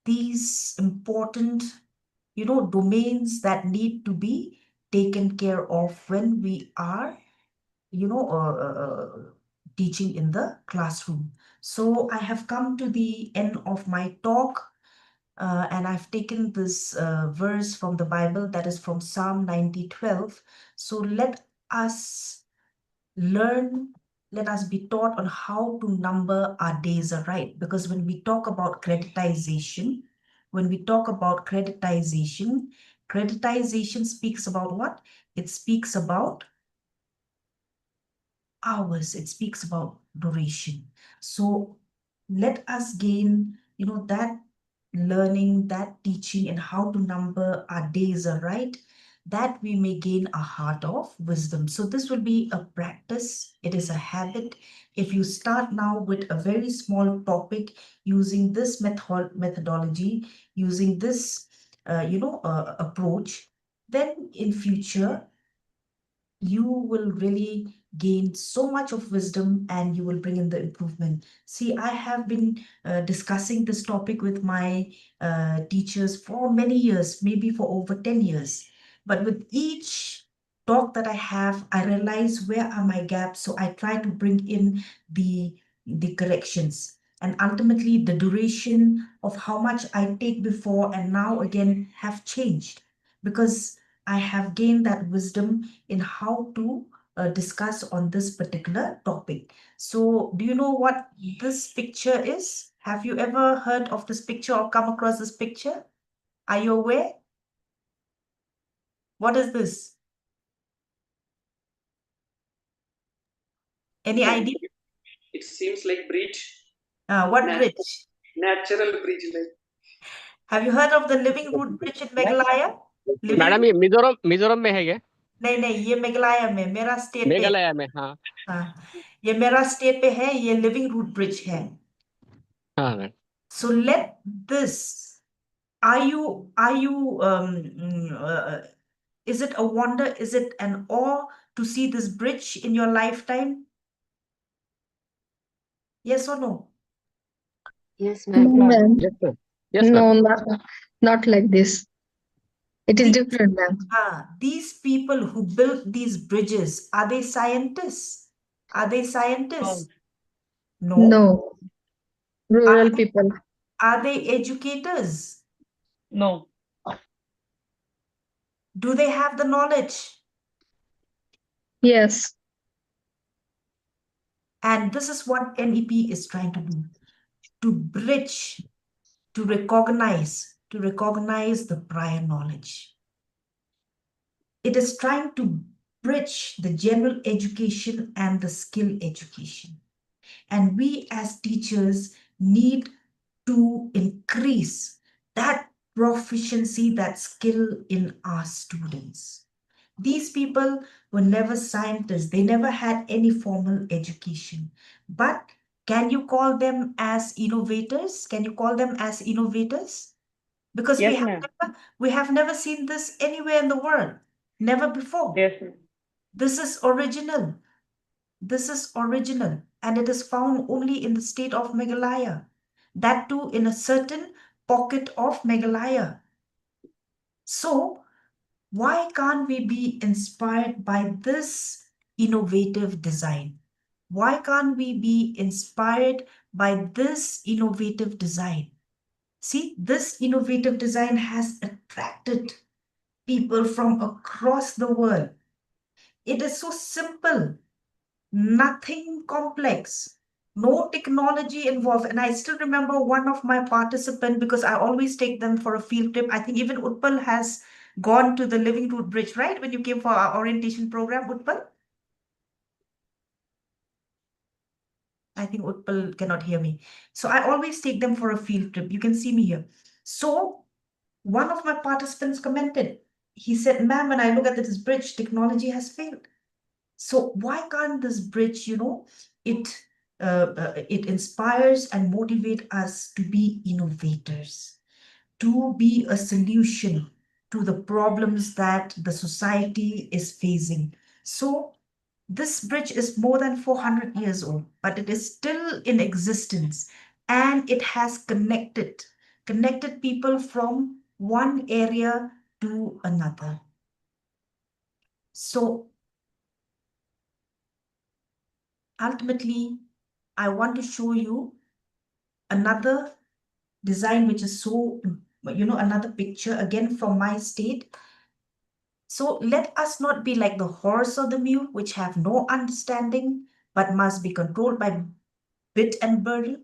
these important, domains that need to be taken care of when we are, teaching in the classroom. So I have come to the end of my talk. And I've taken this verse from the Bible, that is from Psalm 90:12. So us learn, let us be taught on how to number our days aright. Because when we talk about creditization, creditization speaks about what? It speaks about hours, it speaks about duration. So let us gain, that learning, that teaching, and how to number our days aright, that we may gain a heart of wisdom. So this will be a practice, it is a habit. If you start now with a very small topic, using this methodology, using this approach, then in future you will really gain so much of wisdom and you will bring in the improvement. See, I have been discussing this topic with my teachers for many years, maybe for over 10 years. But with each talk that I have, I realize where are my gaps. So I try to bring in the corrections. And ultimately, the duration of how much I take before and now again have changed, because I have gained that wisdom in how to discuss on this particular topic. So do you know what this picture is? Have you ever heard of this picture or come across this picture? Are you aware? What is this? Any idea? It seems like bridge, What Nat- bridge? natural bridge, like. Have you heard of the Living Root Bridge in Meghalaya? Madam ये मिजोरम में है ये नहीं, ये मेघालय में, मेरा state पे। मेघालय में हाँ हाँ, ये मेरा स्टेट पे है, ये लिविंग रूट ब्रिज है। हाँ ma'am So let this, are you is it a wonder, is it an awe to see this bridge in your lifetime? Yes or no? Yes, No, ma'am. ma'am. Yes ma'am yes No, ma'am not like this. It is The- different, ma'am. These people who built these bridges, are they scientists? Are they scientists? No. No. Rural people. Are they educators? No. Do they have the knowledge? Yes. And this is what NEP is trying to do, to bridge, to recognize the prior knowledge. It is trying to bridge the general education and the skill education. And we as teachers need to increase that proficiency, that skill in our students. These people were never scientists. They never had any formal education. But can you call them as innovators? Can you call them as innovators? Because Yes, ma'am. we have never seen this anywhere in the world. Never before. Yes, ma'am. This is original. This is original. And it is found only in the state of Meghalaya. That too in a certain pocket of Meghalaya. So why can't we be inspired by this innovative design? Why can't we be inspired by this innovative design? See, this innovative design has attracted people from across the world. It is so simple, nothing complex, no technology involved. And I still remember one of my participants, because I always take them for a field trip. I think even Utpal has gone to the Living Root Bridge, right? When you came for our orientation program, Utpal? I think Utpal cannot hear me. So I always take them for a field trip. You can see me here. So one of my participants commented, he said, ma'am, when I look at this bridge, technology has failed. So why can't this bridge, it inspires and motivate us to be innovators, to be a solution to the problems that the society is facing. So this bridge is more than 400 years old, but it is still in existence, and it has connected people from one area to another. So ultimately, I want to show you another design which is so, another picture again from my state. So let us not be like the horse or the mule, which have no understanding, but must be controlled by bit and bridle.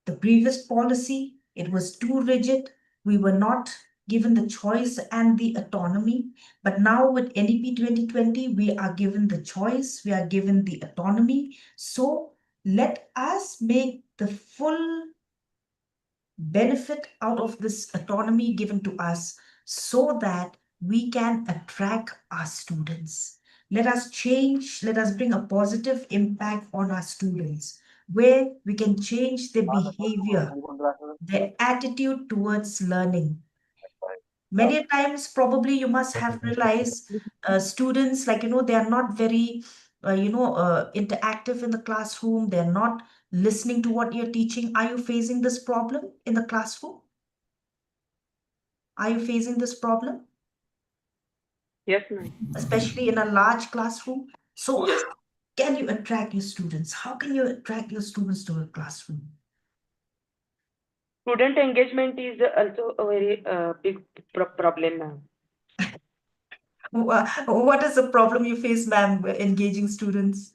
The previous policy, it was too rigid. We were not given the choice and the autonomy. But now with NEP 2020, we are given the choice, we are given the autonomy. So let us make the full benefit out of this autonomy given to us so that we can attract our students. Let us change, let us bring a positive impact on our students where we can change their behavior, their attitude towards learning. Many times, probably you must have realized students, like, they are not very, interactive in the classroom. They're not listening to what you're teaching. Are you facing this problem in the classroom? Are you facing this problem? Yes, ma'am. Especially in a large classroom? So Yes. how can you attract your students? How can you attract your students to a classroom? Student engagement is also a very big problem now. What is the problem you face, ma'am, engaging students?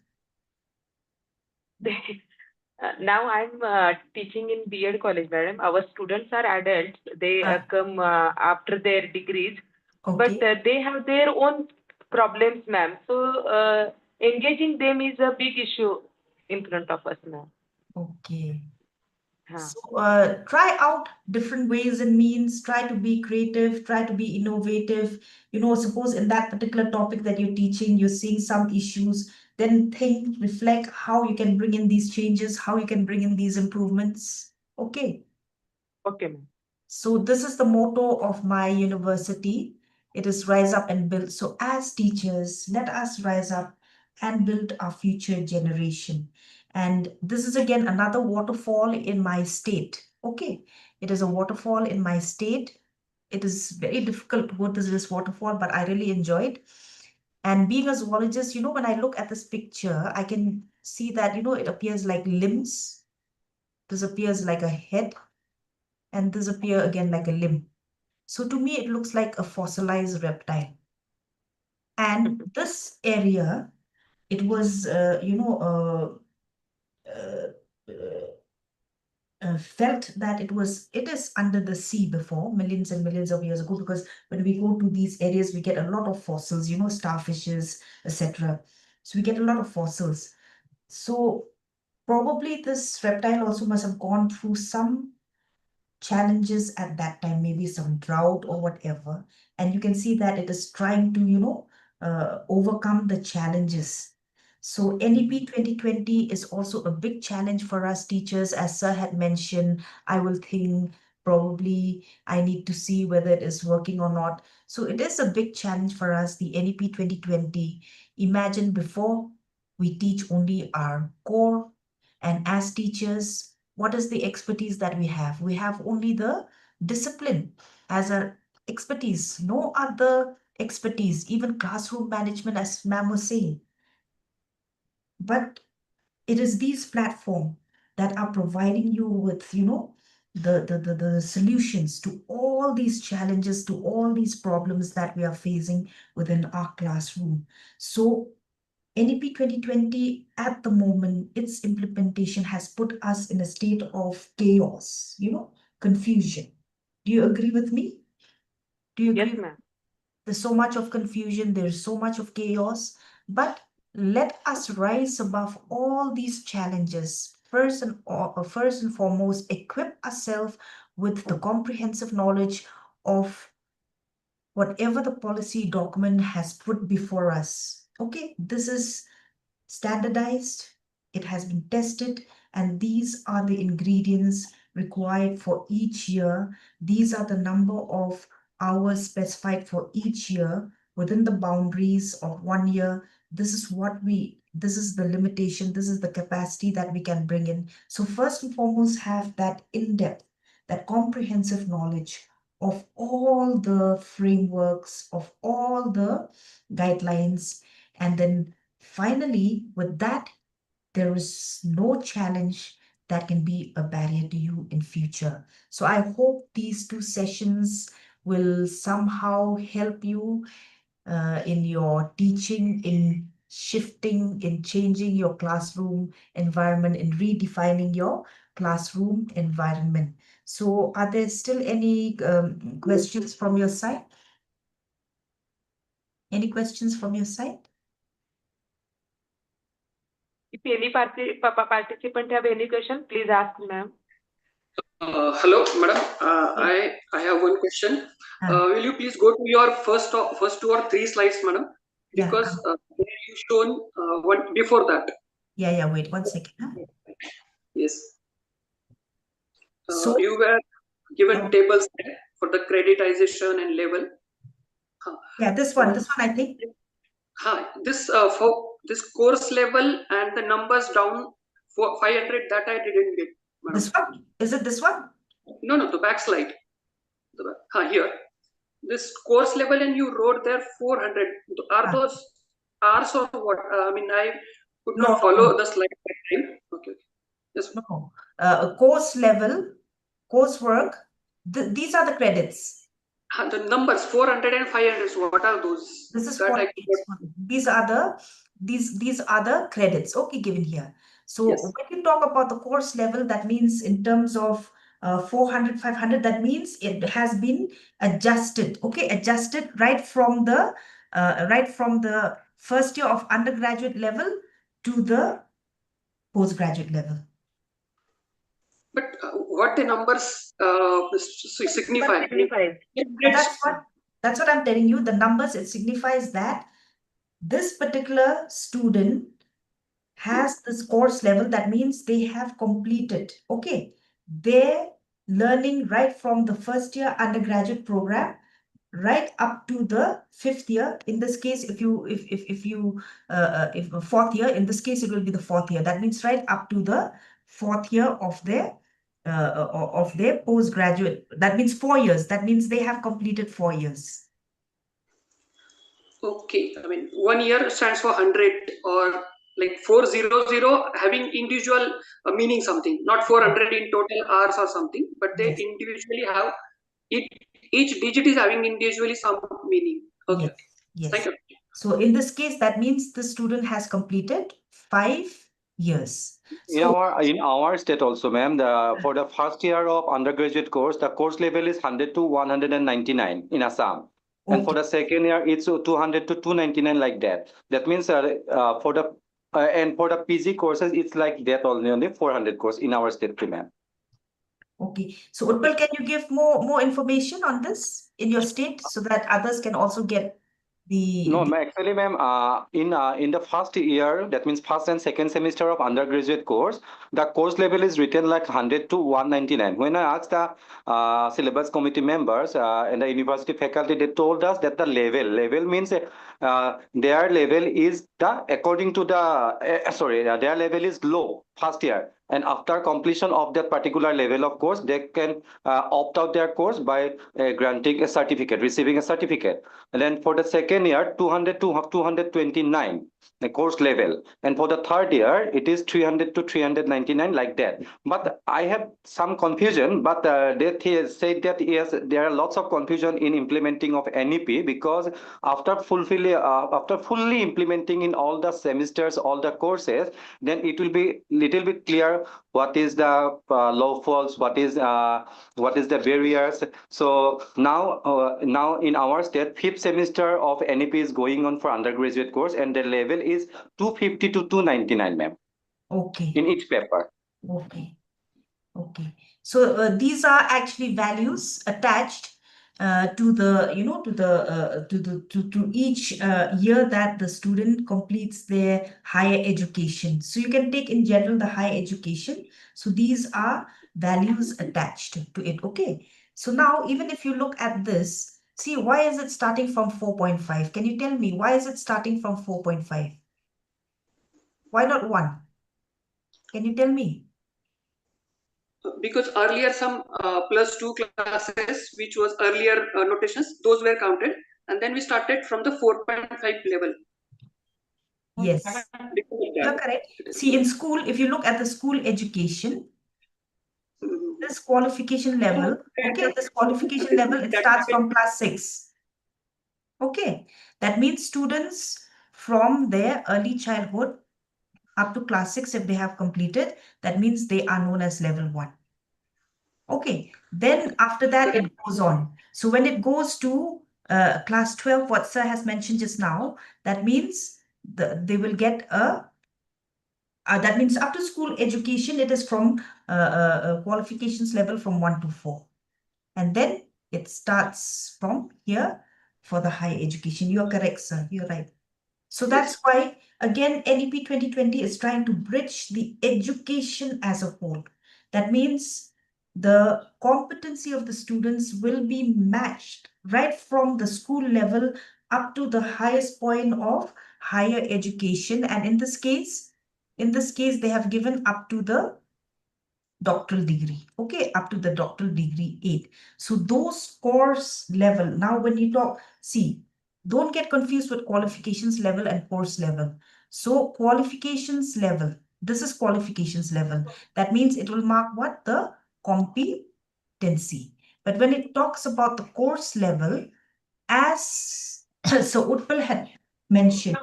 Now I'm teaching in B.Ed college, madam. Our students are adults. They come after their degrees, but Okay. they have their own problems, ma'am. So engaging them is a big issue in front of us, ma'am. Okay. Huh. So try out different ways and means, try to be creative, try to be innovative. Suppose in that particular topic that you're teaching, you're seeing some issues, then think, reflect how you can bring in these changes, how you can bring in these improvements. Okay. Okay, ma'am. So this is the motto of my university. It is rise up and build. So as teachers, let us rise up and build our future generation. And this is again another waterfall in my state. Okay. It is a waterfall in my state. It is very difficult to go to this waterfall, but I really enjoyed. And being a zoologist, when I look at this picture, I can see that, it appears like limbs. This appears like a head, and this appear again like a limb. So to me, it looks like a fossilized reptile. And this area, it was, felt that it is under the sea before millions and millions of years ago, because when we go to these areas, we get a lot of fossils, starfishes, etc. So we get a lot of fossils. So probably this reptile also must have gone through some challenges at that time, maybe some drought or whatever. And you can see that it is trying to, overcome the challenges. So NEP 2020 is also a big challenge for us teachers. As Sir had mentioned, I will think probably I need to see whether it is working or not. So it is a big challenge for us, the NEP 2020. Imagine before we teach only our core, and as teachers, what is the expertise that we have? We have only the discipline as our expertise, no other expertise, even classroom management, as ma'am was saying. But it is these platforms that are providing you with, the solutions to all these challenges, to all these problems that we are facing within our classroom. So NEP 2020 at the moment, its implementation has put us in a state of chaos, confusion. Do you agree with me? Do you agree? Yes, ma'am. There's so much of confusion, there's so much of chaos, but let us rise above all these challenges. First and foremost, equip ourselves with the comprehensive knowledge of whatever the policy document has put before us. Okay, this is standardized, it has been tested, and these are the ingredients required for each year. These are the number of hours specified for each year within the boundaries of 1 year. This is the limitation, this is the capacity that we can bring in. So first and foremost, have that in-depth, that comprehensive knowledge of all the frameworks, of all the guidelines, and then finally, with that, there is no challenge that can be a barrier to you in future. So I hope these 2 sessions will somehow help you in your teaching, in shifting, in changing your classroom environment, in redefining your classroom environment. So are there still any questions from your side? Any questions from your side? If any participant have any question, please ask, ma'am. Hello, madam. I have one question. Will you please go to your first 2 or 3 slides, madam? Yeah. Because there you shown one before that. Yeah. Wait 1 second. Huh? Yes. So You were given tables there for the creditization and level. yeah, this one I think. This for this course level and the numbers down for 500 that I didn't get, madam. This one? Is it this one? No, the back slide. Here. This course level and you wrote there 400. Are those hours or what? I mean, I could not follow the slide that time. Okay. Yes. No. Course level, coursework. These are the credits. The numbers 400 and 500. What are those? This is That what these are these are the credits, okay, given here. So Yes. when you talk about the course level, that means in terms of 400, 500, that means it has been adjusted, okay, adjusted right from the first year of undergraduate level to the postgraduate level. But what the numbers signify? That's what I'm telling you. The numbers, it signifies that this particular student has this course level. That means they have completed, okay, their learning right from the first year undergraduate program right up to the 5th year. In this case, if fourth year, in this case, it will be the 4th year. That means right up to the 4th year of their postgraduate. That means 4 years. That means they have completed 4 years. Okay, I mean 1 year stands for 100, or like 400 having individual meaning something, not 400 in total hours or something, but they Yes. individually have each digit is having individually some meaning. Okay. Yes. Yes. Thank you. So in this case, that means the student has completed 5 years. In our state also, ma'am, for the first year of undergraduate course, the course level is 100 to 199 in Assam. And for Okay. the second year, it's 200 to 299 like that. That means for the PG courses, it's like that only 400 course in our state too, ma'am. Okay. So Utpal, can you give more information on this in your state so that others can also get No, actually, ma'am, in the first year, that means first and second semester of undergraduate course, the course level is written like 100 to 199. When I asked the syllabus committee members and the university faculty, they told us that the level means their level is according to their level is low first year. And after completion of that particular level of course, they can opt out their course by granting a certificate, receiving a certificate. And then for the second year, 200 to 229, the course level. And for the third year, it is 300 to 399 like that. But I have some confusion, but they said that yes, there are lots of confusion in implementing of NEP, because after fully implementing in all the semesters, all the courses, then it will be little bit clear what is the lawfuls, what is the barriers. So now in our state, 5th semester of NEP is going on for undergraduate course, and the level is 250 to 299, ma'am. Okay. In each paper. Okay. Okay. So these are actually values attached to the, to each year that the student completes their higher education. So you can take in general the higher education. So these are values attached to it. Okay. So now, even if you look at this, see, why is it starting from 4.5? Can you tell me why is it starting from 4.5? Why not 1? Can you tell me? Because earlier some +2 classes, which was earlier notations, those were counted, and then we started from the 4.5 level. Yes, you're correct. See, in school, if you look at the school education, this qualification level, okay, this qualification level, it starts from class 6. Okay, that means students from their early childhood up to class 6, if they have completed, that means they are known as level 1. Okay, then after that, it goes on. So when it goes to class 12, what sir has mentioned just now, that means they will get that means after school education, it is from qualifications level from 1 to 4. And then it starts from here for the higher education. You are correct, sir. You're right. So that's why, again, NEP 2020 is trying to bridge the education as a whole. That means the competency of the students will be matched right from the school level up to the highest point of higher education. And in this case, they have given up to the doctoral degree, okay, up to the doctoral degree 8. So those course level, now when you talk, see, don't get confused with qualifications level and course level. So qualifications level, this is qualifications level. That means it will mark what? The competency. But when it talks about the course level, as so Utpal had mentioned,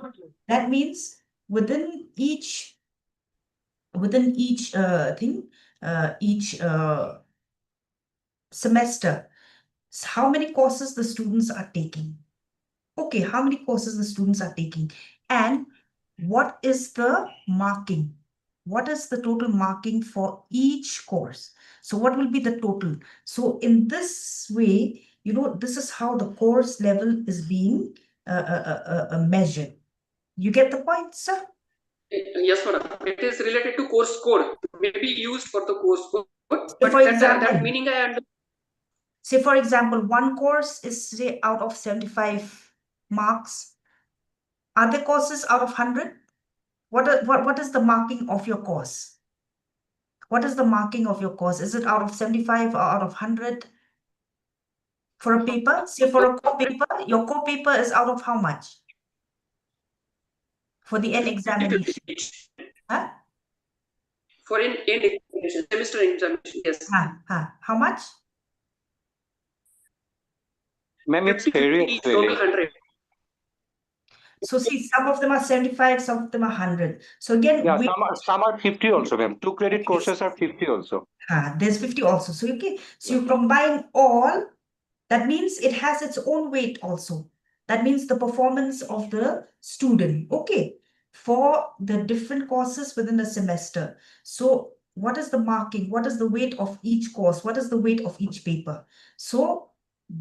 that means within each each semester, how many courses the students are taking. Okay, how many courses the students are taking, and what is the marking? What is the total marking for each course? So what will be the total? So in this way, this is how the course level is being measured. You get the point, sir? Yes, madam. It is related to course score. May be used for the course score, but For that example, meaning I understand. say for example, one course is say out of 75 marks. Other courses out of 100. What is the marking of your course? What is the marking of your course? Is it out of 75 or out of 100? For a paper, say for a core paper, your core paper is out of how much? For the end examination. Huh? For an end examination, semester examination, yes. How much? Ma'am, it's 50, very each, total actually. 100. So see, some of them are 75, some of them are 100. So again, Yeah, some are 50 also, ma'am. 2 credit Okay. courses are 50 also. There's 50 also. So okay, so you combine all, that means it has its own weight also. That means the performance of the student, okay, for the different courses within a semester. So what is the marking? What is the weight of each course? What is the weight of each paper? So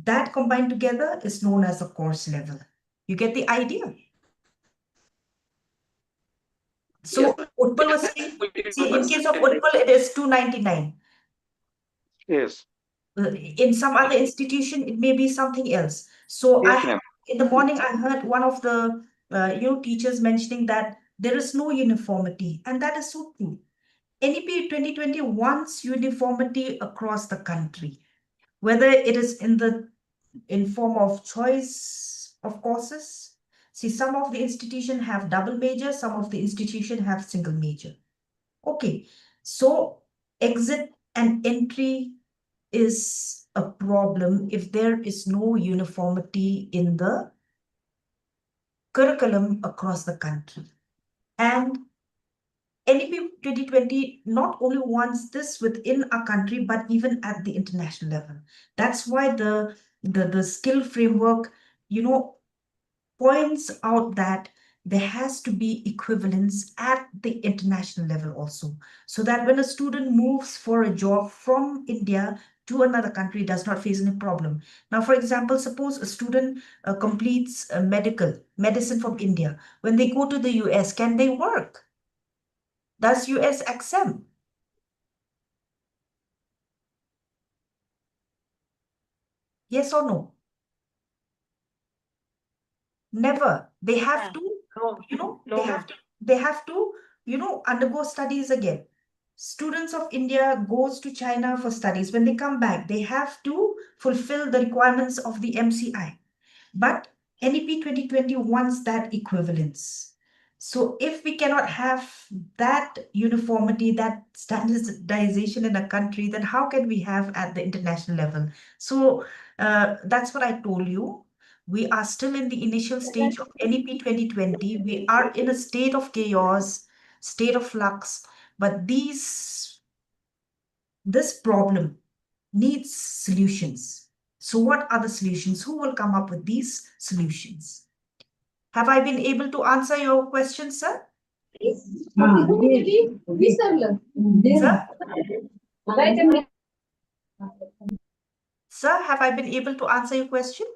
that combined together is known as the course level. You get the idea? So Yes. Utpal was saying, see, in case of Utpal, it is 299. Yes. In some other institution, it may be something else. So Yes, ma'am. in the morning, I heard one of the teachers mentioning that there is no uniformity, and that is so true. NEP 2020 wants uniformity across the country, whether it is in form of choice of courses. See, some of the institution have double major, some of the institution have single major. Okay, so exit and entry is a problem if there is no uniformity in the curriculum across the country. And NEP 2020 not only wants this within our country, but even at the international level. That's why the skill framework, points out that there has to be equivalence at the international level also, so that when a student moves for a job from India to another country, does not face any problem. Now, for example, suppose a student completes medicine from India. When they go to the US, can they work? Does US accept? Yes or no? Never. They have to, they have to, undergo studies again. Students of India goes to China for studies. When they come back, they have to fulfill the requirements of the MCI. But NEP 2020 wants that equivalence. So if we cannot have that uniformity, that standardization in a country, then how can we have at the international level? So that's what I told you. We are still in the initial stage of NEP 2020. We are in a state of chaos, state of flux, but this problem needs solutions. So what are the solutions? Who will come up with these solutions? Have I been able to answer your question, sir? Sir, have I been able to answer your question?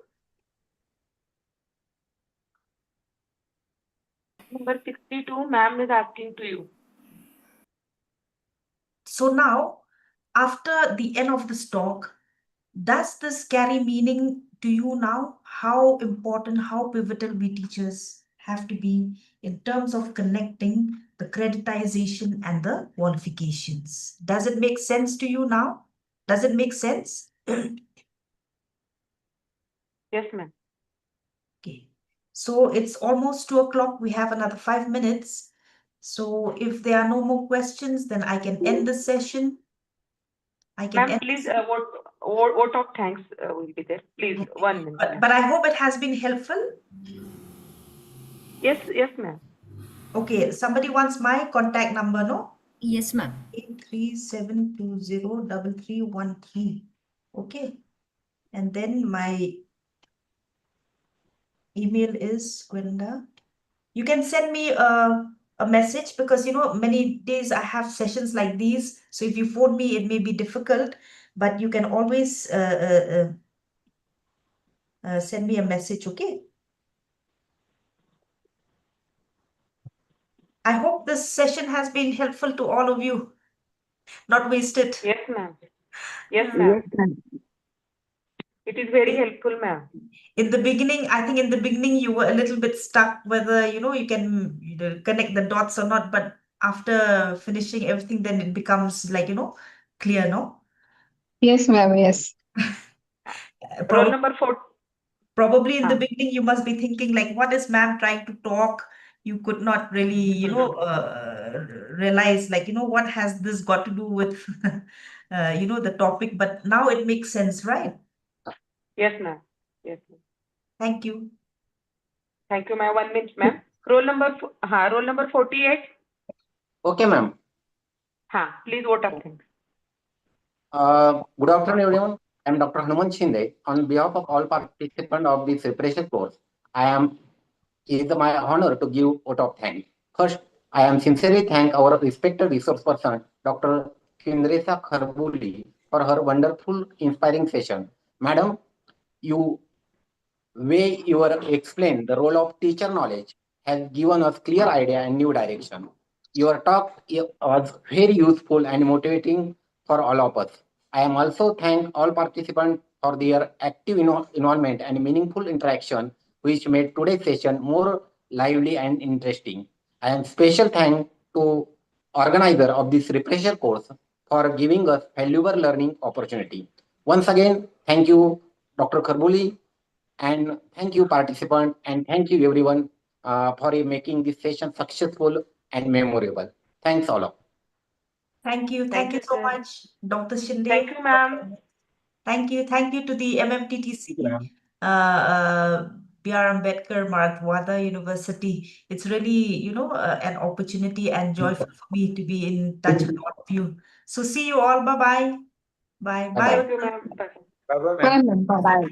Number 62, ma'am is asking to you. So now, after the end of this talk, does this carry meaning to you now? How important, how pivotal we teachers have to be in terms of connecting the creditization and the qualifications? Does it make sense to you now? Does it make sense? Yes, ma'am. Okay. So it's almost 2 o'clock. We have another 5 minutes. So if there are no more questions, then I can end the session. Ma'am, please, vote of thanks will be there. Please, 1 minute. But I hope it has been helpful. Yes, ma'am. Okay, somebody wants my contact number, no? Yes, ma'am. 837203313. Okay. And then my email is Gwenda. You can send me a message because many days I have sessions like these. So if you phone me, it may be difficult, but you can always send me a message, okay? I hope this session has been helpful to all of you, not wasted. Yes, ma'am. Yes, Yeah. ma'am. Yes, ma'am. It is very helpful, ma'am. In the beginning, I think in the beginning you were a little bit stuck whether you can connect the dots or not, but after finishing everything, then it becomes like clear, no? Yes, ma'am. Yes. Roll Probably, number 4. probably in the Huh. beginning you must be thinking like, what is ma'am trying to talk? You could not really, realize like, what has this got to do with, the topic? But now it makes sense, right? Yes, ma'am. Yes, ma'am. Thank you. Thank you, ma'am. 1 minute, ma'am. Roll number 48. Okay, ma'am. Please vote of thanks. Good afternoon, everyone. I am Dr. Hanuman Shinde. On behalf of all participants of this refresher course, it is my honor to give vote of thanks. First, I am sincerely thank our respected resource person, Dr. Quendarisa Kharbuli, for her wonderful, inspiring session. Madam, you way you are explain the role of teacher knowledge has given us clear idea and new direction. Your talk was very useful and motivating for all of us. I am also thank all participants for their active involvement and meaningful interaction, which made today's session more lively and interesting. I am special thank to organizer of this refresher course for giving us valuable learning opportunity. Once again, thank you, Dr. Kharbuli, and thank you, participant, and thank you, everyone, for making this session successful and memorable. Thanks, all of. Thank you. Thank Thank you you, so sir. much, Dr. Shinde. Thank you, ma'am. Thank you. Thank you to the Thank you, MMTTC, ma'am. B.R. Ambedkar Marathwada University. It's really, an opportunity and joyful for me to be in touch with all of you. So see you all. Bye-bye. Bye. Bye. Bye-bye. Thank you, ma'am. Bye. Bye-bye, Bye, ma'am. ma'am. Bye-bye.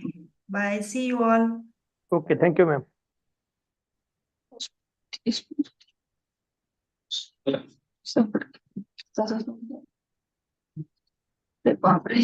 Bye. See you all. Okay, thank you, ma'am. So, बाप रे